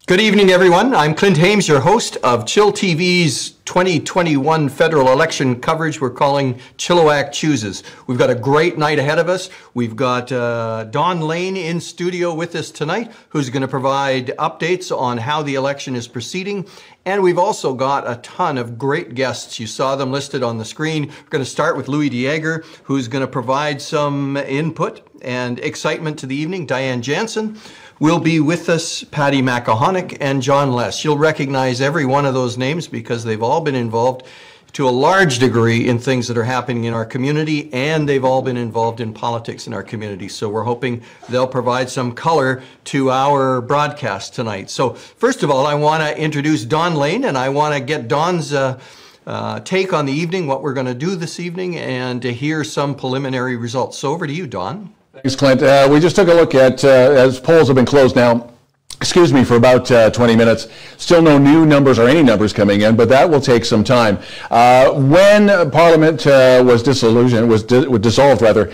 Good evening, everyone. I'm Clint Hames, your host of chillTV's 2021 federal election coverage we're calling Chilliwack Chooses. We've got a great night ahead of us. We've got Don Lehn in studio with us tonight, who's going to provide updates on how the election is proceeding. And we've also got a ton of great guests. You saw them listed on the screen. We're going to start with Jaeger, who's going to provide some input and excitement to the evening. Diane Janzen will be with us, Patti MacAhonic and John Lehn. You'll recognize every one of those names because they've all been involved to a large degree in things that are happening in our community, and they've all been involved in politics in our community. So we're hoping they'll provide some color to our broadcast tonight. So first of all, I want to introduce Don Lehn, and I want to get Don's take on the evening, what we're going to do this evening, and to hear some preliminary results. So over to you, Don. Thanks, Clint. We just took a look at, as polls have been closed now, for about 20 minutes. Still no new numbers or any numbers coming in, but that will take some time. When Parliament was dissolved, the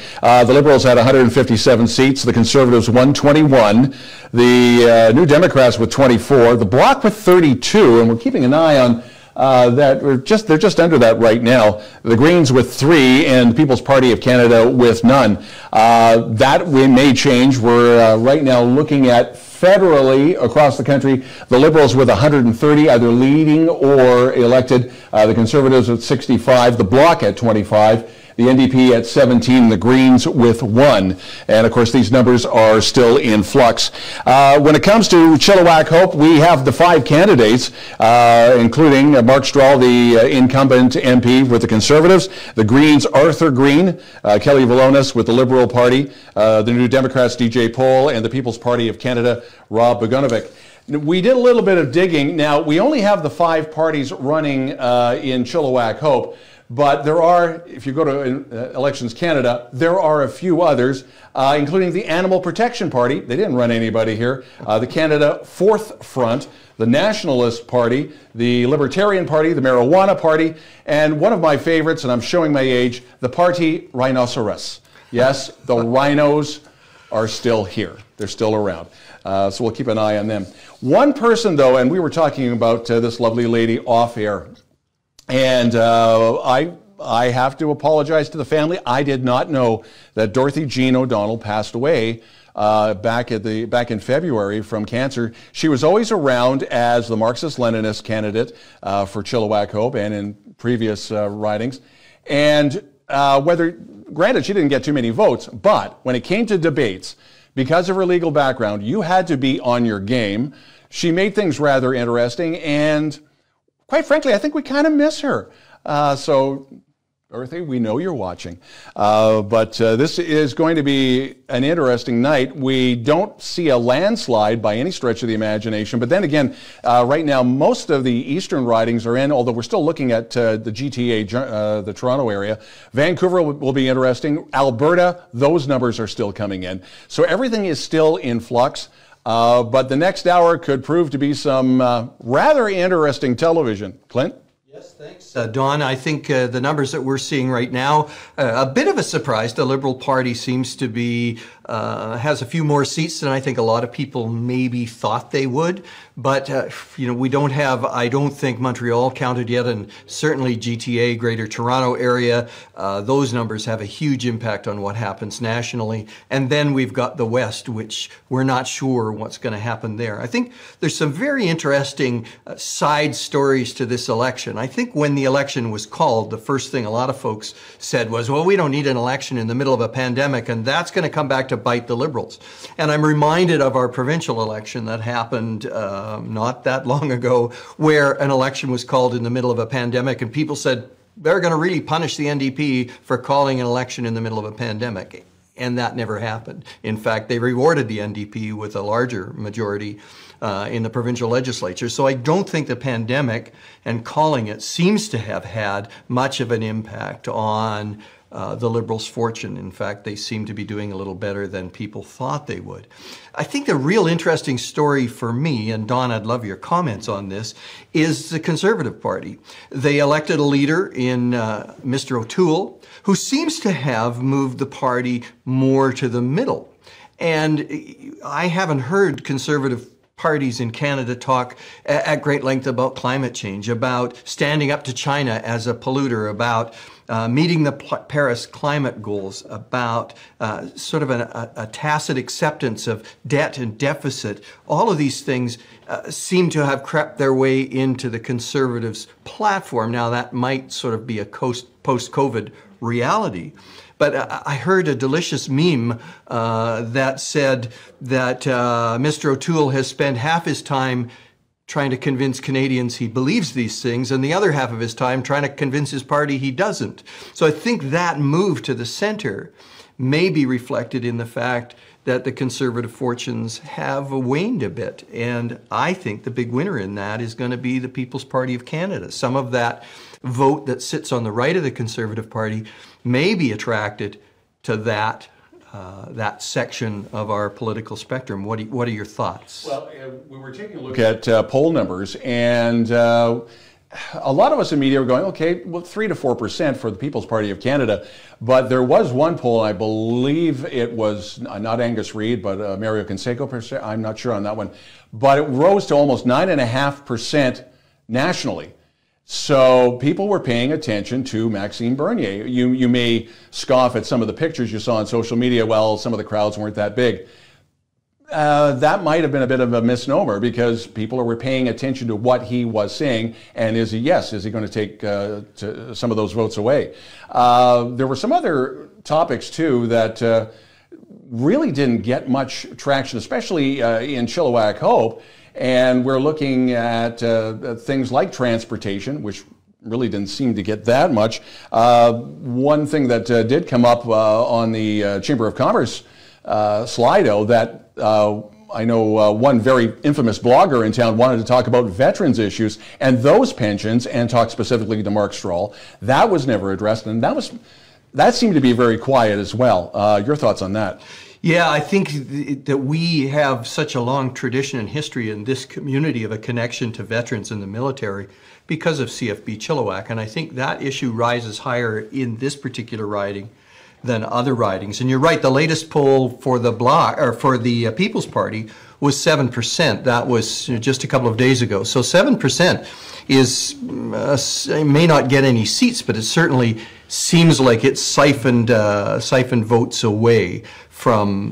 Liberals had 157 seats, the Conservatives 121, the New Democrats with 24, the Bloc with 32, and we're keeping an eye on they're just under that right now. The Greens with 3 and the People's Party of Canada with none. That may change. We're right now looking at federally across the country, the Liberals with 130, either leading or elected. The Conservatives at 65, the Bloc at 25. The NDP at 17, the Greens with 1. And of course, these numbers are still in flux. When it comes to Chilliwack Hope, we have the 5 candidates, including Mark Strahl, the incumbent MP with the Conservatives, the Greens, Arthur Green, Kelly Valonis with the Liberal Party, the New Democrats, DJ Pohl, and the People's Party of Canada, Rob Bogunovic. We did a little bit of digging. Now, we only have the 5 parties running in Chilliwack Hope. But there are, if you go to Elections Canada, there are a few others, including the Animal Protection Party. They didn't run anybody here. The Canada Fourth Front, the Nationalist Party, the Libertarian Party, the Marijuana Party, and one of my favorites, and I'm showing my age, the Party Rhinoceros. Yes, the rhinos are still here. They're still around. So we'll keep an eye on them. One person, though, and we were talking about this lovely lady off air, and I have to apologize to the family. I did not know that Dorothy Jean O'Donnell passed away back in February from cancer. She was always around as the Marxist-Leninist candidate for Chilliwack Hope and in previous ridings. And granted, she didn't get too many votes, but when it came to debates, because of her legal background, you had to be on your game. She made things rather interesting, and quite frankly, I think we kind of miss her. So, Dorothy, we know you're watching. But this is going to be an interesting night. We don't see a landslide by any stretch of the imagination. But then again, right now, most of the eastern ridings are in, although we're still looking at the GTA, the Toronto area. Vancouver will be interesting. Alberta, those numbers are still coming in. So everything is still in flux. But the next hour could prove to be some rather interesting television. Clint? Yes, thanks, Don. I think the numbers that we're seeing right now, a bit of a surprise. The Liberal Party seems to be has a few more seats than I think a lot of people maybe thought they would. But, you know, we don't have, I don't think, Montreal counted yet, and certainly GTA, Greater Toronto Area. Those numbers have a huge impact on what happens nationally. And then we've got the West, which we're not sure what's going to happen there. I think there's some very interesting side stories to this election. I think when the election was called, the first thing a lot of folks said was, well, we don't need an election in the middle of a pandemic, and that's going to come back to bite the Liberals. And I'm reminded of our provincial election that happened not that long ago, where an election was called in the middle of a pandemic, and people said they're going to really punish the NDP for calling an election in the middle of a pandemic. And that never happened. In fact, they rewarded the NDP with a larger majority in the provincial legislature. So I don't think the pandemic and calling it seems to have had much of an impact on the Liberals' fortune. In fact, they seem to be doing a little better than people thought they would. I think the real interesting story for me, and Don, I'd love your comments on this, is the Conservative Party. They elected a leader in Mr. O'Toole, who seems to have moved the party more to the middle. And I haven't heard Conservative parties in Canada talk at great length about climate change, about standing up to China as a polluter, about meeting the Paris climate goals, about sort of a tacit acceptance of debt and deficit. All of these things seem to have crept their way into the Conservatives' platform. Now, that might sort of be a post-COVID reality. But I heard a delicious meme that said that Mr. O'Toole has spent half his time trying to convince Canadians he believes these things, and the other half of his time trying to convince his party he doesn't. So I think that move to the center may be reflected in the fact that the Conservative fortunes have waned a bit. And I think the big winner in that is going to be the People's Party of Canada. Some of that vote that sits on the right of the Conservative Party may be attracted to that section of our political spectrum. What are your thoughts? Well, we were taking a look at poll numbers, and a lot of us in media were going, okay, well, 3 to 4% for the People's Party of Canada. But there was one poll, I believe it was not Angus Reid, but Mario Canseco, I'm not sure on that one, but it rose to almost 9.5% nationally. So people were paying attention to Maxime Bernier. You may scoff at some of the pictures you saw on social media. Well, some of the crowds weren't that big. That might have been a bit of a misnomer, because people were paying attention to what he was saying, and is he going to take some of those votes away? There were some other topics too that really didn't get much traction, especially in Chilliwack Hope. And we're looking at things like transportation, which really didn't seem to get that much. One thing that did come up on the Chamber of Commerce Slido that I know one very infamous blogger in town wanted to talk about veterans issues and those pensions, and talk specifically to Mark Stroll. That was never addressed, and that seemed to be very quiet as well. Your thoughts on that? Yeah, I think that we have such a long tradition and history in this community of a connection to veterans in the military because of CFB Chilliwack, and I think that issue rises higher in this particular riding than other ridings. And you're right, the latest poll for the Bloc, or for the People's Party, was 7%. That was just a couple of days ago. So 7% is may not get any seats, but it certainly seems like it's siphoned votes away from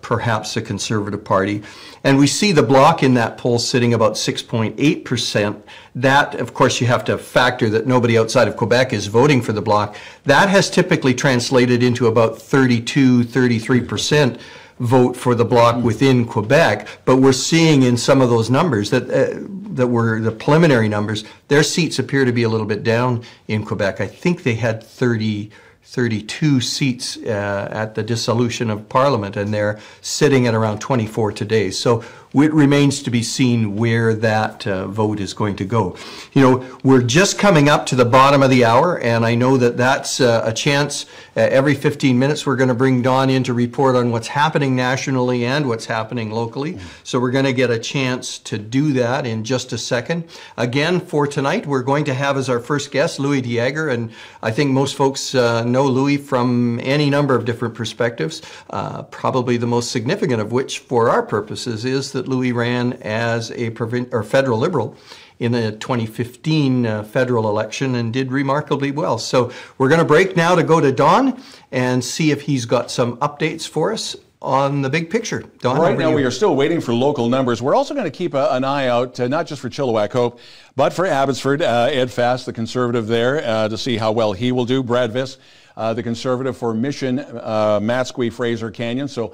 perhaps the Conservative Party. And we see the Bloc in that poll sitting about 6.8%. That, of course, you have to factor that nobody outside of Quebec is voting for the Bloc. That has typically translated into about 32, 33% vote for the Bloc within Quebec. But we're seeing in some of those numbers that were the preliminary numbers, their seats appear to be a little bit down in Quebec. I think they had 32 seats at the dissolution of Parliament, and they're sitting at around 24 today. So it remains to be seen where that vote is going to go. You know, we're just coming up to the bottom of the hour, and I know that that's a chance. Every 15 minutes we're going to bring Don in to report on what's happening nationally and what's happening locally. So we're going to get a chance to do that in just a second. Again, for tonight, we're going to have as our first guest Louis Jaeger, and I think most folks know Louis from any number of different perspectives, probably the most significant of which for our purposes is that Louis ran as a federal Liberal in the 2015 federal election and did remarkably well. So we're going to break now to go to Don and see if he's got some updates for us on the big picture. Don, right now we are still waiting for local numbers. We're also going to keep an eye out, not just for Chilliwack Hope, but for Abbotsford. Ed Fast, the Conservative there, to see how well he will do. Brad Viss, the Conservative for Mission, Matsqui, Fraser Canyon. So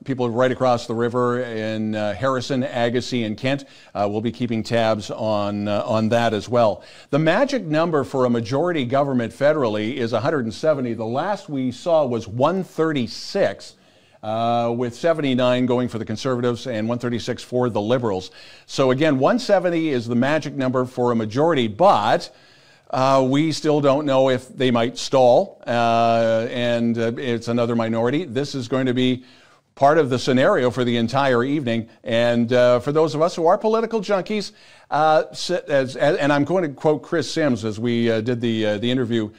people right across the river in Harrison, Agassiz, and Kent will be keeping tabs on that as well. The magic number for a majority government federally is 170. The last we saw was 136. With 79 going for the Conservatives and 136 for the Liberals. So again, 170 is the magic number for a majority, but we still don't know if they might stall, and it's another minority. This is going to be part of the scenario for the entire evening. And for those of us who are political junkies, and I'm going to quote Chris Sims as we did the interview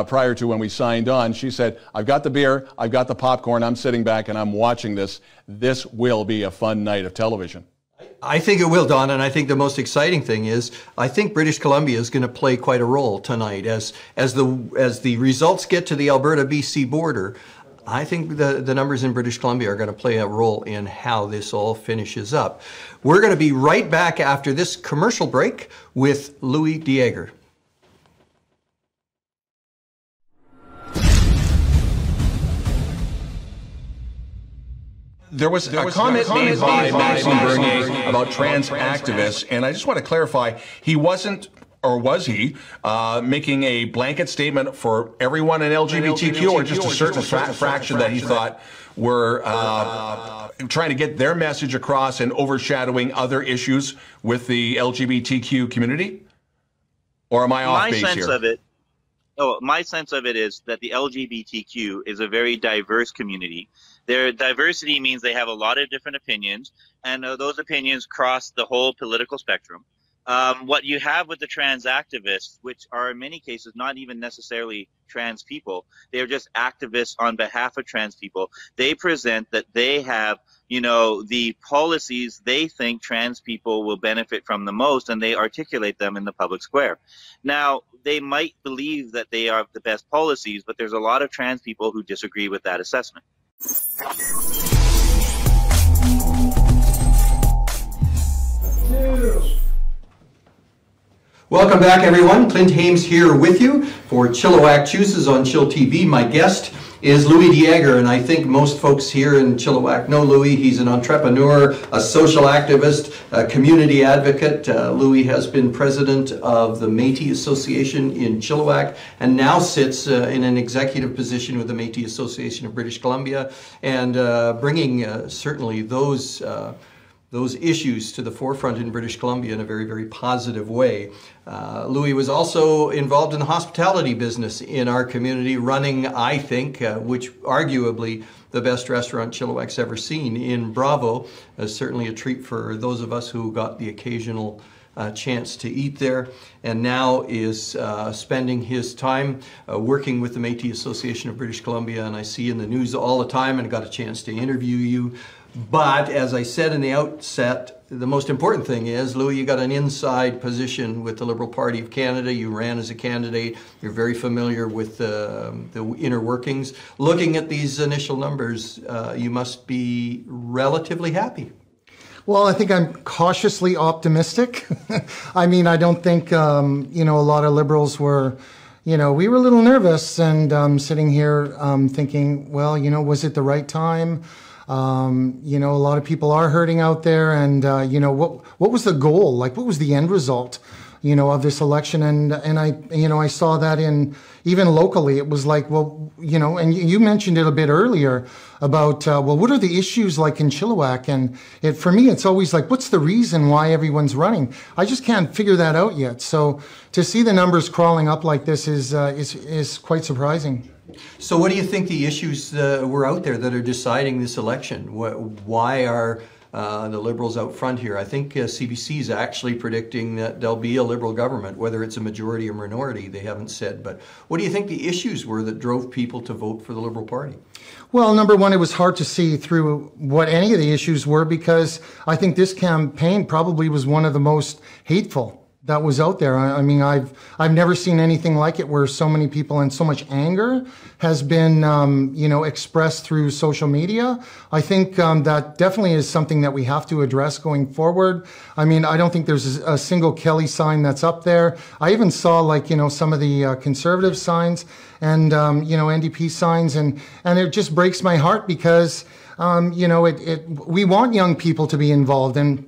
prior to when we signed on. She said, "I've got the beer, I've got the popcorn, I'm sitting back and I'm watching this. This will be a fun night of television." I think it will, Don, and I think the most exciting thing is I think British Columbia is going to play quite a role tonight as the results get to the Alberta-BC border. I think the numbers in British Columbia are going to play a role in how this all finishes up. We're going to be right back after this commercial break with Louis Jaeger. There was a comment made by Maxime Bernier about trans activists, and I just want to clarify, he wasn't, or was he, making a blanket statement for everyone in LGBTQ, or just a certain fraction that he thought were trying to get their message across and overshadowing other issues with the LGBTQ community? Or am I off base here? My sense of it is that the LGBTQ is a very diverse community. Their diversity means they have a lot of different opinions, and those opinions cross the whole political spectrum. What you have with the trans activists, which are in many cases not even necessarily trans people, they're just activists on behalf of trans people. They present that they have, you know, the policies they think trans people will benefit from the most, and they articulate them in the public square. Now, they might believe that they are the best policies, but there's a lot of trans people who disagree with that assessment. Welcome back, everyone. Clint Hames here with you for Chilliwack Chooses on Chill TV. My guest is Louis Jaeger, and I think most folks here in Chilliwack know Louis. He's an entrepreneur, a social activist, a community advocate. Louis has been president of the Métis Association in Chilliwack and now sits in an executive position with the Métis Association of British Columbia, and bringing certainly those issues to the forefront in British Columbia in a very, very positive way. Louis was also involved in the hospitality business in our community, running, I think, which arguably the best restaurant Chilliwack's ever seen in Bravo. Certainly a treat for those of us who got the occasional chance to eat there, and now is spending his time working with the Métis Association of British Columbia, and I see in the news all the time and got a chance to interview you. But as I said in the outset, the most important thing is, Louis, you got an inside position with the Liberal Party of Canada. You ran as a candidate. You're very familiar with the inner workings. Looking at these initial numbers, you must be relatively happy. Well, I think I'm cautiously optimistic. I mean, I don't think, you know, a lot of Liberals were, you know, we were a little nervous and sitting here thinking, well, you know, was it the right time? You know, a lot of people are hurting out there, and you know, what was the goal? Like, what was the end result? of this election. And I saw that even locally. It was like, well, and you mentioned it a bit earlier about, what are the issues like in Chilliwack? And for me, it's always like, what's the reason why everyone's running? I just can't figure that out yet. So to see the numbers crawling up like this is quite surprising. So what do you think the issues were out there that are deciding this election? Why are the Liberals out front here? I think CBC is actually predicting that there'll be a Liberal government, whether it's a majority or minority, they haven't said. But what do you think the issues were that drove people to vote for the Liberal Party? Well, number one, it was hard to see through what any of the issues were, because I think this campaign probably was one of the most hateful that was out there. I mean, I've never seen anything like it, where so many people and so much anger has been, expressed through social media. I think that definitely is something that we have to address going forward. I mean, I don't think there's a single Kelly sign that's up there. I even saw some of the conservative signs and NDP signs, and it just breaks my heart because we want young people to be involved, and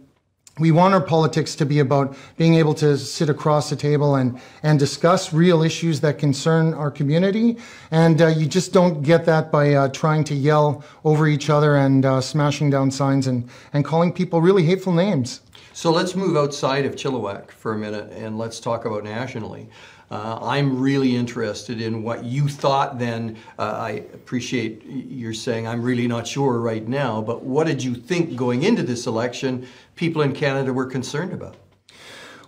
we want our politics to be about being able to sit across the table and discuss real issues that concern our community. And you just don't get that by trying to yell over each other and smashing down signs and calling people really hateful names. So let's move outside of Chilliwack for a minute and let's talk about nationally. I'm really interested in what you thought then. I appreciate you're saying I'm really not sure right now, but what did you think going into this election people in Canada were concerned about?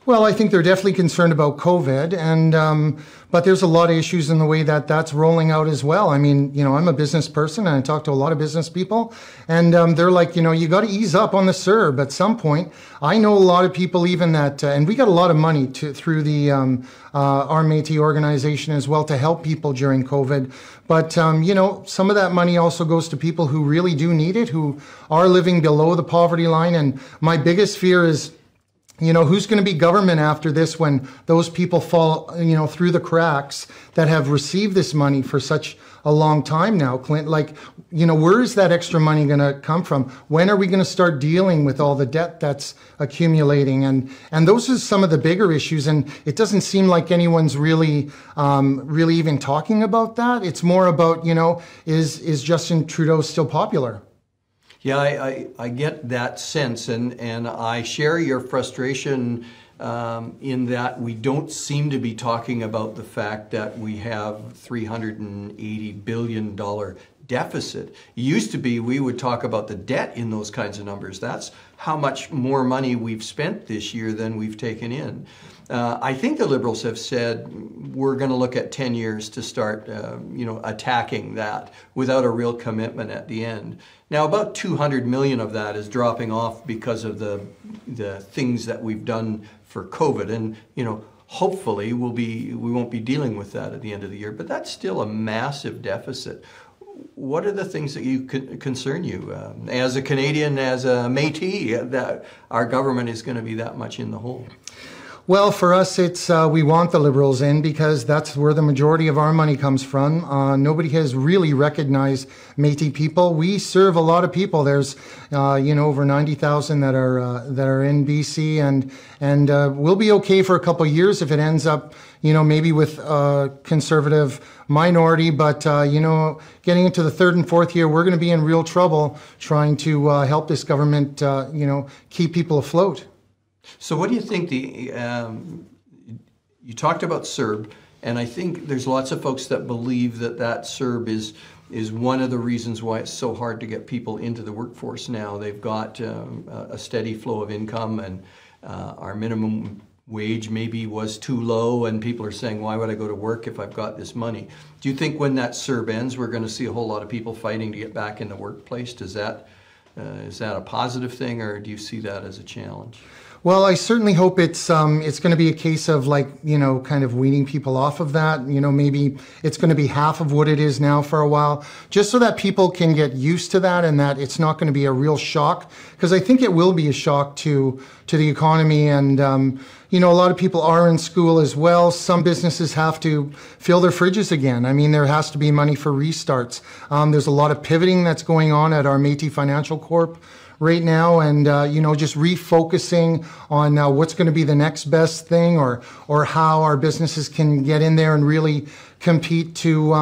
Well, I think they're definitely concerned about COVID, and but there's a lot of issues in the way that that's rolling out as well. I mean, I'm a business person, and I talk to a lot of business people, and they're like, you got to ease up on the CERB at some point. I know a lot of people even that, and we got a lot of money through the our Métis organization as well to help people during COVID. But, some of that money also goes to people who really do need it, who are living below the poverty line. And my biggest fear is, who's going to be government after this when those people fall, through the cracks that have received this money for such a long time now, Clint? Where is that extra money going to come from? When are we going to start dealing with all the debt that's accumulating? And those are some of the bigger issues. And it doesn't seem like anyone's really even talking about that. It's more about, is Justin Trudeau still popular? Yeah, I get that sense, and I share your frustration in that we don't seem to be talking about the fact that we have $380 billion deficit. It used to be we would talk about the debt in those kinds of numbers. That's how much more money we've spent this year than we've taken in. I think the Liberals have said we're going to look at 10 years to start, attacking that without a real commitment at the end. Now, about 200 million of that is dropping off because of the things that we've done for COVID, and hopefully we won't be dealing with that at the end of the year. But that's still a massive deficit. What are the things that concern you as a Canadian, as a Métis, that our government is going to be that much in the hole? Well, for us, it's we want the Liberals in because that's where the majority of our money comes from. Nobody has really recognized Métis people. We serve a lot of people. There's over 90,000 that are in BC, and we'll be okay for a couple of years if it ends up maybe with a conservative minority. But getting into the third and fourth year, we're going to be in real trouble trying to help this government keep people afloat. So what do you think you talked about CERB, and I think there's lots of folks that believe that CERB is one of the reasons why it's so hard to get people into the workforce now. They've got a steady flow of income, and our minimum wage maybe was too low, and people are saying, why would I go to work if I've got this money? Do you think when that CERB ends, we're going to see a whole lot of people fighting to get back in the workplace? Is that a positive thing, or do you see that as a challenge? Well, I certainly hope it's going to be a case of kind of weaning people off of that. Maybe it's going to be half of what it is now for a while, just so that people can get used to that and that it's not going to be a real shock. Because I think it will be a shock to the economy, and a lot of people are in school as well. Some businesses have to fill their fridges again. I mean, there has to be money for restarts. There's a lot of pivoting that's going on at our Métis Financial Corp right now, and just refocusing on what's going to be the next best thing, or how our businesses can get in there and really compete to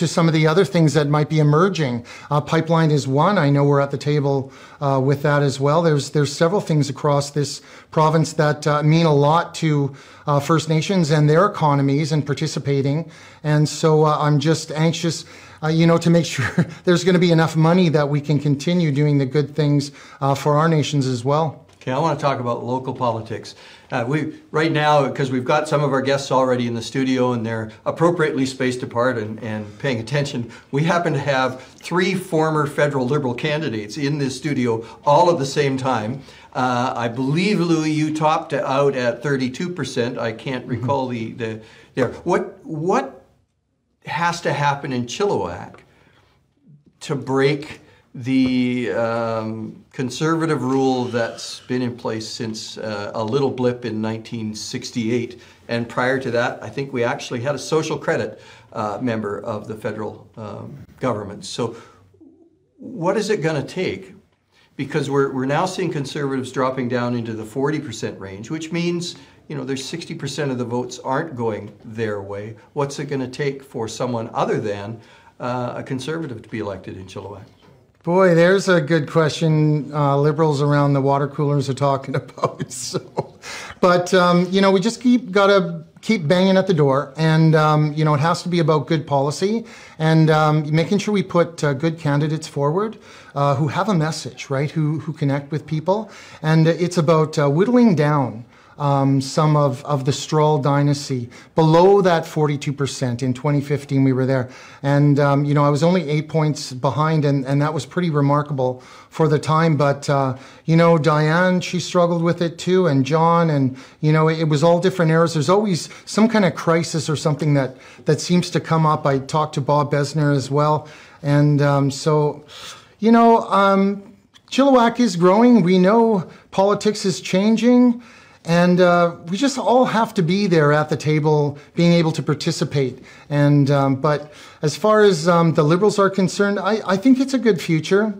some of the other things that might be emerging. Pipeline is one. I know we're at the table with that as well. There's several things across this province that mean a lot to First Nations and their economies and participating. And so I'm just anxious, to make sure there's going to be enough money that we can continue doing the good things for our nations as well. Okay, I want to talk about local politics. Right now, because we've got some of our guests already in the studio and they're appropriately spaced apart and paying attention, we happen to have 3 former federal Liberal candidates in this studio all at the same time. I believe, Louis, you topped out at 32%. I can't recall the What has to happen in Chilliwack to break the conservative rule that's been in place since a little blip in 1968, and prior to that, I think we actually had a social credit member of the federal government. So what is it going to take? Because we're now seeing conservatives dropping down into the 40% range, which means there's 60% of the votes aren't going their way. What's it going to take for someone other than a conservative to be elected in Chilliwack? Boy, there's a good question Liberals around the water coolers are talking about. But we just gotta keep banging at the door, and it has to be about good policy and making sure we put good candidates forward who have a message, right? Who connect with people, and it's about whittling down some of the Stroll dynasty below that 42%. In 2015 we were there, and I was only 8 points behind, and that was pretty remarkable for the time. But Diane, she struggled with it too, and John, and it was all different eras. There's always some kind of crisis or something that seems to come up. I talked to Bob Besner as well, and Chilliwack is growing. We know politics is changing. And we just all have to be there at the table, being able to participate. And but as far as the Liberals are concerned, I think it's a good future.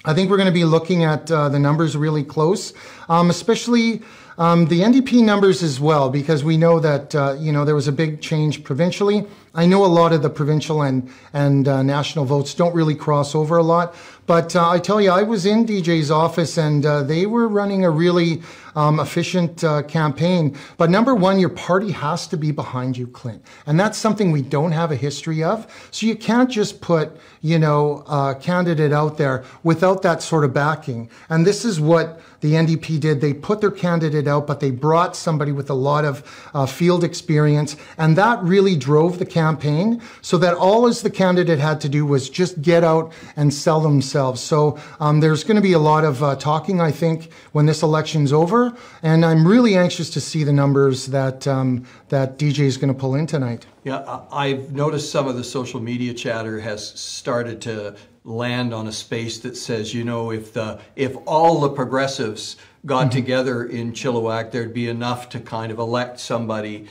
I think we're going to be looking at the numbers really close, especially the NDP numbers as well, because we know that there was a big change provincially. I know a lot of the provincial and national votes don't really cross over a lot, but I tell you, I was in DJ's office, and they were running a really efficient campaign. But number one, your party has to be behind you, Clint, and that's something we don't have a history of. So you can't just put a candidate out there without that sort of backing. And this is what the NDP did. They put their candidate out, but they brought somebody with a lot of field experience, and that really drove the campaign, so that all as the candidate had to do was just get out and sell themselves. So there's going to be a lot of talking, I think, when this election's over, and I'm really anxious to see the numbers that DJ is going to pull in tonight. Yeah, I've noticed some of the social media chatter has started to land on a space that says, if all the progressives got together in Chilliwack, there'd be enough to kind of elect somebody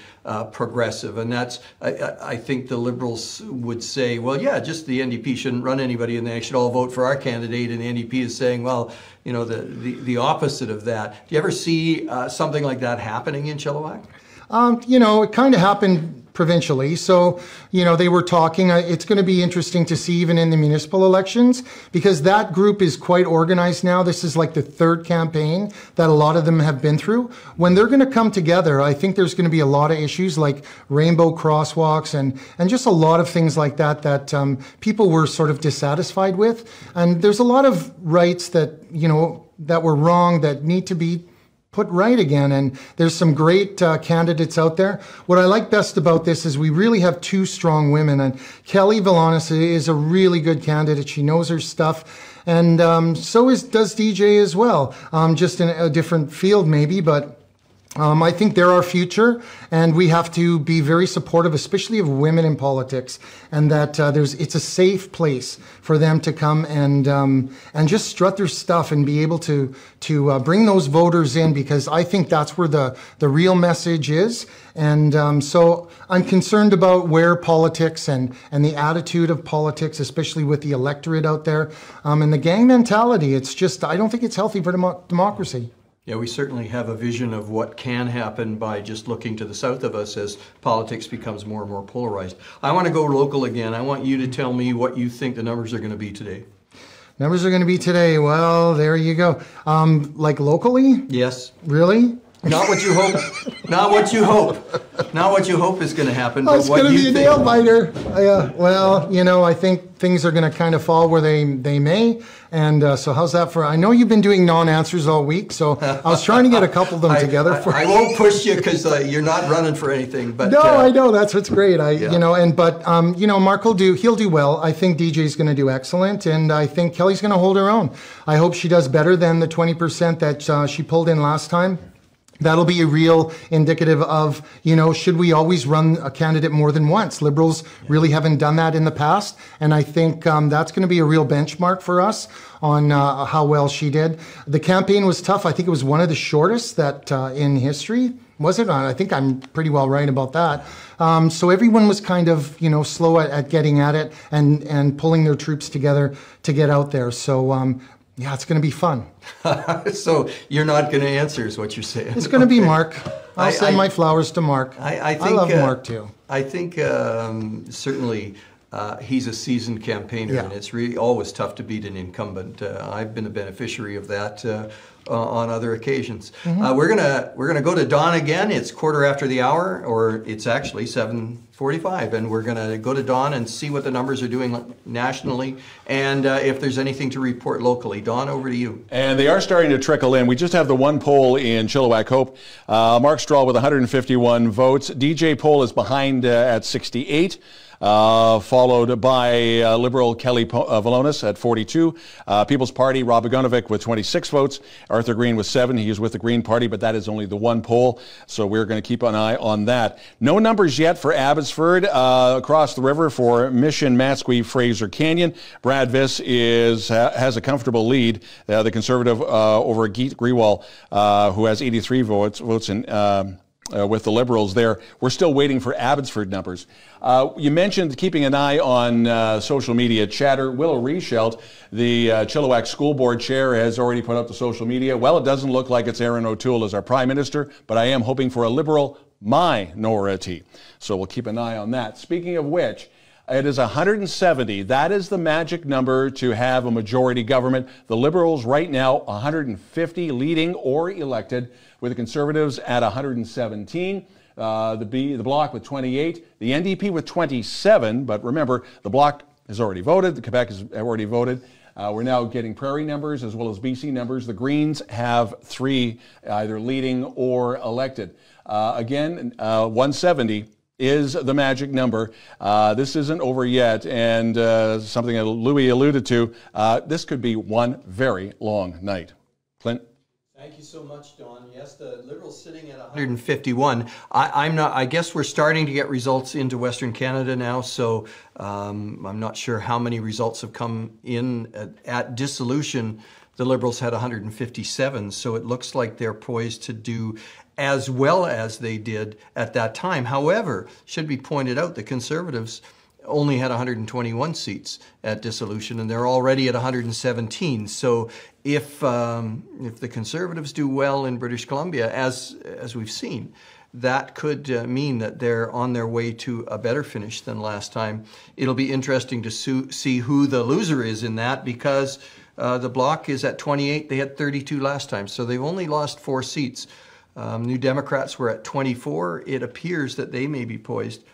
progressive. And that's, I think the Liberals would say, well, yeah, just the NDP shouldn't run anybody and they should all vote for our candidate. And the NDP is saying, well, the opposite of that. Do you ever see something like that happening in Chilliwack? It kind of happened provincially. So, they were talking. It's going to be interesting to see even in the municipal elections, because that group is quite organized now. This is like the third campaign that a lot of them have been through. When they're going to come together, I think there's going to be a lot of issues like rainbow crosswalks and just a lot of things like that people were sort of dissatisfied with. And there's a lot of rights that, that were wrong that need to be put right again, and there's some great candidates out there. What I like best about this is we really have 2 strong women, and Kelly Villanis is a really good candidate. She knows her stuff, and so does DJ as well, just in a different field maybe, but I think they're our future, and we have to be very supportive, especially of women in politics, and that it's a safe place for them to come and just strut their stuff and be able to bring those voters in, because I think that's where the real message is. And so I'm concerned about where politics and the attitude of politics, especially with the electorate out there, and the gang mentality. It's just, I don't think it's healthy for democracy. Yeah, we certainly have a vision of what can happen by just looking to the south of us as politics becomes more and more polarized. I want to go local again. I want you to tell me what you think the numbers are going to be today. Numbers are going to be today. Well, there you go. Like locally? Yes. Really? Not what you hope. Not what you hope. Not what you hope is going to happen. It's going to be a nail biter. Well, you know, I think things are going to kind of fall where they may. And so how's that for? I know you've been doing non-answers all week, so I was trying to get a couple of them together for you. I won't push you because you're not running for anything. But no, I know, that's what's great. You know, but you know, Mark he'll do well. I think DJ's going to do excellent, and I think Kelly's going to hold her own. I hope she does better than the 20% that she pulled in last time. That'll be a real indicative of, you know, should we always run a candidate more than once? Liberals really haven't done that in the past, and I think that's going to be a real benchmark for us on how well she did. The campaign was tough. I think it was one of the shortest that in history. Was it? I think I'm pretty well right about that. So everyone was kind of, you know, slow at getting at it and pulling their troops together to get out there. So yeah, it's going to be fun. So you're not going to answer is what you're saying. It's going to be Mark. I'll send my flowers to Mark. I think, I love Mark too. I think certainly he's a seasoned campaigner, and it's really always tough to beat an incumbent. I've been a beneficiary of that on other occasions. We're gonna go to Don again. It's 1:15, or it's actually 7:45, and we're gonna go to Don and see what the numbers are doing nationally, and if there's anything to report locally. Don, over to you. And they are starting to trickle in. We just have the one poll in Chilliwack Hope. Mark Strahl with 151 votes. DJ poll is behind at 68. Followed by Liberal Kelly Valonis at 42. People's Party, Rob Begunovic with 26 votes. Arthur Green with 7. He is with the Green Party, but that is only the one poll, so we're going to keep an eye on that. No numbers yet for Abbotsford. Across the river for Mission, Matsqui, Fraser Canyon. Brad Viss has a comfortable lead. The Conservative over Geet Grewal, who has 83 votes in with the Liberals there. We're still waiting for Abbotsford numbers. You mentioned keeping an eye on social media chatter. Willow Reichelt, the Chilliwack School Board Chair, has already put up the social media. Well, it doesn't look like it's Aaron O'Toole as our Prime Minister, but I am hoping for a Liberal minority. So we'll keep an eye on that. Speaking of which, it is 170. That is the magic number to have a majority government. The Liberals right now, 150 leading or elected, with the Conservatives at 117. The Bloc with 28. The NDP with 27. But remember, the Bloc has already voted. The Quebec has already voted. We're now getting Prairie numbers as well as BC numbers. The Greens have 3 either leading or elected. Again, 170 is the magic number. This isn't over yet, and something that Louis alluded to, this could be one very long night. Clint? Thank you so much, Don. Yes, the Liberals sitting at 151. I guess we're starting to get results into Western Canada now, so I'm not sure how many results have come in. At dissolution, the Liberals had 157, so it looks like they're poised to do as well as they did at that time. However, should be pointed out, the Conservatives only had 121 seats at dissolution, and they're already at 117. So if the Conservatives do well in British Columbia, as we've seen, that could mean that they're on their way to a better finish than last time. It'll be interesting to see who the loser is in that, because the Bloc is at 28. They had 32 last time, so they've only lost 4 seats. New Democrats were at 24. It appears that they may be poised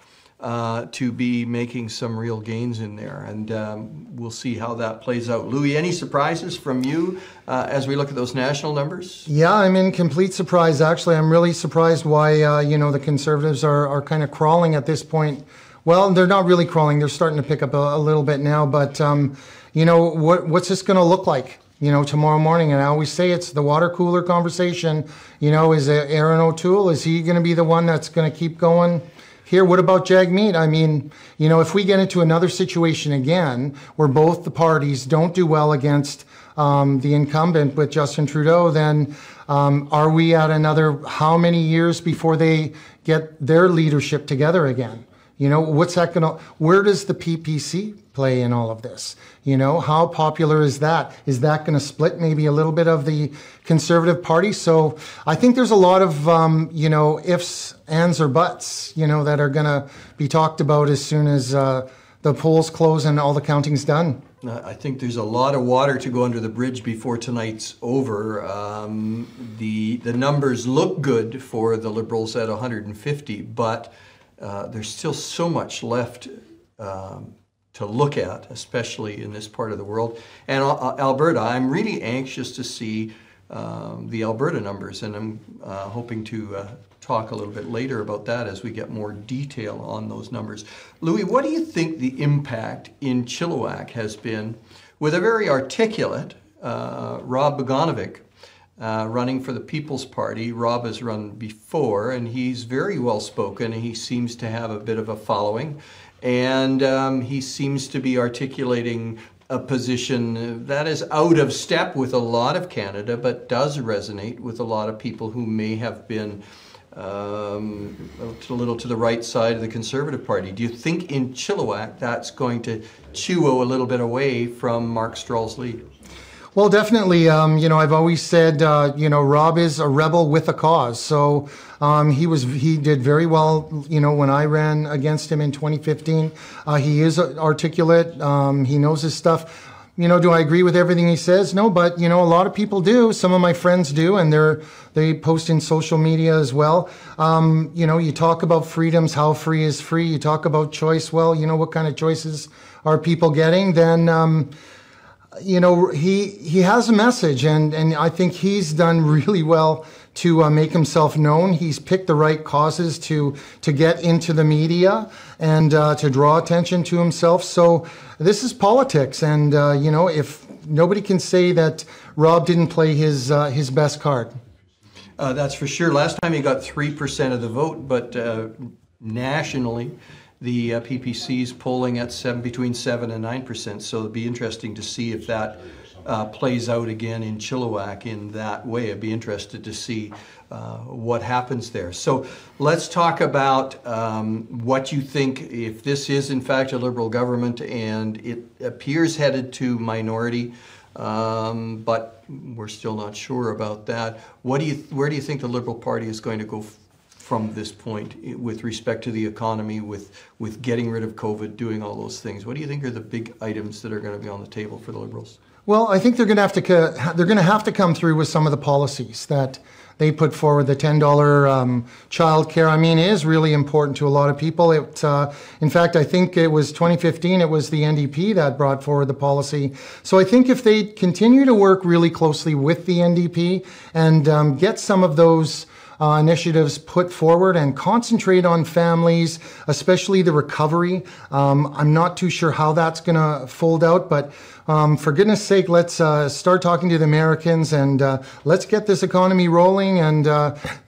to be making some real gains in there, and we'll see how that plays out. Louis, any surprises from you as we look at those national numbers? Yeah, I'm in complete surprise, actually. I'm really surprised why, you know, the Conservatives are kind of crawling at this point. Well, they're not really crawling. They're starting to pick up a little bit now, but, you know, what's this going to look like? tomorrow morning. And I always say it's the water cooler conversation. Is Aaron O'Toole, is he going to be the one that's going to keep going here? What about Jagmeet? I mean, if we get into another situation again where both the parties don't do well against the incumbent with Justin Trudeau, then are we at another how many years before they get their leadership together again? What's that going to, where does the PPC play in all of this? How popular is that? Is that going to split maybe a little bit of the Conservative Party? So I think there's a lot of, ifs, ands, or buts, that are going to be talked about as soon as the polls close and all the counting's done. I think there's a lot of water to go under the bridge before tonight's over. The numbers look good for the Liberals at 150, but there's still so much left to look at, especially in this part of the world. And Alberta, I'm really anxious to see the Alberta numbers, and I'm hoping to talk a little bit later about that as we get more detail on those numbers. Louis, what do you think the impact in Chilliwack has been with a very articulate Rob Bogdanovic running for the People's Party? Rob has run before, and he's very well spoken, and he seems to have a bit of a following, and he seems to be articulating a position that is out of step with a lot of Canada, but does resonate with a lot of people who may have been a little to the right side of the Conservative Party. Do you think in Chilliwack that's going to chew a little bit away from Mark Stroll's lead? Well, definitely. I've always said, Rob is a rebel with a cause. So he did very well, when I ran against him in 2015. He is articulate. He knows his stuff. Do I agree with everything he says? No, but, a lot of people do. Some of my friends do, and they post in social media as well. You talk about freedoms, how free is free. You talk about choice. Well, what kind of choices are people getting? Then, he has a message, and I think he's done really well to make himself known. He's picked the right causes to get into the media and to draw attention to himself. So this is politics, and if nobody can say that Rob didn't play his best card. That's for sure. Last time he got 3% of the vote, but nationally, the PPC is polling at between 7 and 9%. So it'll be interesting to see if that plays out again in Chilliwack in that way. I'd be interested to see what happens there. So let's talk about what you think, if this is in fact a Liberal government and it appears headed to minority, but we're still not sure about that. Where do you think the Liberal Party is going to go from this point with respect to the economy, with getting rid of COVID, doing all those things? What do you think are the big items that are going to be on the table for the Liberals? Well, I think they're going to have to come through with some of the policies that they put forward. The $10 child care, is really important to a lot of people. In fact, I think it was 2015, it was the NDP that brought forward the policy. So I think if they continue to work really closely with the NDP and get some of those initiatives put forward and concentrate on families, especially the recovery. I'm not too sure how that's going to fold out, but for goodness sake, let's start talking to the Americans and let's get this economy rolling. And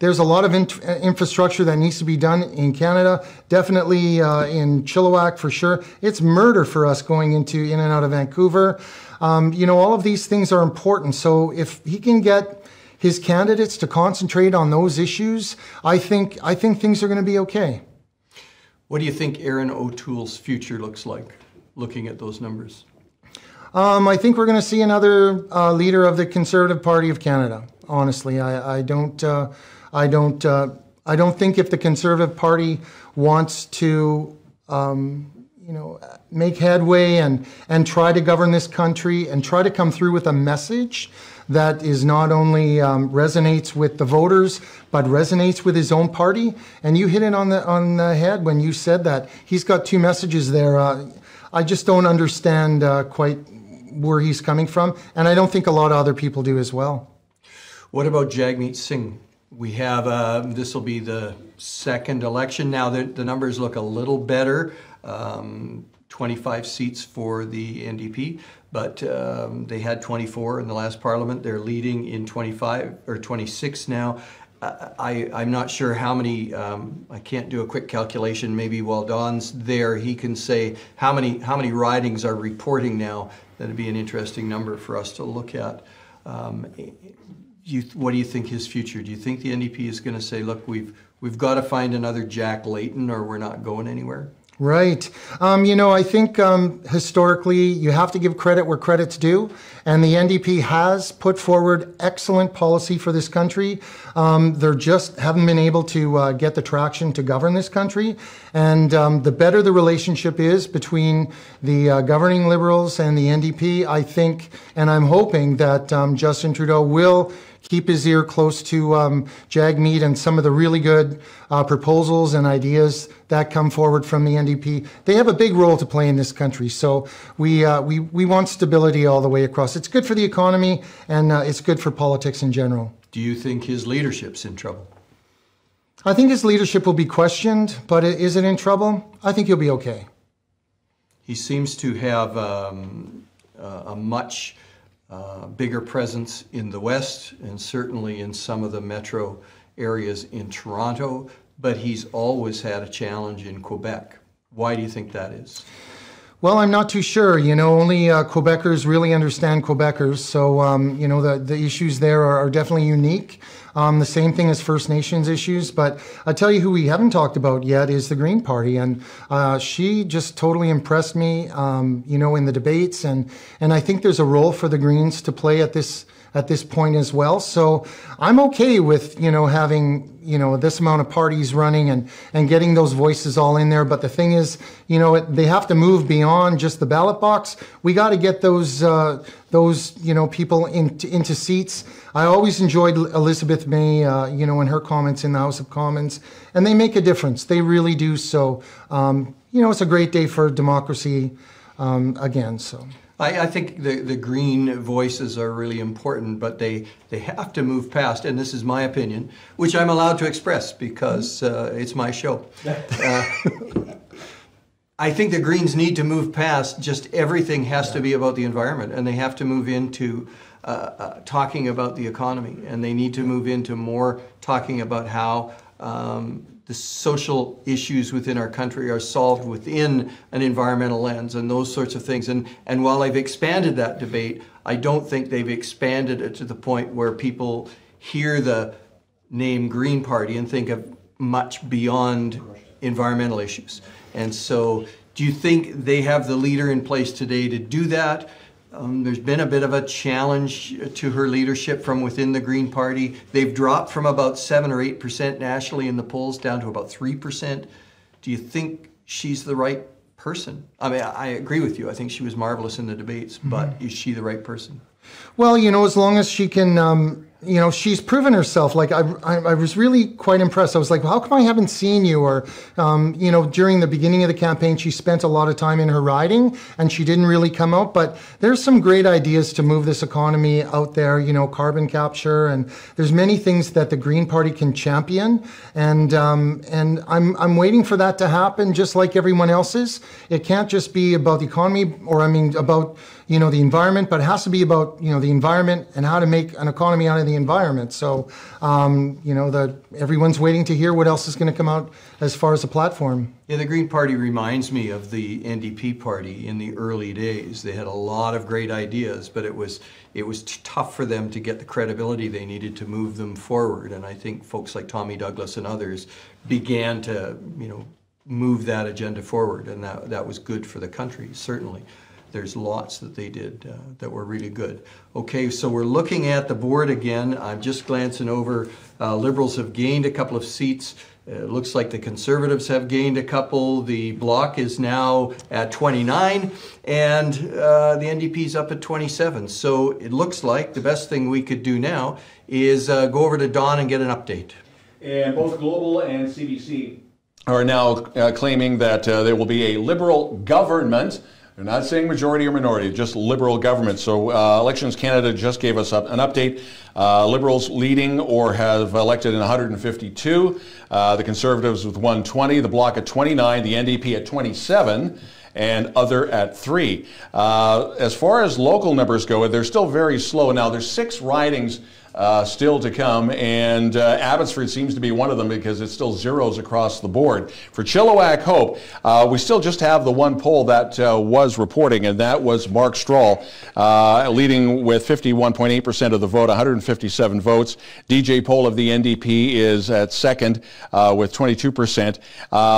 there's a lot of infrastructure that needs to be done in Canada, definitely in Chilliwack for sure. It's murder for us going in and out of Vancouver. All of these things are important. So if he can get his candidates to concentrate on those issues, I think things are going to be okay. What do you think Aaron O'Toole's future looks like, looking at those numbers? I think we're going to see another leader of the Conservative Party of Canada. Honestly, I don't think if the Conservative Party wants to, make headway and try to govern this country and try to come through with a message that is not only resonates with the voters, but resonates with his own party. And you hit it on the head when you said that. He's got two messages there. I just don't understand quite where he's coming from, and I don't think a lot of other people do as well. What about Jagmeet Singh? We have, this will be the second election. Now the numbers look a little better, 25 seats for the NDP, but they had 24 in the last parliament. They're leading in 25 or 26 now. I'm not sure how many, I can't do a quick calculation. Maybe while Don's there, he can say how many ridings are reporting now. That'd be an interesting number for us to look at. What do you think his future? Do you think the NDP is going to say, look, we've got to find another Jack Layton or we're not going anywhere? Right. You know, I think historically you have to give credit where credit's due, and the NDP has put forward excellent policy for this country. They just haven't been able to get the traction to govern this country, and the better the relationship is between the governing Liberals and the NDP, I think, and I'm hoping that Justin Trudeau will keep his ear close to Jagmeet and some of the really good proposals and ideas that come forward from the NDP. They have a big role to play in this country, so we want stability all the way across. It's good for the economy, and it's good for politics in general. Do you think his leadership's in trouble? I think his leadership will be questioned, but is it in trouble? I think he'll be okay. He seems to have a much bigger presence in the West and certainly in some of the metro areas in Toronto, but he's always had a challenge in Quebec. Why do you think that is? Well, I'm not too sure. You know, only Quebecers really understand Quebecers. So, you know, the issues there are definitely unique. The same thing as First Nations issues. But I tell you who we haven't talked about yet is the Green Party. And she just totally impressed me, you know, in the debates. And I think there's a role for the Greens to play at this point as well. So I'm okay with, you know, having, you know, this amount of parties running and getting those voices all in there. But the thing is, you know, they have to move beyond just the ballot box. We got to get those, you know, people into seats. I always enjoyed Elizabeth May, you know, and her comments in the House of Commons, and they make a difference. They really do. So, you know, it's a great day for democracy again. So. I think the green voices are really important, but they have to move past, and this is my opinion, which I'm allowed to express because it's my show. I think the Greens need to move past just everything has to be about the environment, and they have to move into talking about the economy, and they need to move into more talking about how the social issues within our country are solved within an environmental lens and those sorts of things. And while I've expanded that debate, I don't think they've expanded it to the point where people hear the name Green Party and think of much beyond environmental issues. And so do you think they have the leader in place today to do that? There's been a bit of a challenge to her leadership from within the Green Party. They've dropped from about 7 or 8% nationally in the polls down to about 3%. Do you think she's the right person? I mean, I agree with you. I think she was marvelous in the debates, but is she the right person? Well, you know, as long as she can, you know, she's proven herself. Like, I was really quite impressed. I was like, well, how come I haven't seen you? Or, you know, during the beginning of the campaign, she spent a lot of time in her riding and she didn't really come out. But there's some great ideas to move this economy out there, you know, carbon capture. And there's many things that the Green Party can champion. And I'm waiting for that to happen, just like everyone else's. It can't just be about the economy or, I mean, about, you know, the environment, but it has to be about, you know, the environment and how to make an economy out of the environment. So, you know, everyone's waiting to hear what else is going to come out as far as a platform. Yeah, the Green Party reminds me of the NDP party in the early days. They had a lot of great ideas, but it was tough for them to get the credibility they needed to move them forward. And I think folks like Tommy Douglas and others began to, you know, move that agenda forward, and that was good for the country, certainly. There's lots that they did that were really good. Okay, so we're looking at the board again. I'm just glancing over. Liberals have gained a couple of seats. It looks like the Conservatives have gained a couple. The Bloc is now at 29, and the NDP's up at 27. So it looks like the best thing we could do now is go over to Don and get an update. And both Global and CBC are now claiming that there will be a Liberal government. They're not saying majority or minority, just Liberal government. So Elections Canada just gave us an update. Liberals leading or have elected in 152. The Conservatives with 120. The Bloc at 29. The NDP at 27. and other at 3. As far as local numbers go, they're still very slow. Now, there's 6 ridings still to come, and Abbotsford seems to be one of them because it's still zeros across the board. For Chilliwack Hope, we still just have the one poll that was reporting, and that was Mark Strahl leading with 51.8% of the vote, 157 votes. DJ Poll of the NDP is at second with 22%,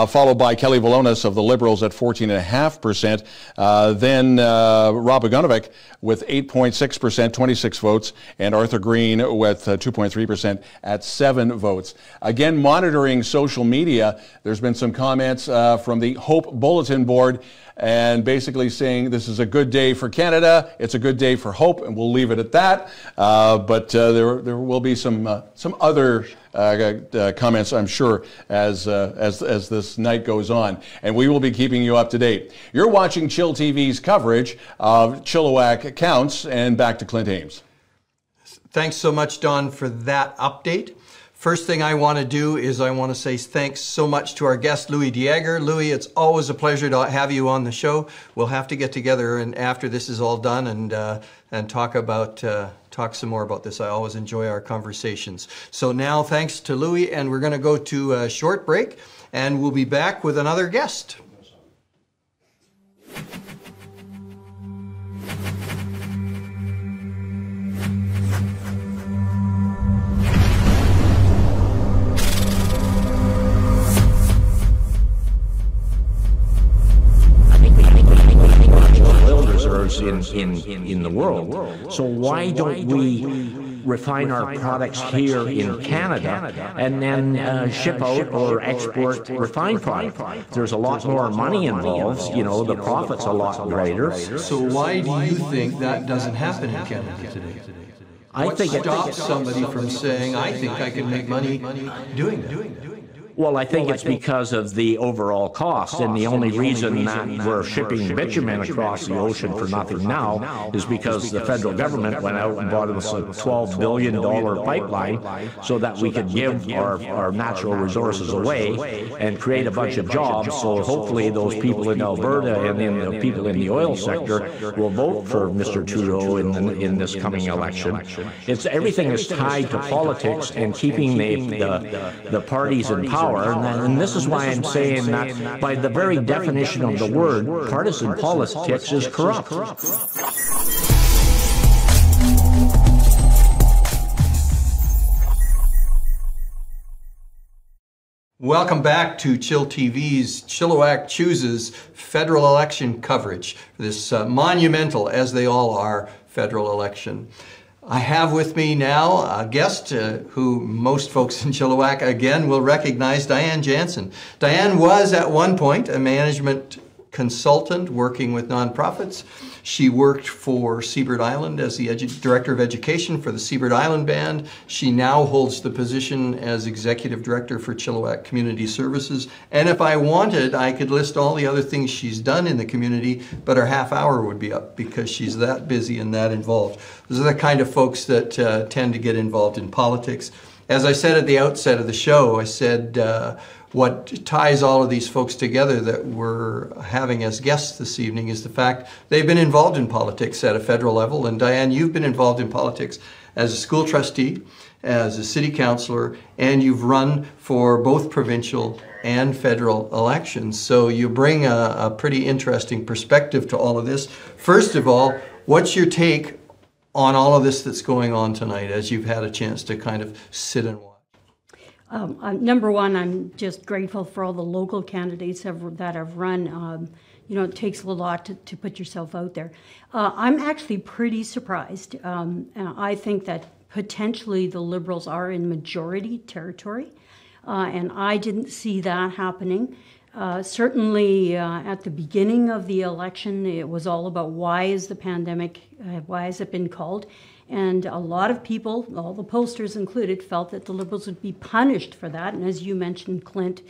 followed by Kelly Valonis of the Liberals at 14.5%. Then Rob Agunovic with 8.6%, 26 votes, and Arthur Green with 2.3% at 7 votes. Again, monitoring social media, there's been some comments from the Hope Bulletin Board and basically saying this is a good day for Canada, it's a good day for Hope, and we'll leave it at that. But there will be some other comments, I'm sure, as this night goes on. And we will be keeping you up to date. You're watching Chill TV's coverage of Chilliwack Counts, and back to Clint Hames. Thanks so much, Don, for that update. First thing I want to do is I want to say thanks so much to our guest, Louis Jaeger. Louis, it's always a pleasure to have you on the show. We'll have to get together and after this is all done and talk some more about this. I always enjoy our conversations. So now, thanks to Louis, and we're going to go to a short break, and we'll be back with another guest. In the world. So why don't we refine our products here in Canada and then ship out or export refined product? There's a lot more money involved, you know, the profit's a lot greater. So why do you think that doesn't happen in Canada today? I think it stops somebody from saying, I think I can make money doing that? Well, I think it's because of the overall cost, and the only reason that we're shipping bitumen across the ocean for nothing now is because the federal government went out and bought us a $12 billion pipeline so that we could give our natural resources away and create a bunch of jobs. So hopefully those people in Alberta and then the people in the oil sector will vote for Mr. Trudeau in this coming election. Everything is tied to politics and keeping the parties in power. And this is why I'm saying that by the very definition of the word, partisan politics is corrupt. Welcome back to Chill TV's Chilliwack Chooses federal election coverage, this monumental, as they all are, federal election. I have with me now a guest who most folks in Chilliwack, again, will recognize, Diane Janzen. Diane was at one point a management consultant working with nonprofits. She worked for Seabird Island as the Director of Education for the Seabird Island Band. She now holds the position as Executive Director for Chilliwack Community Services. And if I wanted, I could list all the other things she's done in the community, but her half hour would be up because she's that busy and that involved. Those are the kind of folks that tend to get involved in politics. As I said at the outset of the show, I said what ties all of these folks together that we're having as guests this evening is the fact they've been involved in politics at a federal level. And Diane, you've been involved in politics as a school trustee, as a city councillor, and you've run for both provincial and federal elections. So you bring a pretty interesting perspective to all of this. First of all, what's your take on all of this that's going on tonight as you've had a chance to kind of sit and watch? Number one, I'm just grateful for all the local candidates that have run. You know, it takes a lot to put yourself out there. I'm actually pretty surprised. I think that potentially the Liberals are in majority territory, and I didn't see that happening. Certainly at the beginning of the election, it was all about why is the pandemic, why has it been called? And a lot of people, all the pollsters included, felt that the Liberals would be punished for that. And as you mentioned, Clint,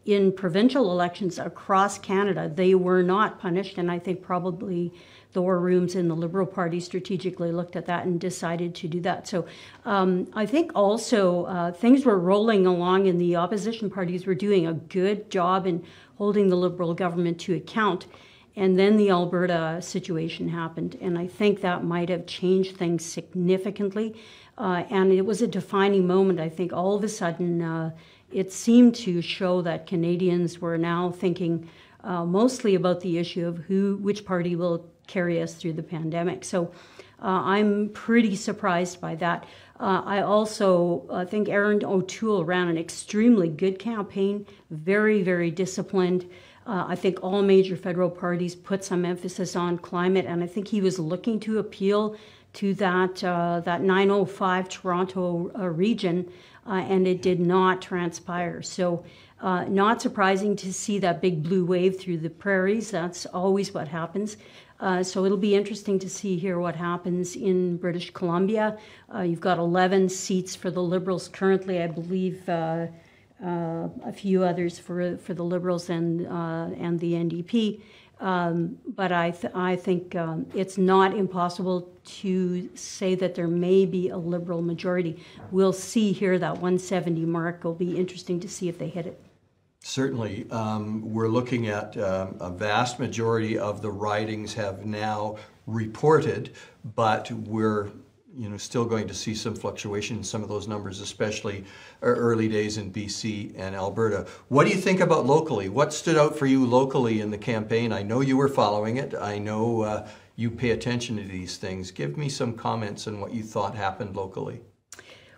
in provincial elections across Canada, they were not punished. And I think probably the war rooms in the Liberal Party strategically looked at that and decided to do that. So I think also things were rolling along and the opposition parties were doing a good job in holding the Liberal government to account. And then the Alberta situation happened, and I think that might have changed things significantly. And it was a defining moment. I think all of a sudden it seemed to show that Canadians were now thinking mostly about the issue of which party will carry us through the pandemic. So I'm pretty surprised by that. I also think Erin O'Toole ran an extremely good campaign, very, very disciplined. I think all major federal parties put some emphasis on climate, and I think he was looking to appeal to that 905 Toronto region, and it did not transpire. So not surprising to see that big blue wave through the prairies. That's always what happens. So it'll be interesting to see here what happens in British Columbia. You've got 11 seats for the Liberals currently, I believe. A few others for the Liberals and the NDP, but I think it's not impossible to say that there may be a Liberal majority. We'll see here that 170 mark. Will be interesting to see if they hit it. Certainly. We're looking at a vast majority of the ridings have now reported, but we're still going to see some fluctuation in some of those numbers, especially early days in BC and Alberta. What do you think about locally? What stood out for you locally in the campaign? I know you were following it. I know you pay attention to these things. Give me some comments on what you thought happened locally.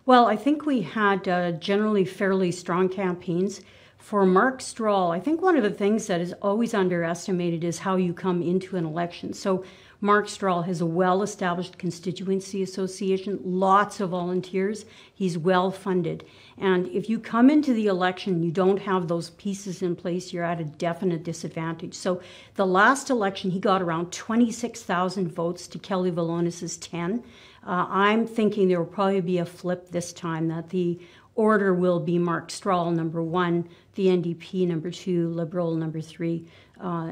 Well, I think we had generally fairly strong campaigns. For Mark Strahl, I think one of the things that is always underestimated is how you come into an election. So Mark Strahl has a well-established constituency association, lots of volunteers. He's well-funded. And if you come into the election, you don't have those pieces in place, you're at a definite disadvantage. So the last election, he got around 26,000 votes to Kelly Valonis's 10. I'm thinking there will probably be a flip this time, that the order will be Mark Strahl, number 1, the NDP, number 2, Liberal, number 3,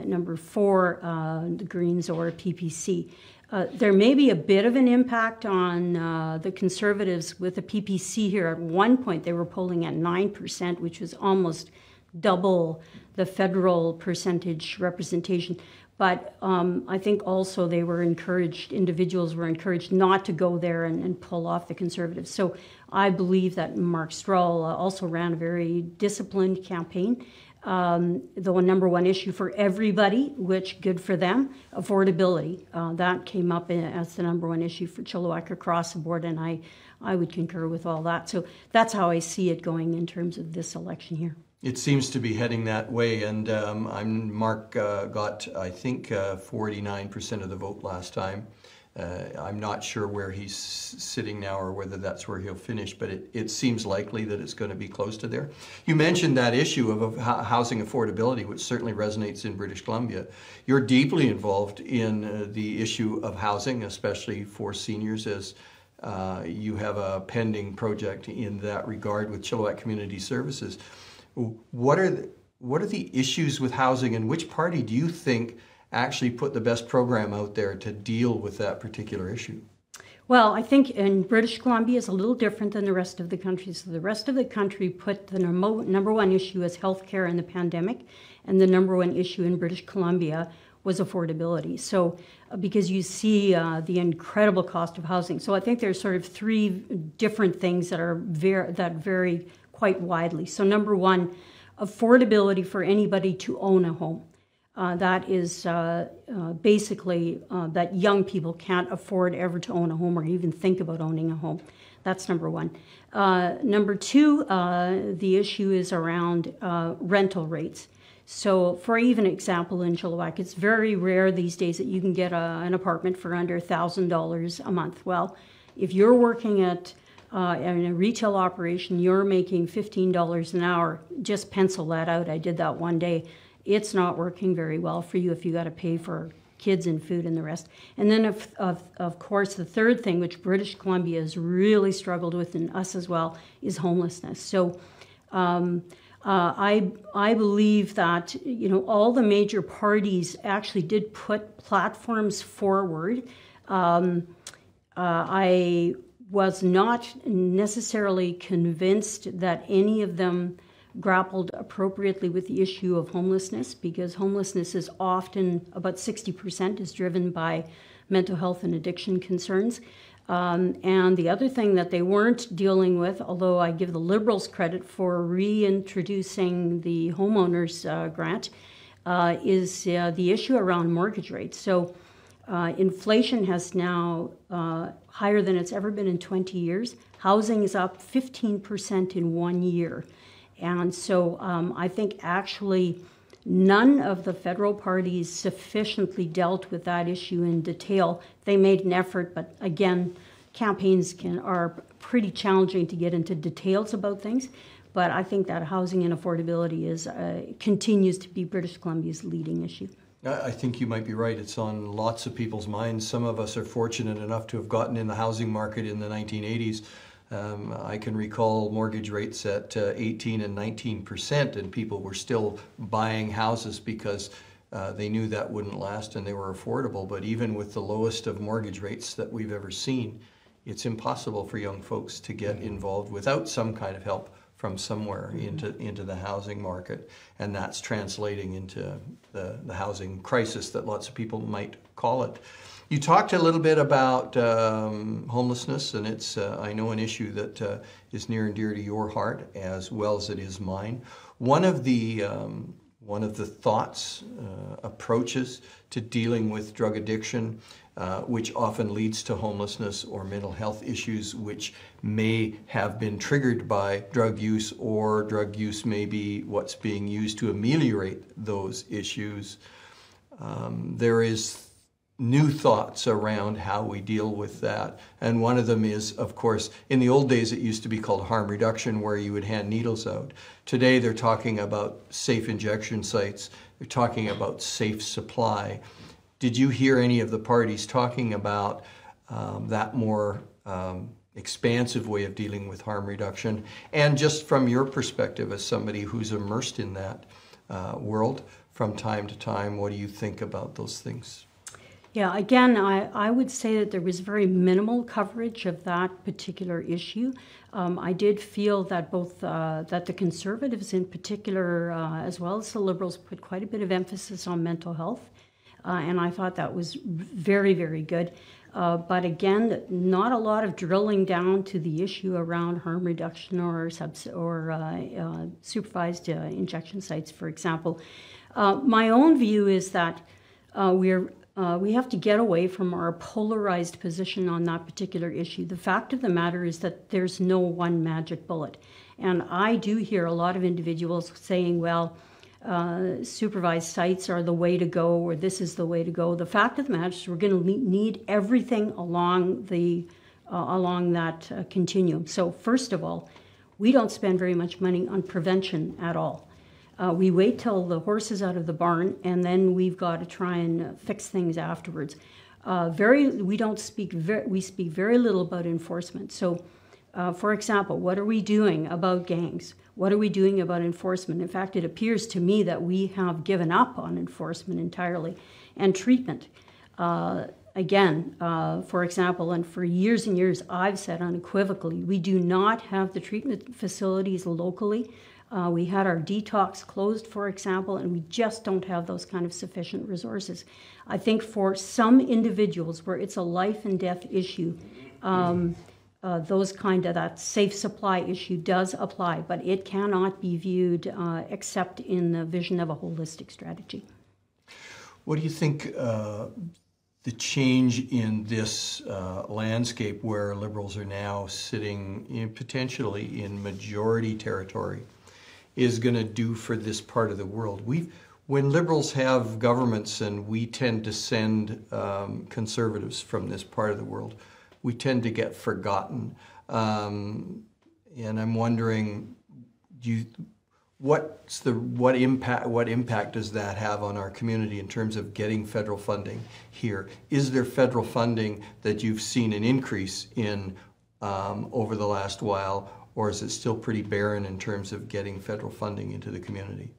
number 4, the Greens or PPC. There may be a bit of an impact on the Conservatives with the PPC here. At one point, they were polling at 9%, which was almost double the federal percentage representation. But I think also they were encouraged, individuals were encouraged not to go there and pull off the Conservatives. So I believe that Mark Strahl also ran a very disciplined campaign. The number 1 issue for everybody, which good for them, affordability. That came up as the number 1 issue for Chilliwack across the board, and I would concur with all that. So that's how I see it going in terms of this election here. It seems to be heading that way, and Mark got, I think, 49% of the vote last time. I'm not sure where he's sitting now or whether that's where he'll finish, but it seems likely that it's going to be close to there. You mentioned that issue of housing affordability, which certainly resonates in British Columbia. You're deeply involved in the issue of housing, especially for seniors, as you have a pending project in that regard with Chilliwack Community Services. What are the issues with housing, and which party do you think actually put the best program out there to deal with that particular issue? Well, I think in British Columbia is a little different than the rest of the country. So the rest of the country put the number 1 issue as healthcare and the pandemic, and the number 1 issue in British Columbia was affordability. So because you see the incredible cost of housing. So I think there's sort of 3 different things that vary quite widely. So number 1, affordability for anybody to own a home. That is basically that young people can't afford ever to own a home or even think about owning a home. That's number 1. Number 2, the issue is around rental rates. So for even example in Chilliwack, it's very rare these days that you can get an apartment for under $1,000 a month. Well, if you're working in a retail operation, you're making $15 an hour, just pencil that out. I did that one day. It's not working very well for you if you got to pay for kids and food and the rest. And then, of course, the third thing, which British Columbia has really struggled with, and us as well, is homelessness. So I believe that all the major parties actually did put platforms forward. I was not necessarily convinced that any of them grappled appropriately with the issue of homelessness, because homelessness is often, about 60% is driven by mental health and addiction concerns. And the other thing that they weren't dealing with, although I give the Liberals credit for reintroducing the homeowners grant, is the issue around mortgage rates. So inflation has now higher than it's ever been in 20 years. Housing is up 15% in 1 year. And so I think actually none of the federal parties sufficiently dealt with that issue in detail. They made an effort, but again, campaigns are pretty challenging to get into details about things. But I think that housing and affordability continues to be British Columbia's leading issue. I think you might be right. It's on lots of people's minds. Some of us are fortunate enough to have gotten in the housing market in the 1980s. I can recall mortgage rates at 18 and 19%, and people were still buying houses because they knew that wouldn't last and they were affordable. But even with the lowest of mortgage rates that we've ever seen, it's impossible for young folks to get involved without some kind of help from somewhere into the housing market. And that's translating into the housing crisis that lots of people might call it. You talked a little bit about homelessness, and it's, I know, an issue that is near and dear to your heart as well as it is mine. One of the thoughts, approaches to dealing with drug addiction, which often leads to homelessness or mental health issues, which may have been triggered by drug use, or drug use may be what's being used to ameliorate those issues. There is new thoughts around how we deal with that. And one of them is, of course, in the old days it used to be called harm reduction, where you would hand needles out. Today they're talking about safe injection sites. They're talking about safe supply. Did you hear any of the parties talking about that more expansive way of dealing with harm reduction? And just from your perspective as somebody who's immersed in that world from time to time, what do you think about those things? Yeah, again, I would say that there was very minimal coverage of that particular issue. I did feel that both that the Conservatives in particular, as well as the Liberals, put quite a bit of emphasis on mental health, and I thought that was very, very good. But again, not a lot of drilling down to the issue around harm reduction or supervised injection sites, for example. My own view is that we have to get away from our polarized position on that particular issue. The fact of the matter is that there's no one magic bullet. And I do hear a lot of individuals saying, well, supervised sites are the way to go, or this is the way to go. The fact of the matter is we're going to need everything along that continuum. So first of all, we don't spend very much money on prevention at all. We wait till the horse is out of the barn, and then we've got to try and fix things afterwards. We speak very little about enforcement. So, for example, what are we doing about gangs? What are we doing about enforcement? In fact, it appears to me that we have given up on enforcement entirely. And treatment. Again, for example, and for years and years, I've said unequivocally, we do not have the treatment facilities locally. We had our detox closed, for example, and we just don't have those kind of sufficient resources. I think for some individuals where it's a life and death issue, that safe supply issue does apply, but it cannot be viewed except in the vision of a holistic strategy. What do you think the change in this landscape, where Liberals are now sitting potentially in majority territory, is going to do for this part of the world? When Liberals have governments and we tend to send Conservatives from this part of the world, we tend to get forgotten. And I'm wondering, what impact does that have on our community in terms of getting federal funding here? Is there federal funding that you've seen an increase in over the last while, or is it still pretty barren in terms of getting federal funding into the community?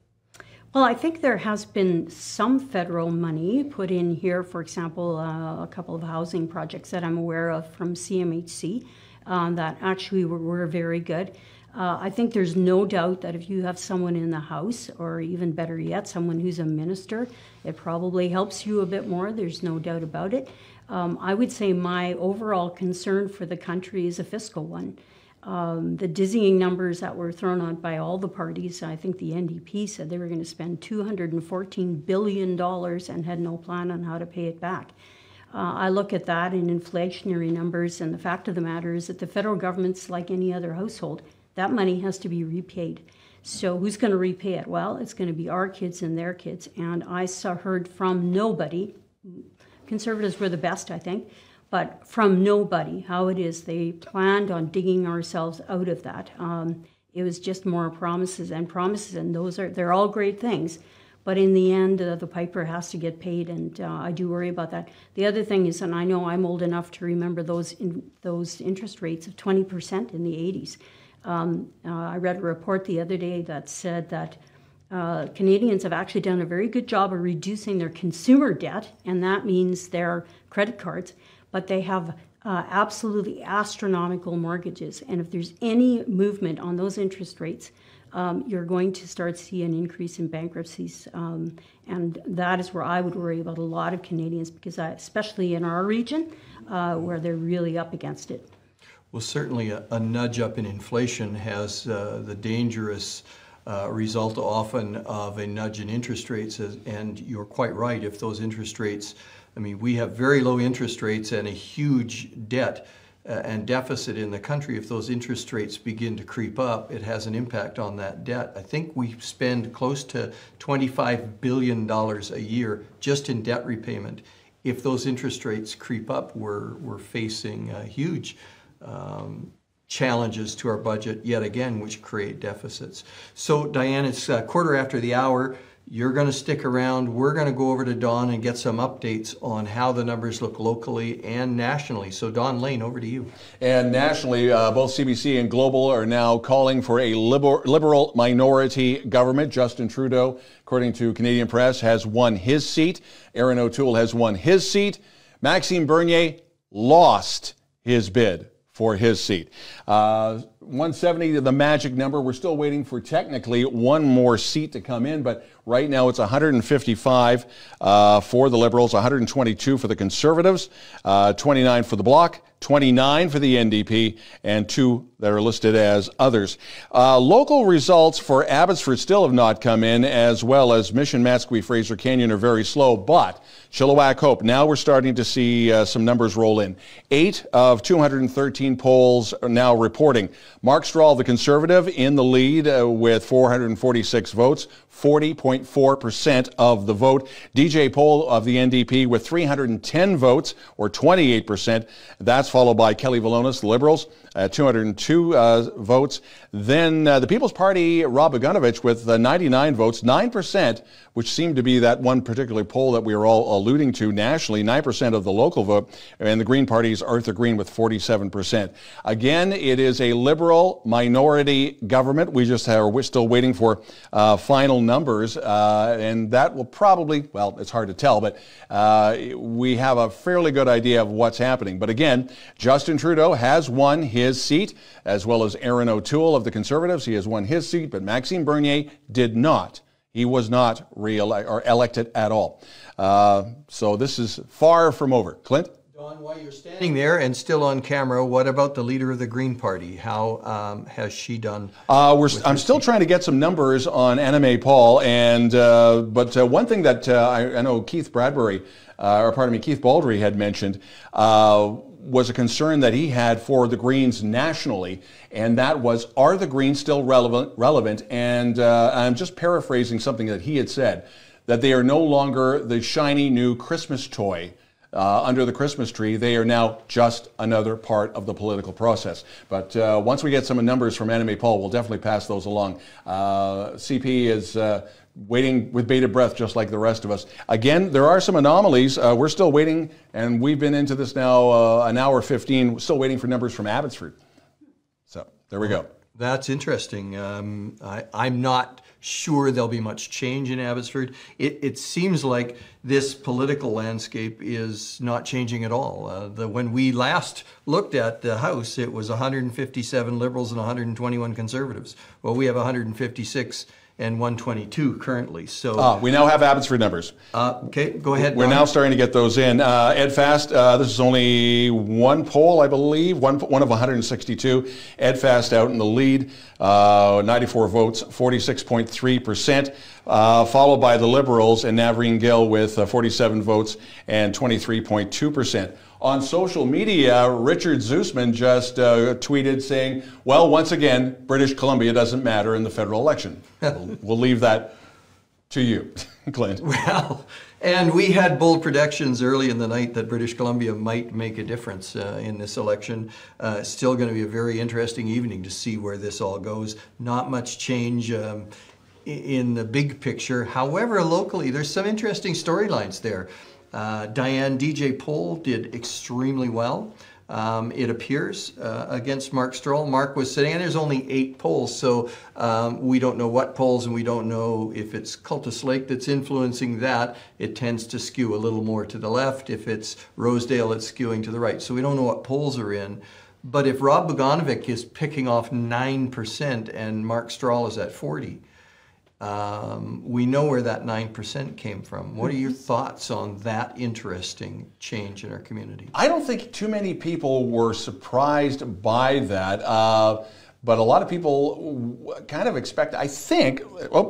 Well, I think there has been some federal money put in here. For example, a couple of housing projects that I'm aware of from CMHC that actually were very good. I think there's no doubt that if you have someone in the House, or even better yet, someone who's a minister, it probably helps you a bit more. There's no doubt about it. I would say my overall concern for the country is a fiscal one. The dizzying numbers that were thrown out by all the parties, I think the NDP said they were going to spend $214 billion and had no plan on how to pay it back. I look at that in inflationary numbers, and the fact of the matter is that the federal government's like any other household. That money has to be repaid. So who's going to repay it? Well, it's going to be our kids and their kids. And I heard from nobody, Conservatives were the best, I think, but from nobody how it is they planned on digging ourselves out of that. It was just more promises, and they're all great things. But in the end, the piper has to get paid, and I do worry about that. The other thing is, and I know I'm old enough to remember those interest rates of 20% in the 80s. I read a report the other day that said that Canadians have actually done a very good job of reducing their consumer debt, and that means their credit cards, but they have absolutely astronomical mortgages. And if there's any movement on those interest rates, you're going to start to see an increase in bankruptcies. And that is where I would worry about a lot of Canadians, because especially in our region, where they're really up against it. Well, certainly a nudge up in inflation has the dangerous result often of a nudge in interest rates. And you're quite right, if those interest rates, I mean, we have very low interest rates and a huge debt and deficit in the country. If those interest rates begin to creep up, it has an impact on that debt. I think we spend close to $25 billion a year just in debt repayment. If those interest rates creep up, we're facing huge challenges to our budget yet again, which create deficits. So Diane, it's a quarter after the hour. You're going to stick around. We're going to go over to Don and get some updates on how the numbers look locally and nationally. So Don Lehn, over to you. And nationally, both CBC and Global are now calling for a liberal minority government. Justin Trudeau, according to Canadian Press, has won his seat. Erin O'Toole has won his seat. Maxime Bernier lost his bid for his seat. 170, the magic number. We're still waiting for technically one more seat to come in, but right now it's 155 for the Liberals, 122 for the Conservatives, 29 for the Bloc, 29 for the NDP, and 2 that are listed as others. Local results for Abbotsford still have not come in, as well as Mission, Matsqui, Fraser Canyon are very slow, but Chilliwack Hope, now we're starting to see some numbers roll in. 8 of 213 polls are now reporting. Mark Strahl, the Conservative, in the lead with 446 votes, 40.4% of the vote. DJ Poll of the NDP with 310 votes, or 28%. That's followed by Kelly Valonis, the Liberals, 202 votes. Then the People's Party, Rob Bogunovich, with 99 votes, 9%, which seemed to be that one particular poll that we were all alluding to nationally, 9% of the local vote. And the Green Party's Arthur Green with 47%. Again, it is a liberal minority government. We're still waiting for final numbers, and that will probably, well, it's hard to tell, but we have a fairly good idea of what's happening. But again, Justin Trudeau has won his seat, as well as Erin O'Toole of the Conservatives. He has won his seat, but Maxime Bernier did not. He was not elected at all. So this is far from over. Clint? Don, while you're standing there and still on camera, what about the leader of the Green Party? How has she done? I'm still trying to get some numbers on Anna May Paul, and but one thing that I know Keith Baldry had mentioned was a concern that he had for the Greens nationally, and that was, are the Greens still relevant? And I'm just paraphrasing something that he had said, that they are no longer the shiny new Christmas toy under the Christmas tree. They are now just another part of the political process. But once we get some numbers from Anna May Paul, we'll definitely pass those along. CP is waiting with bated breath, just like the rest of us. Again, there are some anomalies. We're still waiting, and we've been into this now an hour 15, still waiting for numbers from Abbotsford. So there we go. That's interesting. I'm not sure there'll be much change in Abbotsford. It seems like this political landscape is not changing at all. When we last looked at the House, it was 157 Liberals and 121 Conservatives. Well, we have 156 and 122 currently. So we now have Abbotsford numbers. Okay, go ahead. We're Don. now starting to get those in. Ed Fast, this is only one poll, I believe, one of 162. Ed Fast out in the lead, 94 votes, 46.3%, followed by the Liberals and Navreen Gill with 47 votes and 23.2%. On social media, Richard Zusman just tweeted saying, well, once again, British Columbia doesn't matter in the federal election. We'll leave that to you, Clint. Well, and we had bold predictions early in the night that British Columbia might make a difference in this election. Still going to be a very interesting evening to see where this all goes. Not much change in the big picture. However, locally, there's some interesting storylines there. Diane DJ poll did extremely well. It appears against Mark Stroll. Mark was sitting, and there's only 8 polls, so we don't know what polls, and we don't know if it's Cultus Lake that's influencing that. It tends to skew a little more to the left. If it's Rosedale, it's skewing to the right. So we don't know what polls are in. But if Rob Bogdanovic is picking off 9% and Mark Stroll is at 40%, we know where that 9% came from. What are your thoughts on that interesting change in our community? I don't think too many people were surprised by that, but a lot of people kind of expect, I think,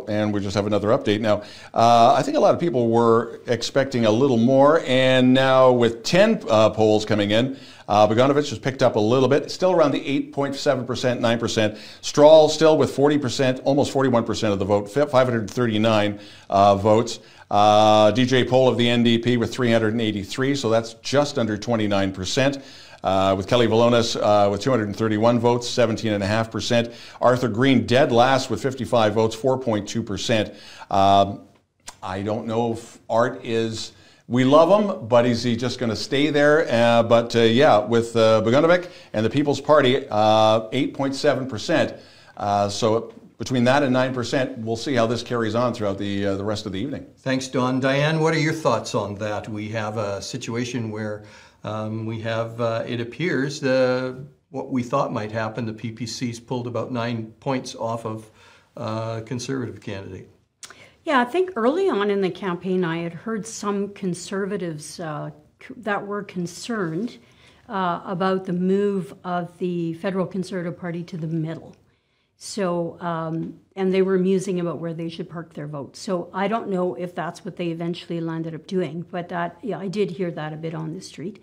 and we just have another update now. I think a lot of people were expecting a little more, and now with 10 polls coming in, Bogdanovic has picked up a little bit, still around the 8.7%, 9%. Stroll still with 40%, almost 41% of the vote, 539 votes. DJ Poll of the NDP with 383, so that's just under 29%. With Kelly Valonis with 231 votes, 17.5%. Arthur Green dead last with 55 votes, 4.2%. I don't know if Art is... We love him, but is he just going to stay there? Yeah, with Bogdanovic and the People's Party, 8.7%. So between that and 9%, we'll see how this carries on throughout the rest of the evening. Thanks, Don. Diane, what are your thoughts on that? We have a situation where we have, it appears, what we thought might happen, the PPC's pulled about 9 points off of Conservative candidate. Yeah, I think early on in the campaign, I had heard some Conservatives that were concerned about the move of the Federal Conservative Party to the middle. So, and they were musing about where they should park their votes. So I don't know if that's what they eventually landed up doing, but that, yeah, I did hear that a bit on the street.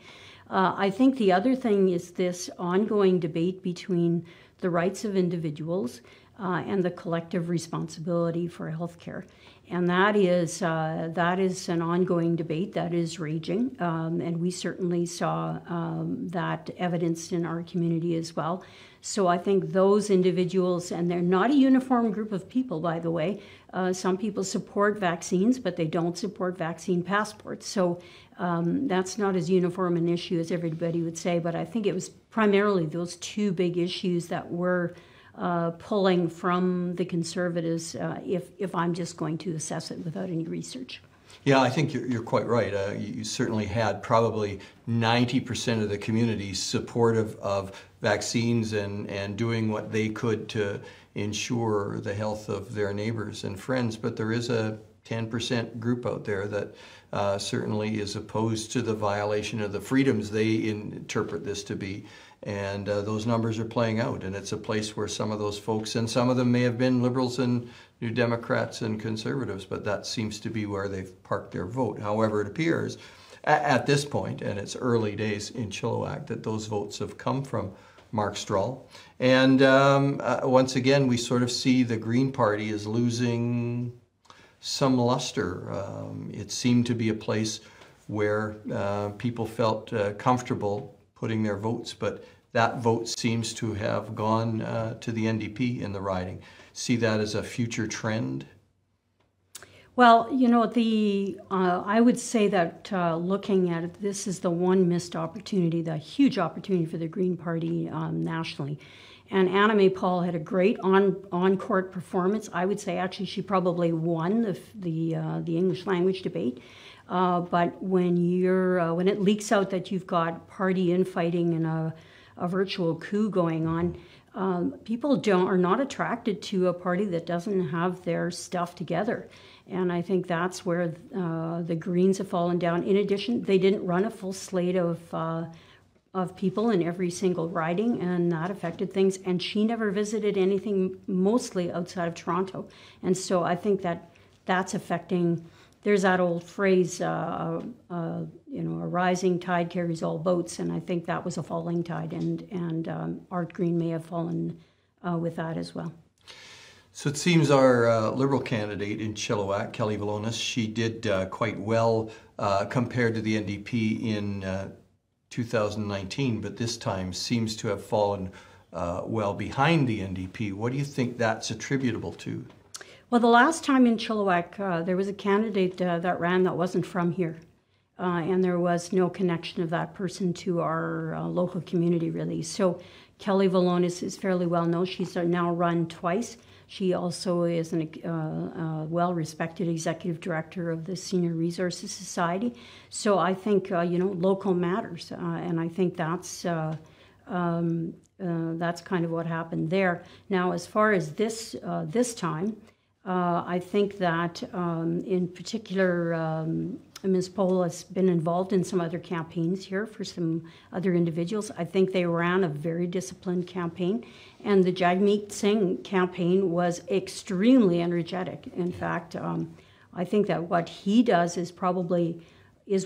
I think the other thing is this ongoing debate between the rights of individuals and the collective responsibility for healthcare. And that is an ongoing debate that is raging, and we certainly saw that evidenced in our community as well. So I think those individuals, and they're not a uniform group of people, by the way. Some people support vaccines, but they don't support vaccine passports. So that's not as uniform an issue as everybody would say, but I think it was primarily those 2 big issues that were pulling from the Conservatives, if I'm just going to assess it without any research. Yeah, I think you're quite right. You certainly had probably 90% of the community supportive of vaccines and doing what they could to ensure the health of their neighbors and friends. But there is a 10% group out there that certainly is opposed to the violation of the freedoms they interpret this to be. And those numbers are playing out, and it's a place where some of those folks, and some of them may have been Liberals and New Democrats and Conservatives, but that seems to be where they've parked their vote. However, it appears at this point, and it's early days in Chilliwack, that those votes have come from Mark Stroll. And once again, we sort of see the Green Party is losing some luster. It seemed to be a place where people felt comfortable putting their votes, but that vote seems to have gone to the NDP in the riding. See that as a future trend? Well, you know, I would say that looking at it, this is the one missed opportunity, the huge opportunity for the Green Party nationally. And Anna May Paul had a great on-court performance. I would say actually she probably won the English language debate. But when it leaks out that you've got party infighting and a virtual coup going on, people are not attracted to a party that doesn't have their stuff together. And I think that's where the Greens have fallen down. In addition, they didn't run a full slate of people in every single riding, and that affected things. And she never visited anything mostly outside of Toronto. And so I think that's affecting. There's that old phrase, you know, a rising tide carries all boats, and I think that was a falling tide, and Art Green may have fallen with that as well. So it seems our Liberal candidate in Chilliwack, Kelly Valonis, she did quite well compared to the NDP in 2019, but this time seems to have fallen well behind the NDP. What do you think that's attributable to? Well, the last time in Chilliwack, there was a candidate that ran that wasn't from here. And there was no connection of that person to our local community, really. So Kelly Valonis is fairly well known. She's now run twice. She also is a well-respected executive director of the Senior Resources Society. So I think, you know, local matters. And I think that's kind of what happened there. Now, as far as this time, I think that in particular, Ms. Paula has been involved in some other campaigns here for some other individuals. I think they ran a very disciplined campaign, and the Jagmeet Singh campaign was extremely energetic. In fact, I think that what he does is probably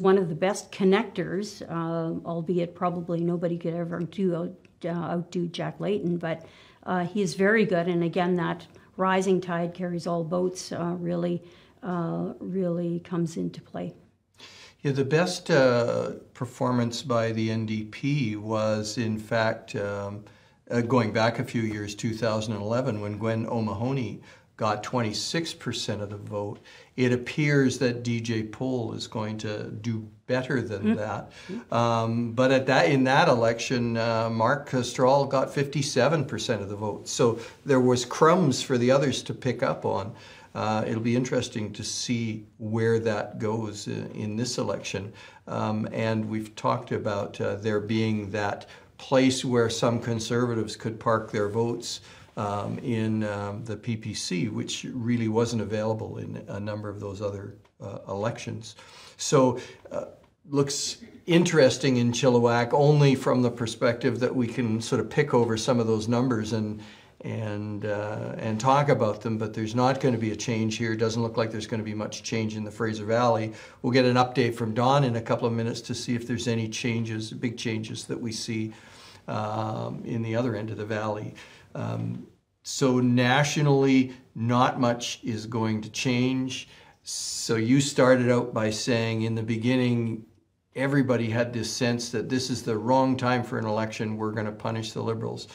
one of the best connectors, albeit probably nobody could ever outdo Jack Layton, but he is very good. And again, that rising tide carries all boats really comes into play. Yeah, the best performance by the NDP was, in fact, going back a few years, 2011, when Gwen O'Mahony got 26% of the vote. It appears that DJ Poll is going to do better than that. But in that election, Mark Strahl got 57% of the vote. So there was crumbs for the others to pick up on. It'll be interesting to see where that goes in this election. And we've talked about there being that place where some Conservatives could park their votes in the PPC, which really wasn't available in a number of those other elections. So looks interesting in Chilliwack only from the perspective that we can sort of pick over some of those numbers and talk about them, but there's not going to be a change here. It doesn't look like there's going to be much change in the Fraser Valley. We'll get an update from Don in a couple of minutes to see if there's any changes, big changes that we see in the other end of the valley. So nationally, not much is going to change. So you started out by saying in the beginning, everybody had this sense that this is the wrong time for an election. We're going to punish the Liberals.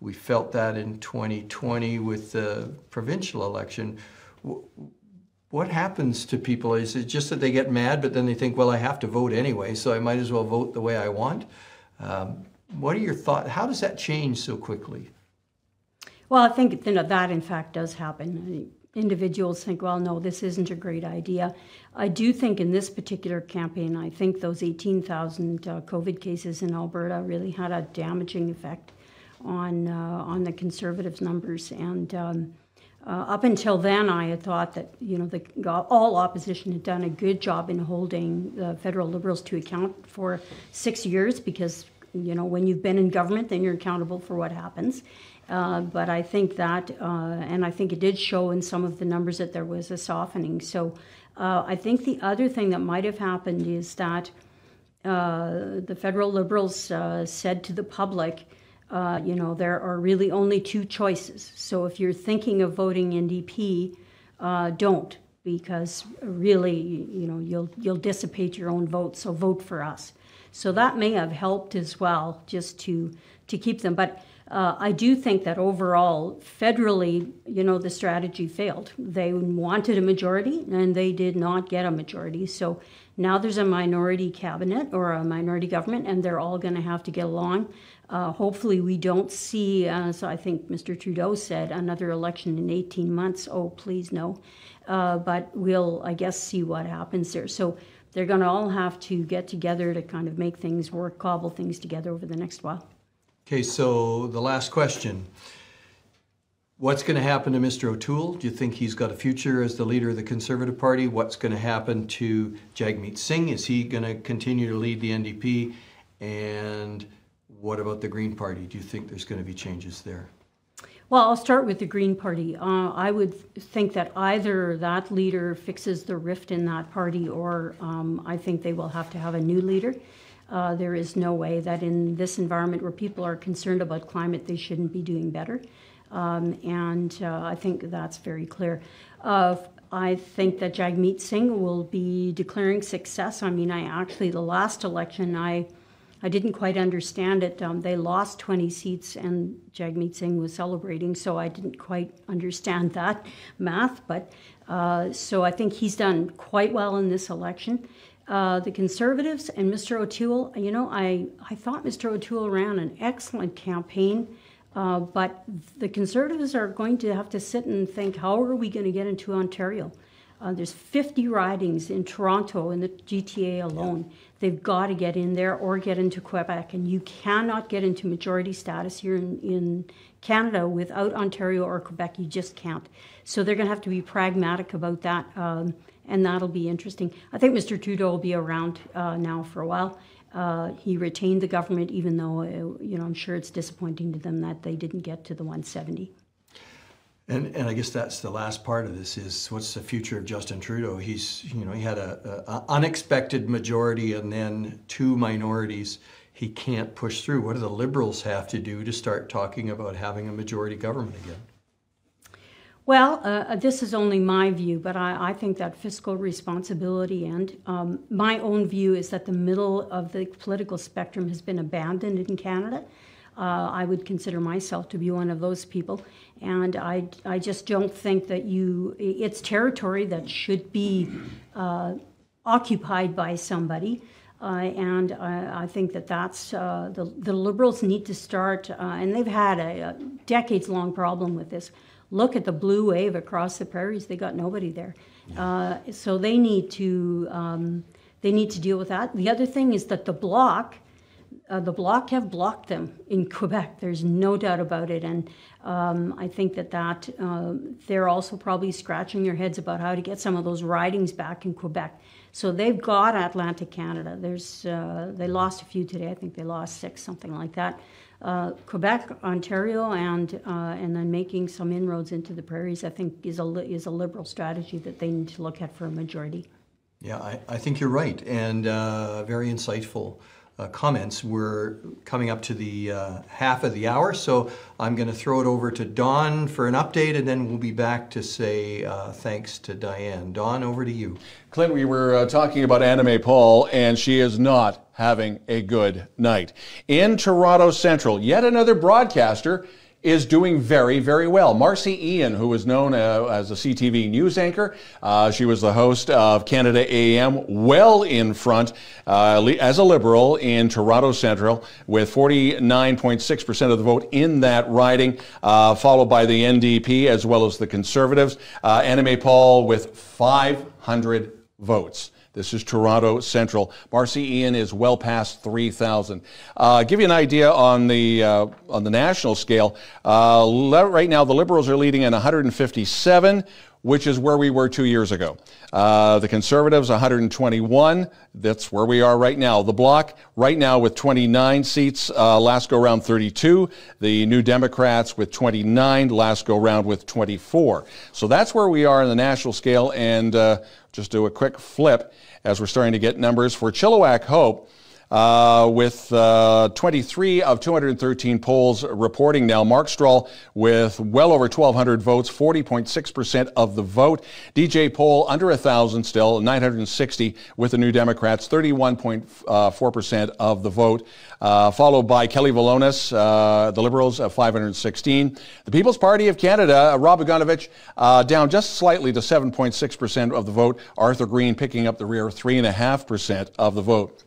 We felt that in 2020 with the provincial election. What happens to people? Is it just that they get mad, but then they think, well, I have to vote anyway, so I might as well vote the way I want? What are your thoughts? How does that change so quickly? Well, I think that in fact does happen. Individuals think, well, no, this isn't a great idea. I do think in this particular campaign, I think those 18,000 COVID cases in Alberta really had a damaging effect on the Conservatives' numbers. And up until then, I had thought that all opposition had done a good job in holding the federal Liberals to account for 6 years, because when you've been in government, then you're accountable for what happens. But I think that, and I think it did show in some of the numbers that there was a softening. So I think the other thing that might have happened is that the federal Liberals said to the public, there are really only two choices. So if you're thinking of voting NDP, don't, because really, you'll dissipate your own vote. So vote for us. So that may have helped as well, just to keep them. But I do think that overall, federally, the strategy failed. They wanted a majority, and they did not get a majority. So now there's a minority cabinet or a minority government, and they're all going to have to get along. Hopefully we don't see, as I think Mr. Trudeau said, another election in 18 months. Oh, please no. But we'll, I guess, see what happens there. So they're going to all have to get together to kind of make things work, cobble things together over the next while. Okay, so the last question. What's going to happen to Mr. O'Toole? Do you think he's got a future as the leader of the Conservative Party? What's going to happen to Jagmeet Singh? Is he going to continue to lead the NDP? And what about the Green Party? Do you think there's going to be changes there? Well, I'll start with the Green Party. I would think that either that leader fixes the rift in that party, or I think they will have to have a new leader. There is no way that in this environment where people are concerned about climate, they shouldn't be doing better. I think that's very clear. I think that Jagmeet Singh will be declaring success. I mean, the last election, I didn't quite understand it. They lost 20 seats and Jagmeet Singh was celebrating, so I didn't quite understand that math. But so I think he's done quite well in this election. The Conservatives and Mr. O'Toole, I thought Mr. O'Toole ran an excellent campaign, but the Conservatives are going to have to sit and think, how are we going to get into Ontario? There's 50 ridings in Toronto in the GTA alone. Yeah. They've got to get in there or get into Quebec, and you cannot get into majority status here in Canada without Ontario or Quebec. You just can't. So they're going to have to be pragmatic about that, and that'll be interesting. I think Mr. Trudeau will be around now for a while. He retained the government, even though I'm sure it's disappointing to them that they didn't get to the 170. And I guess that's the last part of this is what's the future of Justin Trudeau? He had a unexpected majority and then two minorities. He can't push through. What do the Liberals have to do to start talking about having a majority government again? Well, this is only my view, but I think that fiscal responsibility and my own view is that the middle of the political spectrum has been abandoned in Canada. I would consider myself to be one of those people, and I just don't think that it's territory that should be occupied by somebody, and I think that's the Liberals need to start, and they've had a decades-long problem with this. Look at the blue wave across the prairies; they got nobody there, so they need to deal with that. The other thing is that the Bloc have blocked them in Quebec. There's no doubt about it. And I think that they're also probably scratching their heads about how to get some of those ridings back in Quebec. So they've got Atlantic Canada. They lost a few today. I think they lost 6, something like that. Quebec, Ontario, and then making some inroads into the prairies, I think, is a Liberal strategy that they need to look at for a majority. Yeah, I think you're right, and very insightful comments. We're coming up to the half of the hour, so I'm going to throw it over to Don for an update, and then we'll be back to say thanks to Diane. Don, over to you. Clint, we were talking about Anna May Paul, and she is not having a good night. In Toronto Central, yet another broadcaster is doing very, very well. Marcy Ian, who is known as a CTV news anchor, she was the host of Canada AM, well in front as a Liberal in Toronto Central with 49.6% of the vote in that riding, followed by the NDP as well as the Conservatives. Anna May Paul with 500 votes. This is Toronto Central. Marcy Ian is well past 3,000. Give you an idea on the national scale. Right now, the Liberals are leading in 157, which is where we were 2 years ago. The Conservatives, 121. That's where we are right now. The Bloc, right now with 29 seats, last go round 32. The New Democrats with 29, last go round with 24. So that's where we are in the national scale. And just do a quick flip as we're starting to get numbers for Chilliwack Hope. with 23 of 213 polls reporting now. Mark Stroll with well over 1,200 votes, 40.6% of the vote. DJ Poll under 1,000 still, 960 with the New Democrats, 31.4% of the vote. Followed by Kelly Valonis, the Liberals, 516. The People's Party of Canada, Rob Bogdanovich, down just slightly to 7.6% of the vote. Arthur Green picking up the rear, 3.5% of the vote.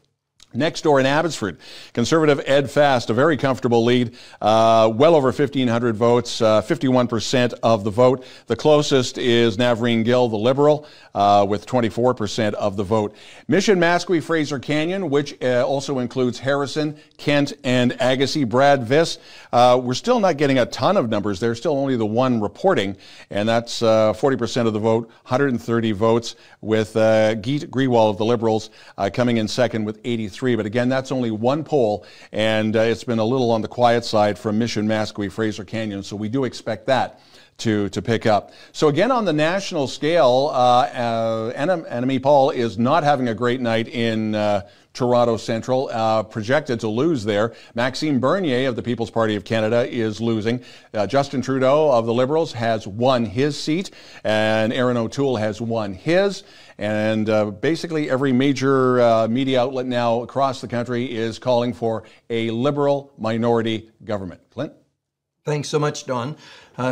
Next door in Abbotsford, Conservative Ed Fast, a very comfortable lead, well over 1,500 votes, 51% of the vote. The closest is Navreen Gill, the Liberal, with 24% of the vote. Mission Mascouy Fraser Canyon, which also includes Harrison, Kent, and Agassiz. Brad Viss, we're still not getting a ton of numbers. There's still only the one reporting, and that's 40% of the vote, 130 votes, with Geet Grewal of the Liberals coming in second with 83. But again, that's only one poll, and it's been a little on the quiet side from Mission Mascouy Fraser Canyon, so we do expect that to pick up. So again, on the national scale, Annamie Paul is not having a great night in Toronto Central, projected to lose there. Maxime Bernier of the People's Party of Canada is losing. Justin Trudeau of the Liberals has won his seat, and Erin O'Toole has won his. And basically every major media outlet now across the country is calling for a Liberal minority government. Clint? Thanks so much, Don.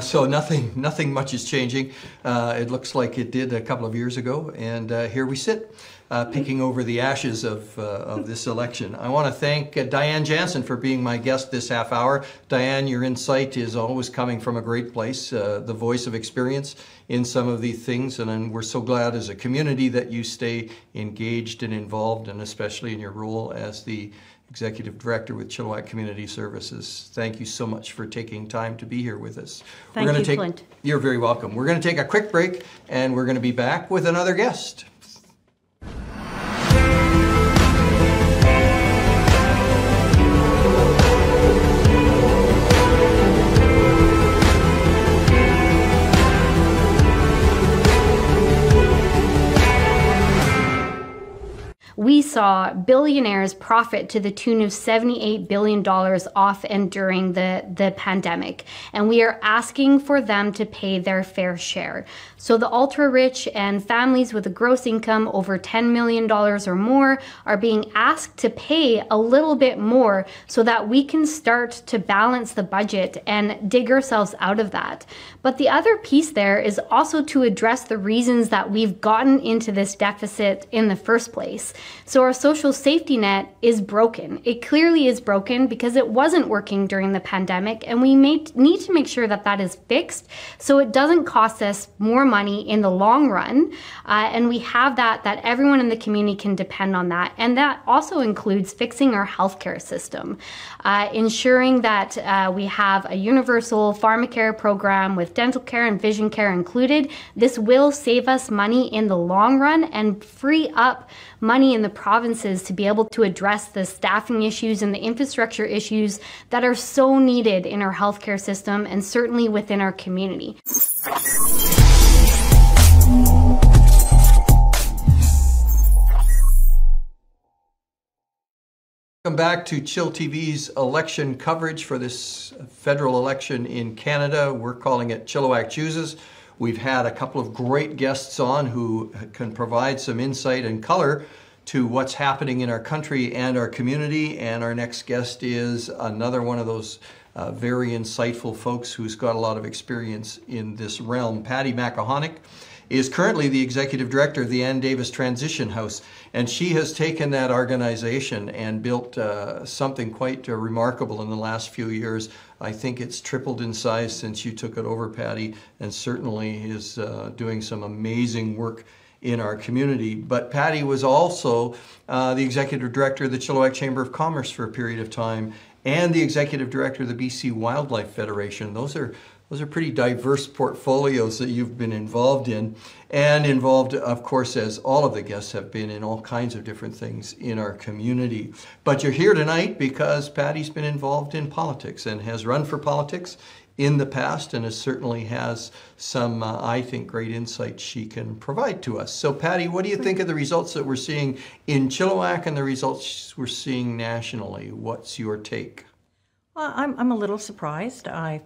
So nothing much is changing. It looks like it did a couple of years ago, and here we sit, picking over the ashes of this election. I want to thank Diane Janzen for being my guest this half hour. Diane, your insight is always coming from a great place, the voice of experience in some of these things, and we're so glad as a community that you stay engaged and involved, and especially in your role as the Executive Director with Chilliwack Community Services. Thank you so much for taking time to be here with us. Thank you, Clint. You're very welcome. We're going to take a quick break, and we're going to be back with another guest. We saw billionaires profit to the tune of $78 billion off and during the pandemic, and we are asking for them to pay their fair share. So the ultra-rich and families with a gross income over $10 million or more are being asked to pay a little bit more so that we can start to balance the budget and dig ourselves out of that. But the other piece there is also to address the reasons that we've gotten into this deficit in the first place. So our social safety net is broken. It clearly is broken because it wasn't working during the pandemic, and we need to make sure that that is fixed so it doesn't cost us more money in the long run, and we have that everyone in the community can depend on that. And that also includes fixing our healthcare system, ensuring that we have a universal pharmacare program with dental care and vision care included. This will save us money in the long run and free up money in the provinces to be able to address the staffing issues and the infrastructure issues that are so needed in our healthcare system and certainly within our community. Welcome back to chillTV's election coverage for this federal election in Canada. We're calling it Chilliwack Chooses. We've had a couple of great guests on who can provide some insight and color to what's happening in our country and our community. And our next guest is another one of those very insightful folks who's got a lot of experience in this realm. Patti MacAhonic is currently the Executive Director of the Ann Davis Transition House, and she has taken that organization and built something quite remarkable in the last few years. I think it's tripled in size since you took it over, Patti, and certainly is doing some amazing work in our community. But Patti was also the Executive Director of the Chilliwack Chamber of Commerce for a period of time, and the Executive Director of the BC Wildlife Federation. Those are Those are pretty diverse portfolios that you've been involved in, and involved, of course, as all of the guests have been, in all kinds of different things in our community. But you're here tonight because Patti's been involved in politics and has run for politics in the past, and certainly has some, I think, great insight she can provide to us. So Patti, what do you think of the results that we're seeing in Chilliwack and the results we're seeing nationally? What's your take? Well, I'm a little surprised. I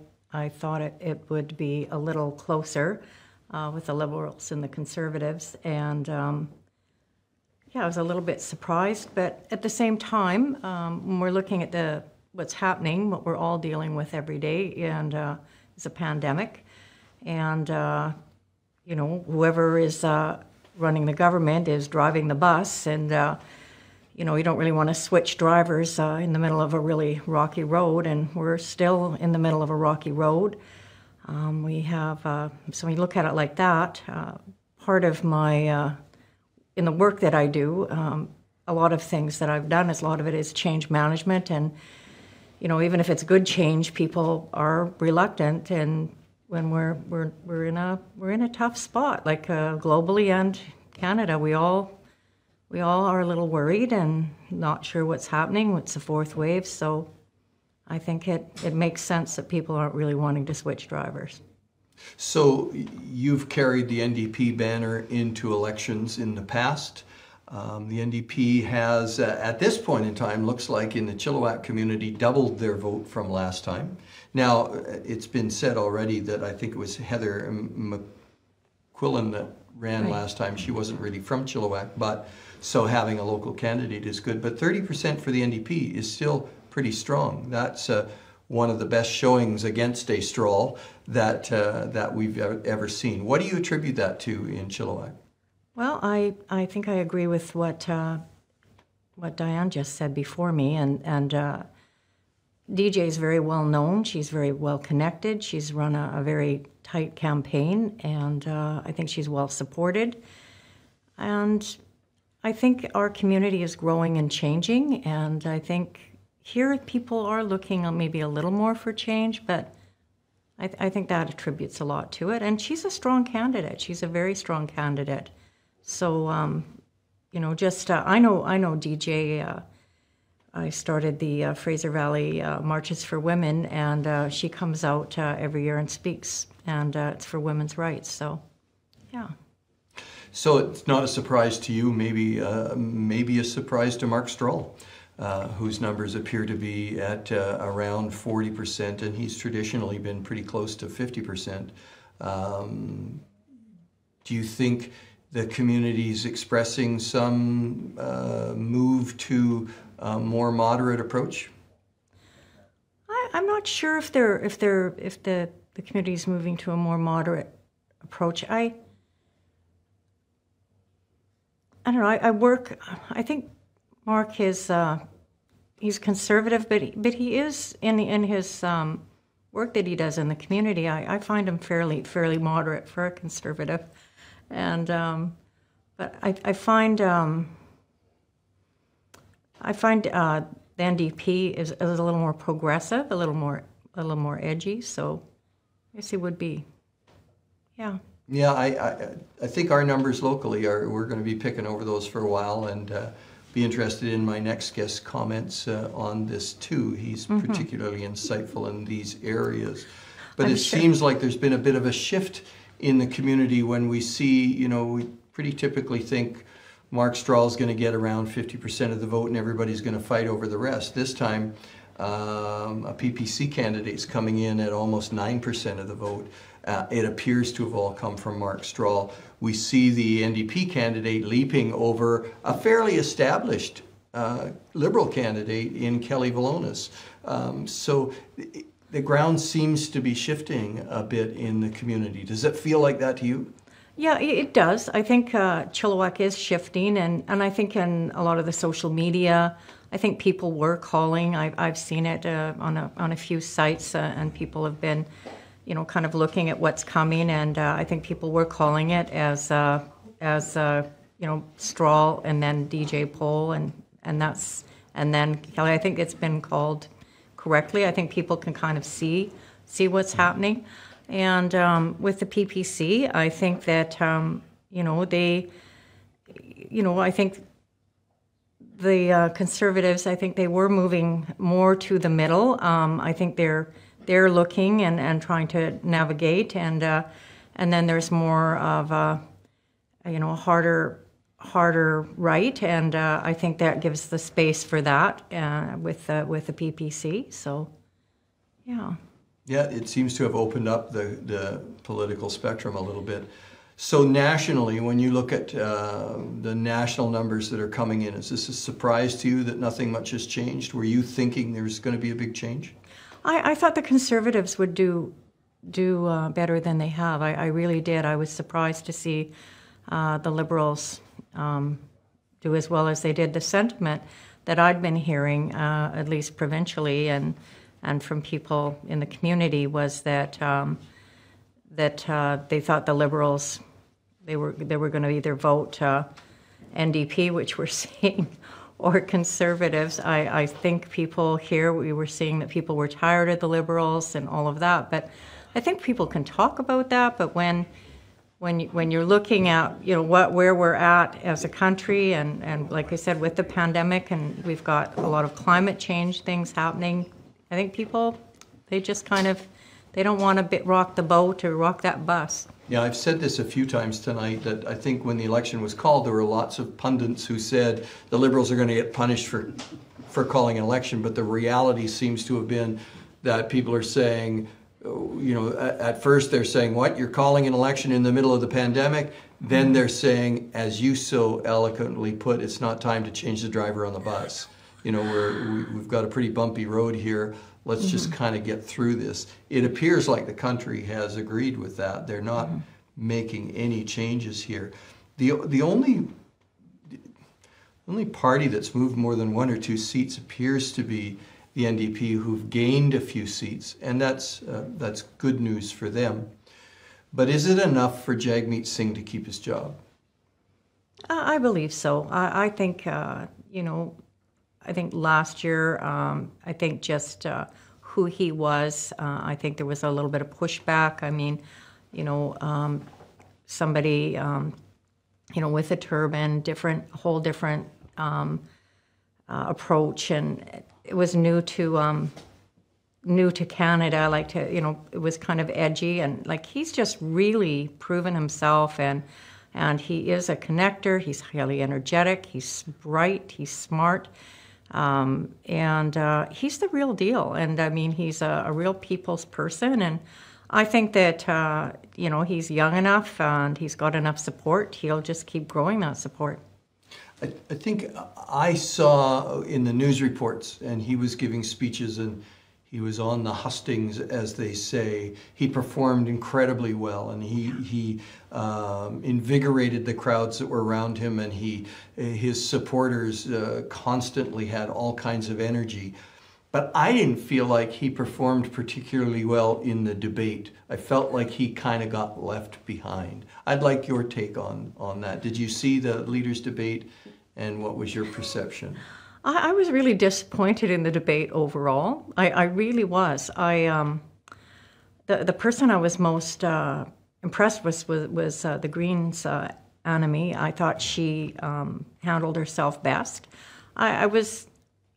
thought it would be a little closer with the Liberals and the Conservatives, and yeah, I was a little bit surprised. But at the same time, when we're looking at what's happening, what we're all dealing with every day, and it's a pandemic, and you know, whoever is running the government is driving the bus, and you know, you don't really want to switch drivers in the middle of a really rocky road, and we're still in the middle of a rocky road. We have, so when you look at it like that, part of my, in the work that I do, a lot of things that I've done, a lot of it is change management, and, you know, even if it's good change, people are reluctant, and when we're in a tough spot, like globally and Canada, we all are a little worried and not sure what's happening. It's the fourth wave, so I think it makes sense that people aren't really wanting to switch drivers. So you've carried the NDP banner into elections in the past. The NDP has, at this point in time, looks like in the Chilliwack community, doubled their vote from last time. Now, it's been said already that I think it was Heather McQuillan that ran last time. She wasn't really from Chilliwack, but so having a local candidate is good. But 30% for the NDP is still pretty strong. That's one of the best showings against a straw that we've ever seen. What do you attribute that to in Chilliwack? Well, I think I agree with what Diane just said before me, and DJ is very well known. She's very well connected. She's run a very tight campaign, and I think she's well supported. And I think our community is growing and changing, and I think here people are looking maybe a little more for change, but I think that attributes a lot to it. And she's a strong candidate. She's a very strong candidate. So, you know, just I know DJ. I started the Fraser Valley Marches for Women, and she comes out every year and speaks, and it's for women's rights. So, yeah. So it's not a surprise to you, maybe a surprise to Mark Stroll, whose numbers appear to be at around 40%, and he's traditionally been pretty close to 50%. Do you think the community's expressing some move to a more moderate approach? I'm not sure if the community's moving to a more moderate approach. I don't know. I think Mark is he's conservative, but he is in his work that he does in the community. I find him fairly moderate for a conservative, and but I find the NDP is a little more progressive, a little more edgy. So I guess it would be, yeah. Yeah, I think our numbers locally we're going to be picking over those for a while, and be interested in my next guest's comments on this too. He's particularly insightful in these areas. But it seems like there's been a bit of a shift in the community when we see, you know, we pretty typically think Mark Straw's going to get around 50% of the vote and everybody's going to fight over the rest. This time, a PPC candidate's coming in at almost 9% of the vote. It appears to have all come from Mark Straw. We see the NDP candidate leaping over a fairly established Liberal candidate in Kelly Valonis. So the ground seems to be shifting a bit in the community. Does it feel like that to you? Yeah, it does. I think Chilliwack is shifting, and I think in a lot of the social media, I think people were calling. I've seen it on a few sites, and people have been, you know, kind of looking at what's coming, and I think people were calling it as you know, Straw and then DJ Poll, and then Kelly. I think it's been called correctly. I think people can kind of see what's happening. And with the PPC, I think that, I think the Conservatives, I think they were moving more to the middle. I think they're looking and trying to navigate, and then there's more of a harder right, and I think that gives the space for that with the PPC. So, yeah. Yeah, it seems to have opened up the political spectrum a little bit. So nationally, when you look at the national numbers that are coming in, is this a surprise to you that nothing much has changed? Were you thinking there's going to be a big change? I thought the Conservatives would do better than they have. I really did. I was surprised to see the Liberals do as well as they did. The sentiment that I'd been hearing, at least provincially, and from people in the community, was that they thought the Liberals, they were going to either vote NDP, which we're seeing, or Conservatives. I think people here, we were seeing that people were tired of the Liberals and all of that. But I think people can talk about that. But when you're looking at where we're at as a country, and like I said, with the pandemic, and we've got a lot of climate change things happening, I think people, they just they don't want to rock the boat or rock that bus. Yeah, I've said this a few times tonight, that I think when the election was called, there were lots of pundits who said the Liberals are going to get punished for calling an election, but the reality seems to have been that people are saying, at first they're saying, what, you're calling an election in the middle of the pandemic? Then they're saying, as you so eloquently put, it's not time to change the driver on the bus. We've got a pretty bumpy road here. Let's just kind of get through this. It appears like the country has agreed with that. They're not making any changes here. The only party that's moved more than 1 or 2 seats appears to be the NDP, who've gained a few seats, and that's good news for them. But is it enough for Jagmeet Singh to keep his job? I believe so. I think I think last year, I think just who he was, I think there was a little bit of pushback. I mean, somebody, with a turban, whole different approach, and it was new to Canada. It was kind of edgy, and he's just really proven himself, and he is a connector. He's highly energetic. He's bright. He's smart. And he's the real deal. And I mean, he's a real people's person. And I think that, he's young enough and he's got enough support. He'll just keep growing that support. I think I saw in the news reports, and he was giving speeches, and he was on the hustings, as they say. He performed incredibly well, and he invigorated the crowds that were around him, and his supporters constantly had all kinds of energy. But I didn't feel like he performed particularly well in the debate. I felt like he kind of got left behind. I'd like your take on that. Did you see the leaders' debate, and what was your perception? I was really disappointed in the debate overall. I really was. The person I was most impressed with was the Greens' Annemie. I thought she handled herself best. I was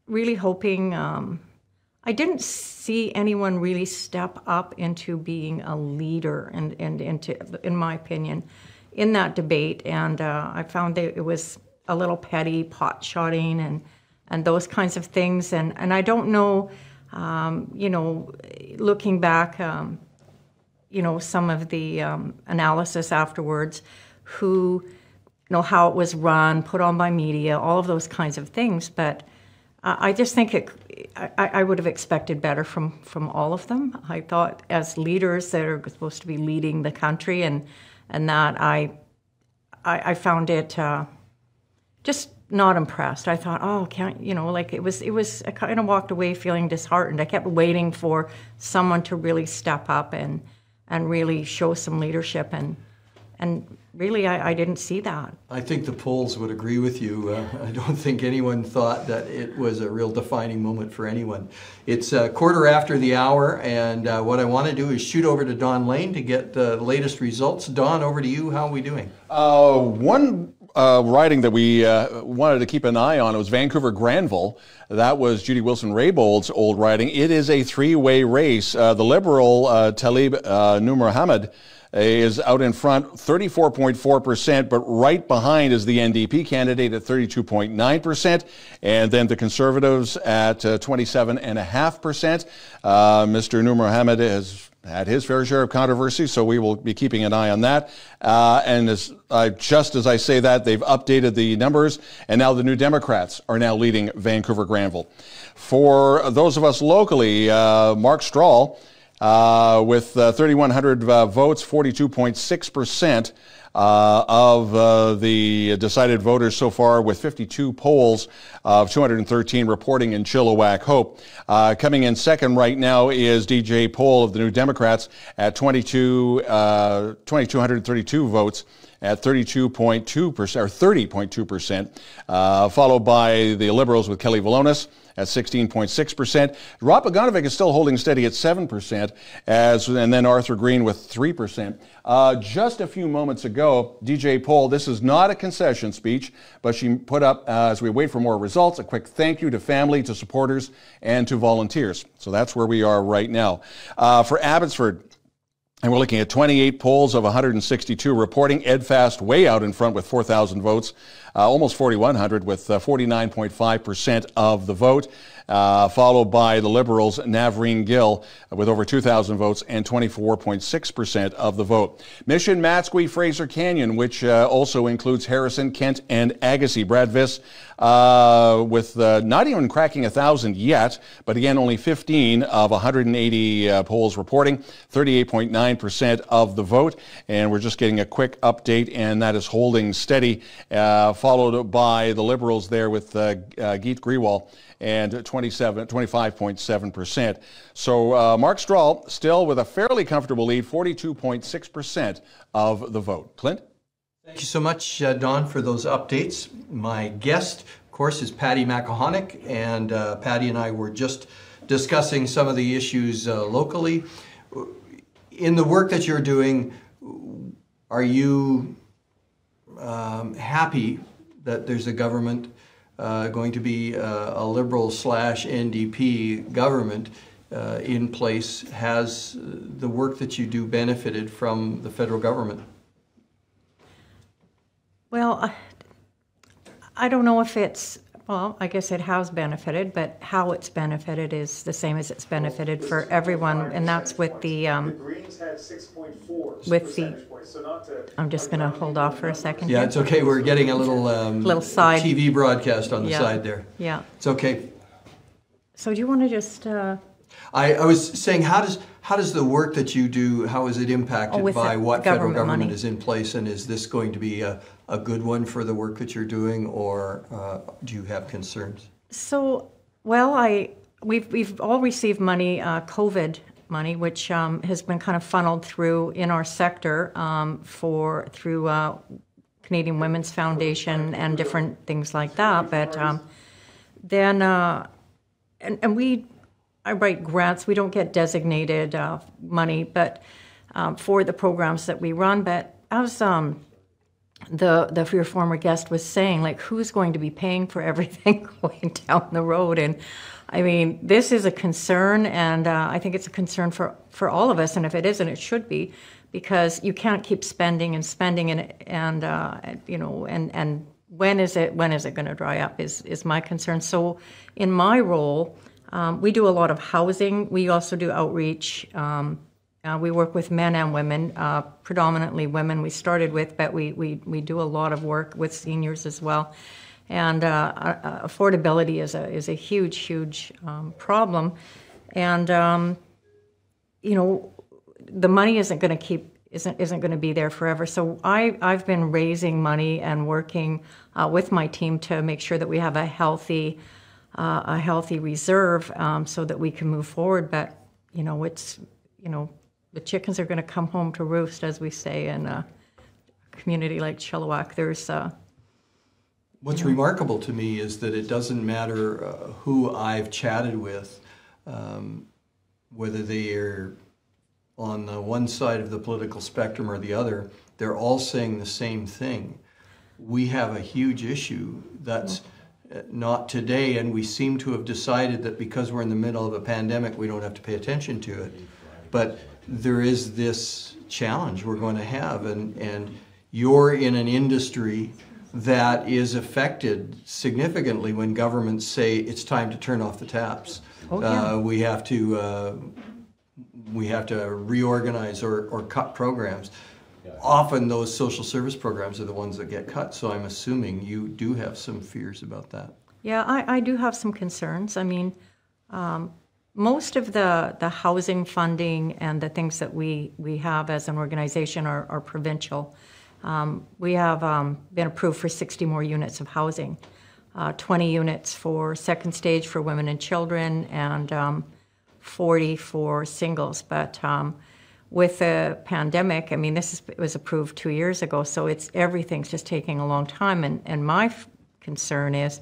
really hoping. I didn't see anyone really step up into being a leader, and in my opinion, in that debate. And I found that it was a little petty, pot-shotting, and those kinds of things. And I don't know, looking back, some of the analysis afterwards, how it was run, put on by media, all of those kinds of things. But I just think I would have expected better from all of them. I thought, as leaders that are supposed to be leading the country, and that I found it just not impressed. I thought, it was, I kind of walked away feeling disheartened. I kept waiting for someone to really step up and really show some leadership, and really, I didn't see that. I think the polls would agree with you. I don't think anyone thought that it was a real defining moment for anyone. It's a quarter after the hour, and what I want to do is shoot over to Don Lehn to get the latest results. Don, over to you. How are we doing? One riding that we wanted to keep an eye on, it was Vancouver-Granville. That was Judy Wilson-Raybould's old riding. It is a three-way race. The Liberal, Talib Nur Mohammed, is out in front, 34.4%, but right behind is the NDP candidate at 32.9%, and then the Conservatives at 27.5%. Mr. Nur Mohammed has had his fair share of controversy, so we will be keeping an eye on that. And just as I say that, they've updated the numbers, and now the New Democrats are now leading Vancouver-Granville. For those of us locally, Mark Strahl, with 3,100 votes, 42.6% of the decided voters so far, with 52 polls of 213 reporting in Chilliwack. Hope. Coming in second right now is DJ Poll of the New Democrats at 2,232 votes at 32.2% or 30.2%, followed by the Liberals with Kelly Valonis at 16.6%. Rob Bogdanovic is still holding steady at 7%, and then Arthur Green with 3%. Just a few moments ago, DJ Poll, this is not a concession speech, but she put up, as we wait for more results, a quick thank you to family, to supporters, and to volunteers. So that's where we are right now. For Abbotsford, and we're looking at 28 polls of 162 reporting. Ed Fast way out in front with 4,000 votes, almost 4,100 with 49.5% of the vote, followed by the Liberals' Navreen Gill with over 2,000 votes and 24.6% of the vote. Mission, Matsqui, Fraser Canyon, which also includes Harrison, Kent, and Agassiz. Brad Viss with not even cracking 1,000 yet, but again, only 15 of 180 polls reporting, 38.9% of the vote. And we're just getting a quick update, and that is holding steady, followed by the Liberals there with Geet Grewal and 25.7%. So Mark Strahl still with a fairly comfortable lead, 42.6% of the vote. Clint? Thank you so much, Don, for those updates. My guest, of course, is Patti MacAhonic, and Patti and I were just discussing some of the issues locally. In the work that you're doing, are you happy that there's a government going to be a Liberal/NDP government in place? Has the work that you do benefited from the federal government? Well, I don't know if it's, well, I guess it has benefited, but how it's benefited is the same as it's benefited for everyone, and that's with the Greens had 6.4 with the. points, so not to, I'm just going to hold off for a second. Yeah, here. it's okay. We're getting a little side TV broadcast on the side there. Yeah, it's okay. So do you want to just? I was saying, how does the work that you do, how is it impacted by what federal government is in place, and is this going to be a good one for the work that you're doing, or do you have concerns? So, well, we've all received money, COVID money, which has been kind of funneled through in our sector through Canadian Women's Foundation and different things like that. But I write grants. We don't get designated money, but for the programs that we run. But as your former guest was saying, like, who's going to be paying for everything going down the road? And I mean, this is a concern, and I think it's a concern for all of us. And if it isn't, it should be, because you can't keep spending and when is it going to dry up is my concern. So in my role, we do a lot of housing. We also do outreach. We work with men and women, predominantly women we started with, but we do a lot of work with seniors as well. And affordability is a huge problem. And the money isn't going to be there forever. So I've been raising money and working with my team to make sure that we have a healthy reserve so that we can move forward. But the chickens are going to come home to roost, as we say in community like Chilliwack, there's What's remarkable to me is that it doesn't matter who I've chatted with, whether they are on the one side of the political spectrum or the other, they're all saying the same thing. We have a huge issue that's not today, and we seem to have decided that because we're in the middle of a pandemic, we don't have to pay attention to it. But there is this challenge we're going to have, and you're in an industry that is affected significantly when governments say it's time to turn off the taps. We have to reorganize or cut programs. Often those social service programs are the ones that get cut, so I'm assuming you do have some fears about that. Yeah, I do have some concerns. I mean, most of the housing funding and the things that we have as an organization are provincial. We have been approved for 60 more units of housing, 20 units for second stage for women and children, and 40 for singles. But with the pandemic, I mean, this was approved 2 years ago, so everything's just taking a long time. And my concern is,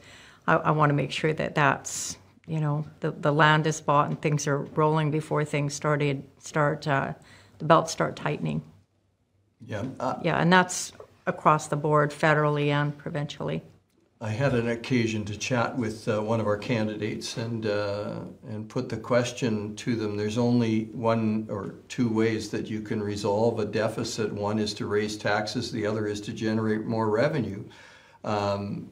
I want to make sure that that's, the land is bought and things are rolling before things the belts start tightening. Yeah. And that's across the board, federally and provincially. I had an occasion to chat with one of our candidates and put the question to them. There's only one or two ways that you can resolve a deficit. One is to raise taxes. The other is to generate more revenue. And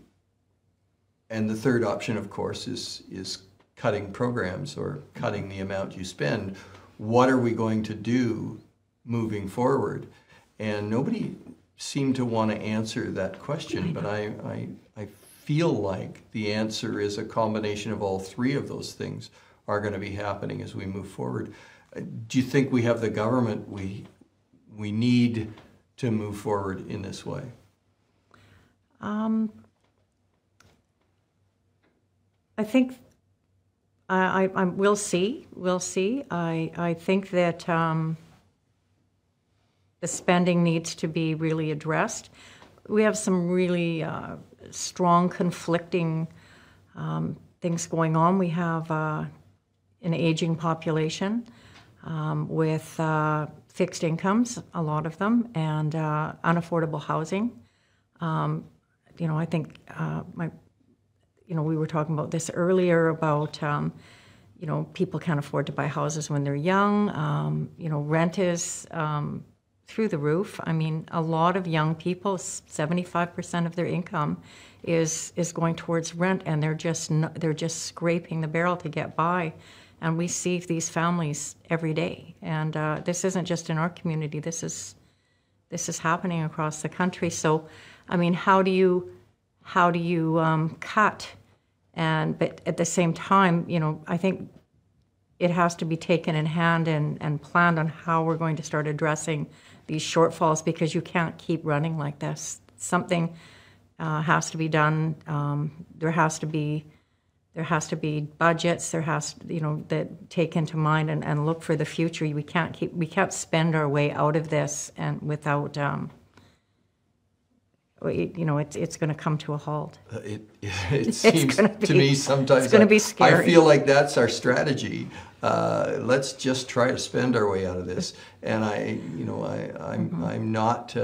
the third option, of course, is cutting programs or cutting the amount you spend. What are we going to do moving forward? And nobody seemed to want to answer that question, but I feel like the answer is a combination of all three of those things are going to be happening as we move forward. Do you think we have the government we need to move forward in this way? I think we'll see. We'll see. I think that the spending needs to be really addressed. We have some really strong conflicting things going on. We have an aging population with fixed incomes, a lot of them, and unaffordable housing. I think we were talking about this earlier about people can't afford to buy houses when they're young. Rent is through the roof. I mean, a lot of young people, 75% of their income is going towards rent, and they're just scraping the barrel to get by. And we see these families every day. And this isn't just in our community. This is happening across the country. So, I mean, how do you cut? But at the same time, I think it has to be taken in hand and planned on how we're going to start addressing these shortfalls, because you can't keep running like this. Something has to be done. There has to be budgets. There has that take into mind and look for the future. We can't spend our way out of this and without. It's going to come to a halt. It seems to me sometimes it's going to be scary. I feel like that's our strategy. Let's just try to spend our way out of this. And I'm not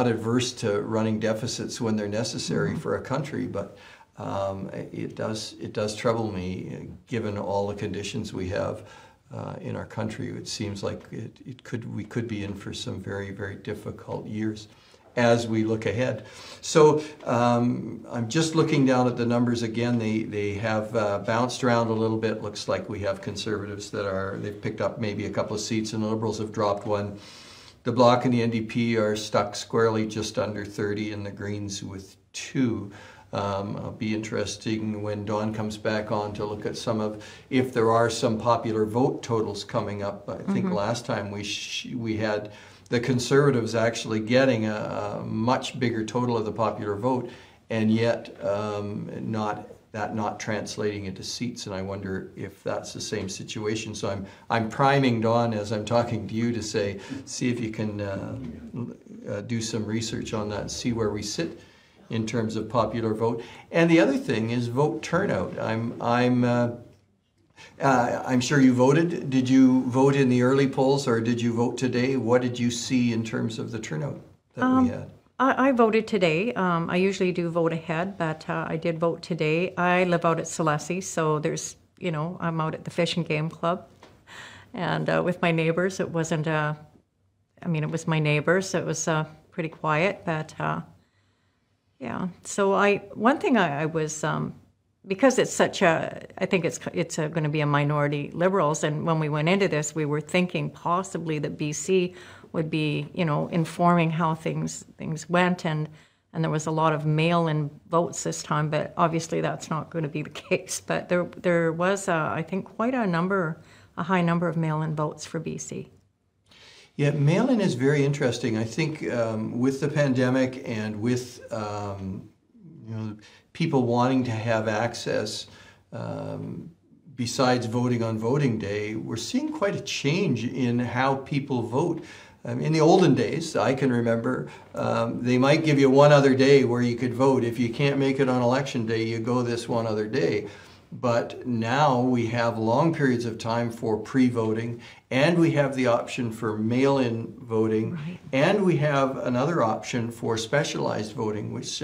adverse to running deficits when they're necessary for a country, but it does trouble me given all the conditions we have in our country. It seems like we could be in for some very, very difficult years as we look ahead. So I'm just looking down at the numbers again. They have bounced around a little bit. Looks like we have Conservatives they've picked up maybe a couple of seats, and the Liberals have dropped one. The Bloc and the NDP are stuck squarely just under 30, and the Greens with 2. It'll be interesting when Don comes back on to look at if there are some popular vote totals coming up. I think last time we had the Conservatives actually getting a much bigger total of the popular vote, and yet not that not translating into seats, and I wonder if that's the same situation. So I'm priming Don as I'm talking to you to say, see if you can do some research on that and see where we sit in terms of popular vote. And the other thing is vote turnout. I'm sure you voted. Did you vote in the early polls, or did you vote today? What did you see in terms of the turnout that we had? I voted today. I usually do vote ahead, but I did vote today. I live out at Celeste, so there's, I'm out at the Fish and Game Club. And with my neighbors, it wasn't, it was my neighbors, so it was pretty quiet, but yeah. So one thing I was, because it's such I think it's going to be a minority Liberals, and when we went into this, we were thinking possibly that BC would be, informing how things went, and there was a lot of mail-in votes this time, but obviously that's not going to be the case. But there was, I think, quite a high number of mail-in votes for BC. Yeah, mail-in is very interesting. I think with the pandemic and with people wanting to have access besides voting on voting day, we're seeing quite a change in how people vote. In the olden days, I can remember, they might give you one other day where you could vote. If you can't make it on election day, you go this one other day. But now we have long periods of time for pre-voting, and we have the option for mail-in voting, right. And we have another option for specialized voting, which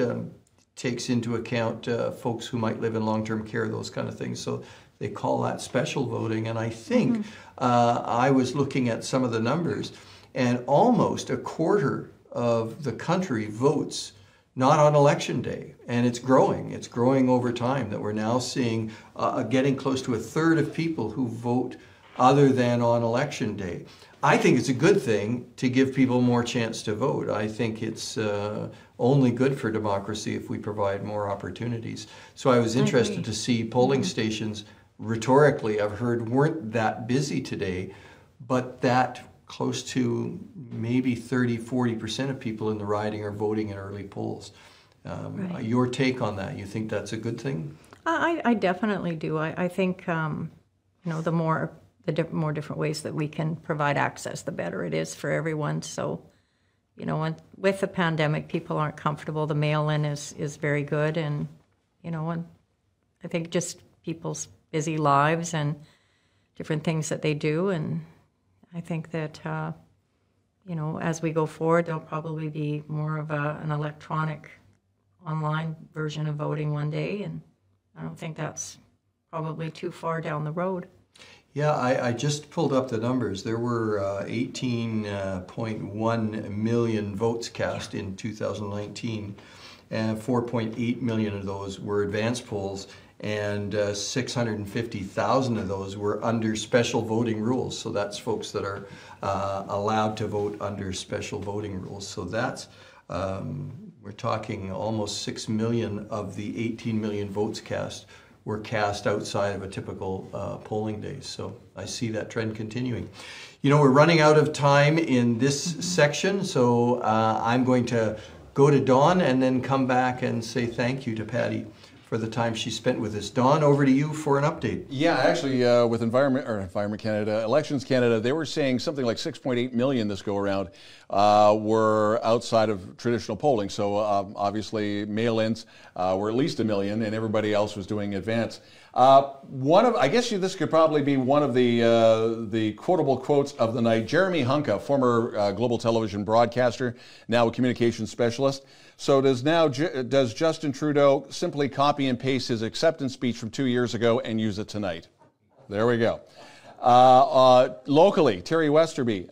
takes into account folks who might live in long-term care, those kind of things. So they call that special voting. And I think I was looking at some of the numbers, and almost a quarter of the country votes not on election day, and it's growing over time, that we're now seeing getting close to a third of people who vote other than on election day. I think it's a good thing to give people more chance to vote. I think it's only good for democracy if we provide more opportunities. So I was interested to see polling stations, rhetorically, I've heard, weren't that busy today, but that close to maybe 30-40% of people in the riding are voting in early polls. Right. Your take on that? You think that's a good thing? I definitely do. I think the more different ways that we can provide access, the better it is for everyone. So, with the pandemic, people aren't comfortable. The mail-in is very good, and and I think just people's busy lives and different things that they do, and I think that, as we go forward, there'll probably be more of an electronic online version of voting one day, and I don't think that's probably too far down the road. Yeah, I just pulled up the numbers. There were 18.1 million votes cast in 2019, and 4.8 million of those were advance polls, and 650,000 of those were under special voting rules. So that's folks that are allowed to vote under special voting rules. So that's, we're talking almost 6 million of the 18 million votes cast were cast outside of a typical polling day. So I see that trend continuing. We're running out of time in this section, so I'm going to go to Dawn and then come back and say thank you to Patti for the time she spent with us. Don, over to you for an update. Yeah, actually, with Environment Canada, Elections Canada, they were saying something like 6.8 million this go around were outside of traditional polling. So obviously, mail-ins were at least 1 million, and everybody else was doing advance. I guess this could probably be one of the quotable quotes of the night. Jeremy Hunka, former global television broadcaster, now a communications specialist. So does Justin Trudeau simply copy and paste his acceptance speech from 2 years ago and use it tonight? There we go. Locally, Terry Westerby,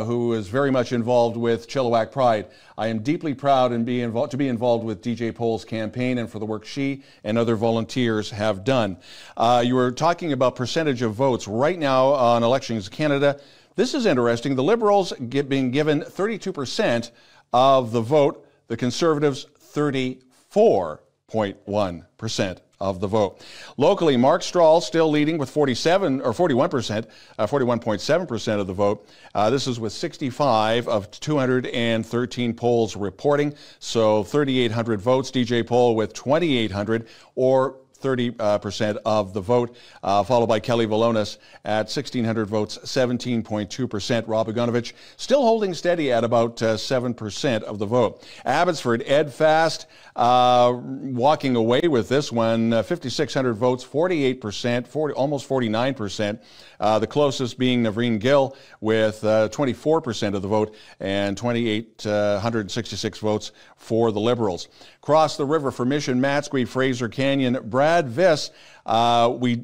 who is very much involved with Chilliwack Pride. I am deeply proud to be involved with DJ Pole's campaign and for the work she and other volunteers have done. You were talking about percentage of votes. Right now on Elections Canada, this is interesting. The Liberals being given 32% of the vote. The Conservatives, 34.1% of the vote. Locally, Mark Strahl still leading with 41.7% of the vote. This is with 65 of 213 polls reporting, so 3,800 votes. DJ Pole with 2,800, or 30% of the vote, followed by Kelly Valonis at 1,600 votes, 17.2%. Rob Ugonovich still holding steady at about 7% of the vote. Abbotsford, Ed Fast walking away with this one, 5,600 votes, 48%, almost 49%. The closest being Navreen Gill with 24% of the vote and 2,866 votes for the Liberals. Across the river for Mission, Matsqui, Fraser Canyon, Brad Viss. We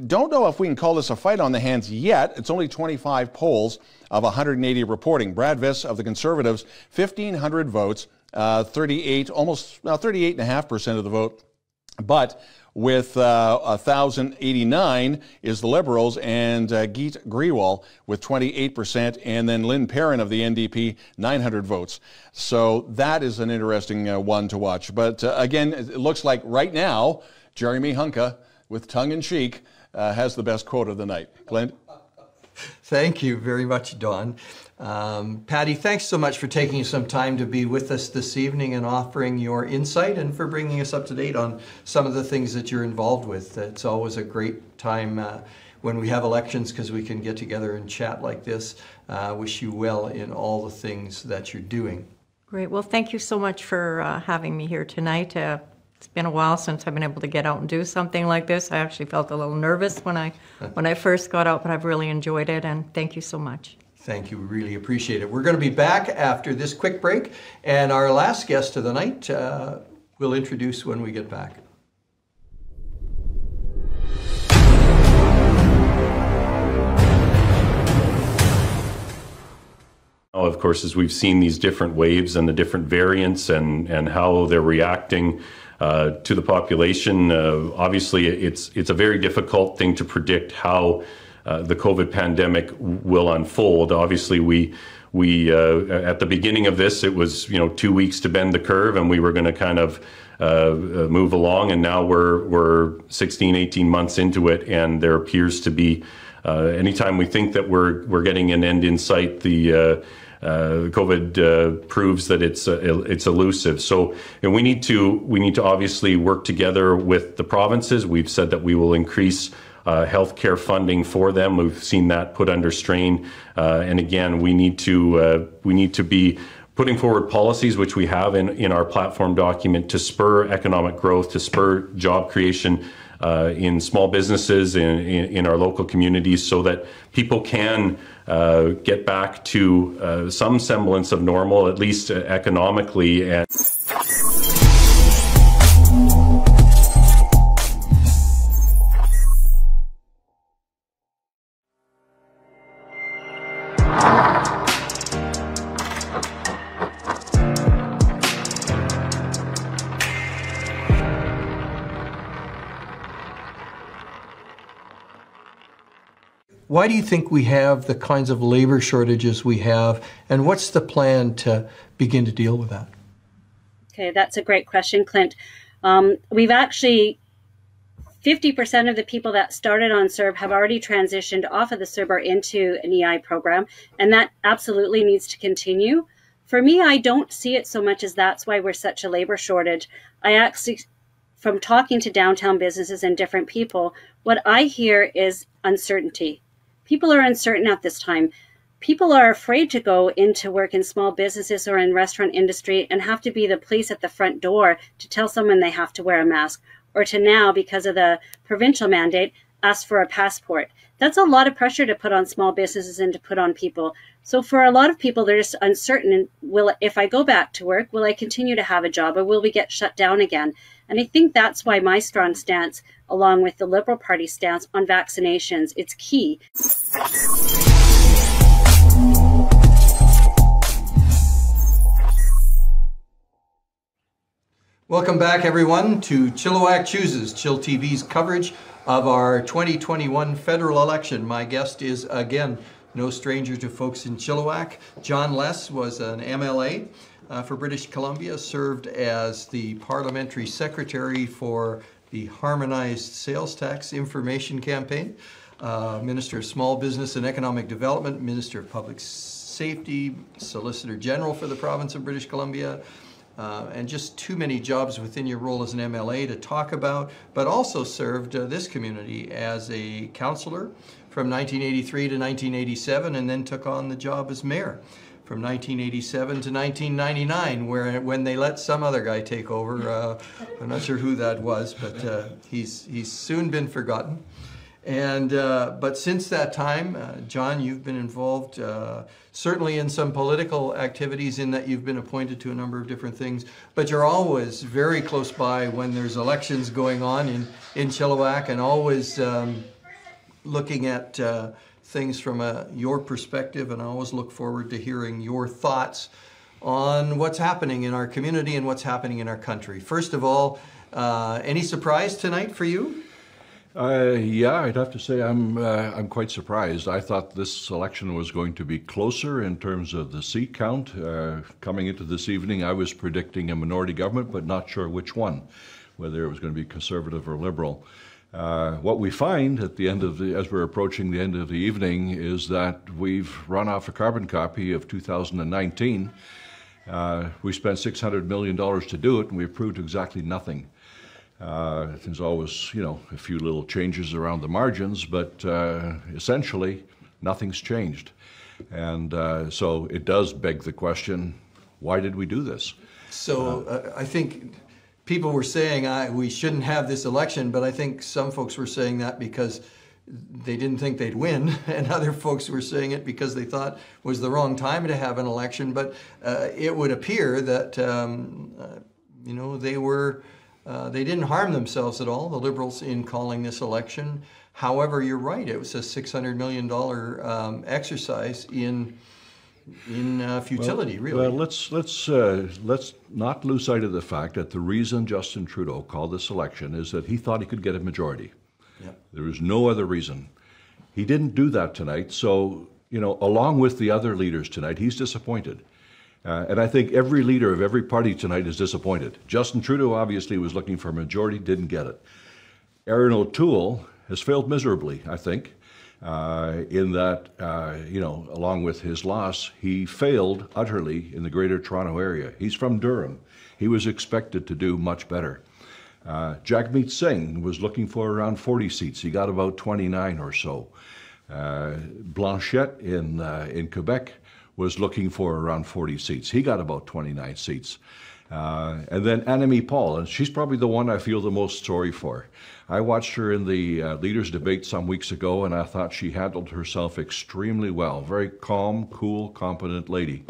don't know if we can call this a fight on the hands yet. It's only 25 polls of 180 reporting. Brad Viss of the Conservatives, 1,500 votes, 38.5% of the vote. But with 1,089 is the Liberals and Geet Grewal with 28%, and then Lynn Perrin of the NDP, 900 votes. So that is an interesting one to watch. But again, it looks like right now, Jeremy Hunka, with tongue-in-cheek, has the best quote of the night. Clint? Thank you very much, Don. Patti, thanks so much for taking some time to be with us this evening and offering your insight and for bringing us up to date on some of the things that you're involved with. It's always a great time when we have elections because we can get together and chat like this. Wish you well in all the things that you're doing. Great. Well, thank you so much for having me here tonight. It's been a while since I've been able to get out and do something like this. I actually felt a little nervous when I first got out, but I've really enjoyed it, and thank you so much. Thank you. We really appreciate it. We're going to be back after this quick break, and our last guest of the night we'll introduce when we get back. Of course, as we've seen these different waves and the different variants and how they're reacting to the population, obviously it's a very difficult thing to predict how the COVID pandemic will unfold. Obviously, we at the beginning of this, it was 2 weeks to bend the curve, and we were going to kind of move along, and now we're 16, 18 months into it, and there appears to be anytime we think that we're getting an end in sight, the COVID proves that it's elusive. So we need to obviously work together with the provinces. We've said that we will increase healthcare funding for them. We've seen that put under strain, and again, we need to be putting forward policies, which we have in our platform document, to spur economic growth, to spur job creation in small businesses in our local communities, so that people can get back to some semblance of normal, at least economically. And why do you think we have the kinds of labor shortages we have, and what's the plan to begin to deal with that? Okay, that's a great question, Clint. We've actually, 50% of the people that started on CERB have already transitioned off of the CERB or into an EI program, and that absolutely needs to continue. For me, I don't see it so much as that's why we're such a labor shortage. I actually, from talking to downtown businesses and different people, what I hear is uncertainty. People are uncertain at this time. People are afraid to go into work in small businesses or in restaurant industry and have to be the police at the front door to tell someone they have to wear a mask, or to now, because of the provincial mandate, ask for a passport. That's a lot of pressure to put on small businesses and to put on people. So for a lot of people, they're just uncertain. If I go back to work, will I continue to have a job, or will we get shut down again? And I think that's why my strong stance, along with the Liberal Party stance on vaccinations, it's key. Welcome back, everyone, to Chilliwack Chooses, chillTV's coverage of our 2021 federal election. My guest is, again, no stranger to folks in Chilliwack. John Less was an MLA for British Columbia, served as the parliamentary secretary for the Harmonized Sales Tax Information Campaign, Minister of Small Business and Economic Development, Minister of Public Safety, Solicitor General for the province of British Columbia, and just too many jobs within your role as an MLA to talk about, but also served this community as a councillor from 1983 to 1987, and then took on the job as mayor from 1987 to 1999, when they let some other guy take over. I'm not sure who that was, but he's soon been forgotten. And but since that time, John, you've been involved certainly in some political activities, in that you've been appointed to a number of different things, but you're always very close by when there's elections going on in Chilliwack, and always looking at things from your perspective, and I always look forward to hearing your thoughts on what's happening in our community and what's happening in our country. First of all, any surprise tonight for you? Yeah, I'd have to say I'm quite surprised. I thought this election was going to be closer in terms of the seat count. Coming into this evening, I was predicting a minority government, but not sure which one, whether it was going to be Conservative or Liberal. What we find at the end of as we're approaching the end of the evening, is that we've run off a carbon copy of 2019. We spent $600 million to do it, and we've proved exactly nothing. There's always, a few little changes around the margins, but essentially nothing's changed. And so it does beg the question, why did we do this? So I think people were saying we shouldn't have this election, but I think some folks were saying that because they didn't think they'd win, and other folks were saying it because they thought it was the wrong time to have an election. But it would appear that, they didn't harm themselves at all, the Liberals, in calling this election. However, you're right, it was a $600 million exercise in futility, really. Well, let's not lose sight of the fact that the reason Justin Trudeau called this election is that he thought he could get a majority. Yep. There was no other reason. He didn't do that tonight, so, along with the other leaders tonight, he's disappointed. And I think every leader of every party tonight is disappointed. Justin Trudeau obviously was looking for a majority, didn't get it. Erin O'Toole has failed miserably, I think, in that, along with his loss, he failed utterly in the Greater Toronto Area. He's from Durham. He was expected to do much better. Jagmeet Singh was looking for around 40 seats. He got about 29 or so. Blanchette in Quebec was looking for around 40 seats. He got about 29 seats. And then Annamie Paul, and she's probably the one I feel the most sorry for. I watched her in the leaders' debate some weeks ago, and I thought she handled herself extremely well. Very calm, cool, competent lady.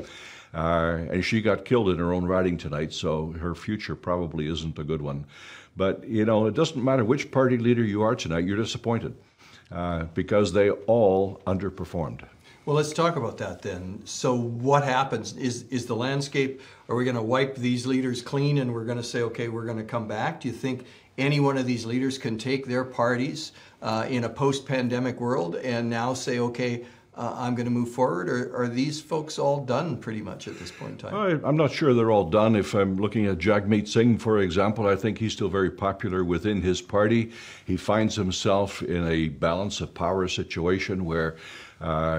And she got killed in her own riding tonight, so her future probably isn't a good one. But, it doesn't matter which party leader you are tonight, you're disappointed because they all underperformed. Well, let's talk about that then. So what happens? Is the landscape, are we going to wipe these leaders clean and we're going to say, okay, we're going to come back? Do you think any one of these leaders can take their parties in a post-pandemic world and now say, okay, I'm going to move forward? Or are these folks all done pretty much at this point in time? I'm not sure they're all done. If I'm looking at Jagmeet Singh, for example, I think he's still very popular within his party. He finds himself in a balance of power situation where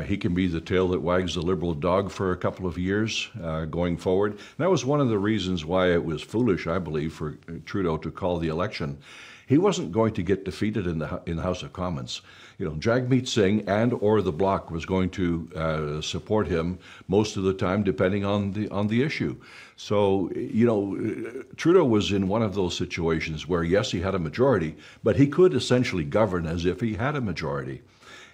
he can be the tail that wags the Liberal dog for a couple of years going forward. And that was one of the reasons why it was foolish, I believe, for Trudeau to call the election. He wasn't going to get defeated in the House of Commons. Jagmeet Singh and or the Bloc was going to support him most of the time, depending on the issue. So, Trudeau was in one of those situations where, yes, he had a majority, but he could essentially govern as if he had a majority.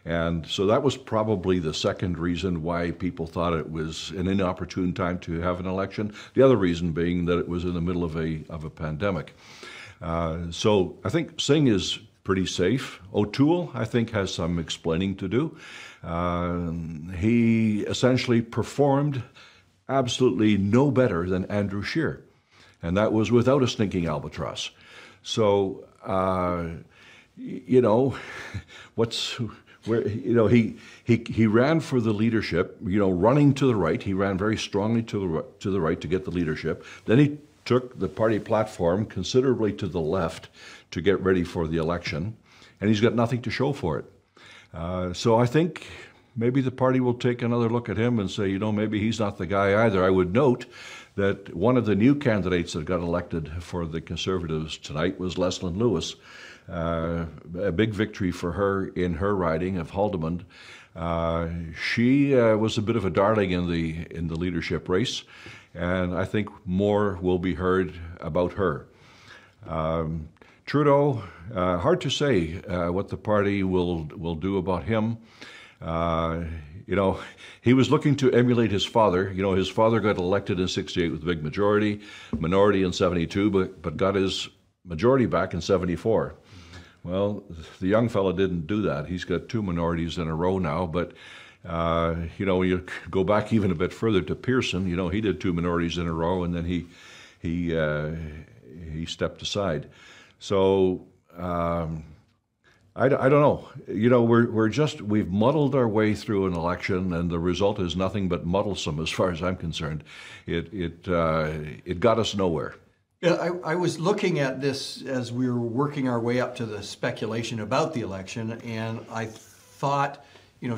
And so that was probably the second reason why people thought it was an inopportune time to have an election. The other reason being that it was in the middle of a pandemic. So I think Singh is pretty safe. O'Toole, I think, has some explaining to do. He essentially performed absolutely no better than Andrew Scheer, and that was without a stinking albatross. So, he ran for the leadership, running to the right. He ran very strongly to the right to get the leadership. Then he took the party platform considerably to the left to get ready for the election, and he's got nothing to show for it. So I think maybe the party will take another look at him and say, maybe he's not the guy either. I would note that one of the new candidates that got elected for the Conservatives tonight was Leslyn Lewis. A big victory for her in her riding of Haldimand. She was a bit of a darling in the leadership race, and I think more will be heard about her. Trudeau, hard to say what the party will do about him. He was looking to emulate his father. His father got elected in '68 with a big majority, minority in '72, but got his majority back in '74. Well, the young fella didn't do that. He's got 2 minorities in a row now, but you go back even a bit further to Pearson. He did 2 minorities in a row, and then he stepped aside. So I don't know. We've muddled our way through an election, and the result is nothing but muddlesome as far as I'm concerned. It got us nowhere. Yeah, I was looking at this as we were working our way up to the speculation about the election, and I thought,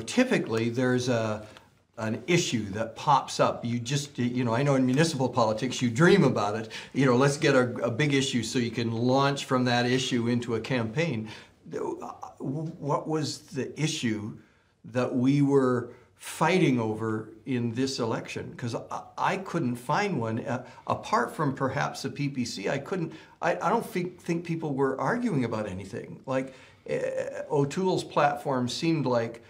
typically there's an issue that pops up. You just, I know in municipal politics you dream about it. Let's get a big issue so you can launch from that issue into a campaign. What was the issue that we were fighting over in this election? Because I couldn't find one apart from perhaps the PPC. I don't think people were arguing about anything. Like O'Toole's platform seemed like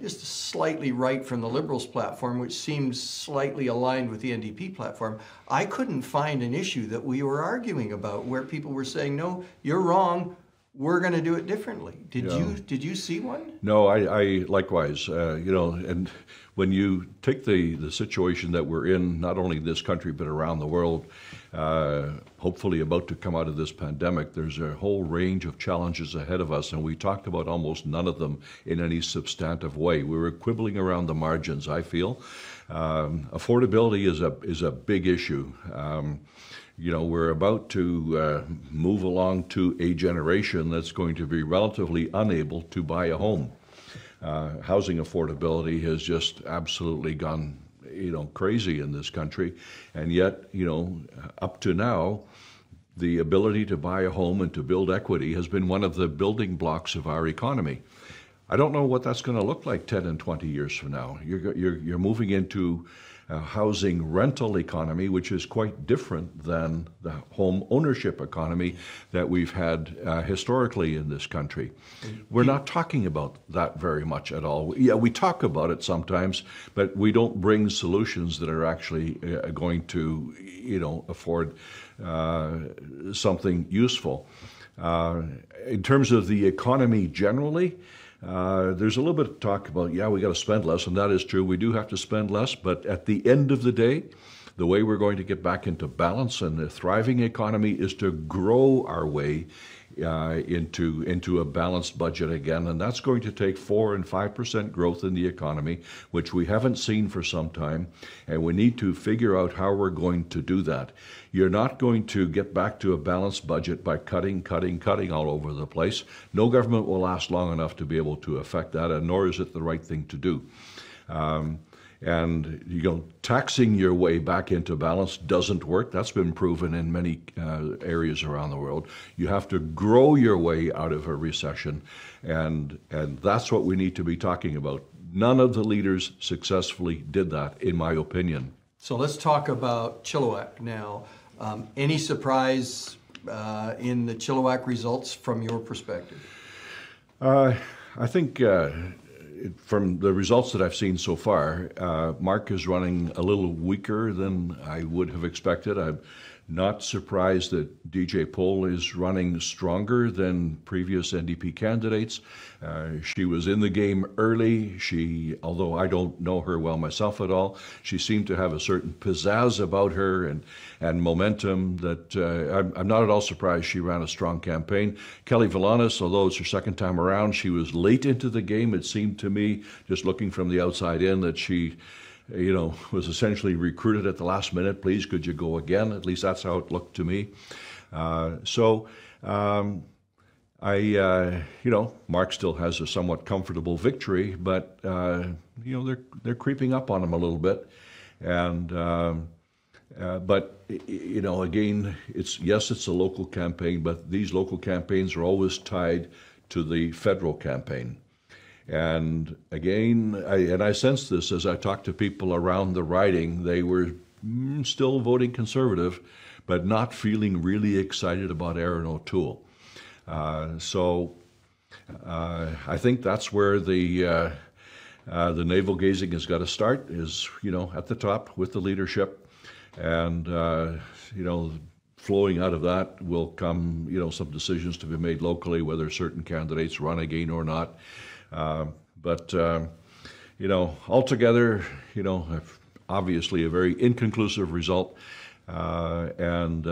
just slightly right from the Liberals platform, which seems slightly aligned with the NDP platform. I couldn't find an issue that we were arguing about where people were saying, no, you're wrong, we're going to do it differently. Did you see one? No, I likewise. And when you take the situation that we're in, not only in this country but around the world, hopefully about to come out of this pandemic, there's a whole range of challenges ahead of us, and we talked about almost none of them in any substantive way. We were quibbling around the margins, I feel. Affordability is a big issue. We're about to move along to a generation that's going to be relatively unable to buy a home. Housing affordability has just absolutely gone, crazy in this country. And yet, up to now, the ability to buy a home and to build equity has been one of the building blocks of our economy. I don't know what that's going to look like 10 and 20 years from now. You're moving into a housing rental economy, which is quite different than the home ownership economy that we've had historically in this country. We're not talking about that very much at all. Yeah, we talk about it sometimes, but we don't bring solutions that are actually going to, afford something useful. In terms of the economy generally, there's a little bit of talk about, we got to spend less, and that is true. We do have to spend less, but at the end of the day, the way we're going to get back into balance and a thriving economy is to grow our way into a balanced budget again, and that's going to take 4% and 5% growth in the economy, which we haven't seen for some time, and we need to figure out how we're going to do that. You're not going to get back to a balanced budget by cutting all over the place. No government will last long enough to be able to affect that, and nor is it the right thing to do. And taxing your way back into balance doesn't work. That's been proven in many areas around the world. You have to grow your way out of a recession, and that's what we need to be talking about. None of the leaders successfully did that, in my opinion. So let's talk about Chilliwack now. Any surprise in the Chilliwack results from your perspective? I think from the results that I've seen so far, Mark is running a little weaker than I would have expected. I'm not surprised that DJ Pohl is running stronger than previous NDP candidates. She was in the game early. Although I don't know her well myself at all, she seemed to have a certain pizzazz about her and momentum that I'm not at all surprised she ran a strong campaign. Kelly Villanis, although it's her second time around, she was late into the game. It seemed to me, just looking from the outside in, that she was essentially recruited at the last minute. Please, could you go again? At least that's how it looked to me. So Mark still has a somewhat comfortable victory, but they're creeping up on him a little bit, and but again, it's a local campaign, but these local campaigns are always tied to the federal campaign, and again, I sense this as I talk to people around the riding. They were still voting Conservative, but not feeling really excited about Erin O'Toole. So I think that's where the navel gazing has got to start, is at the top with the leadership, and flowing out of that will come some decisions to be made locally, whether certain candidates run again or not. But altogether, obviously a very inconclusive result, and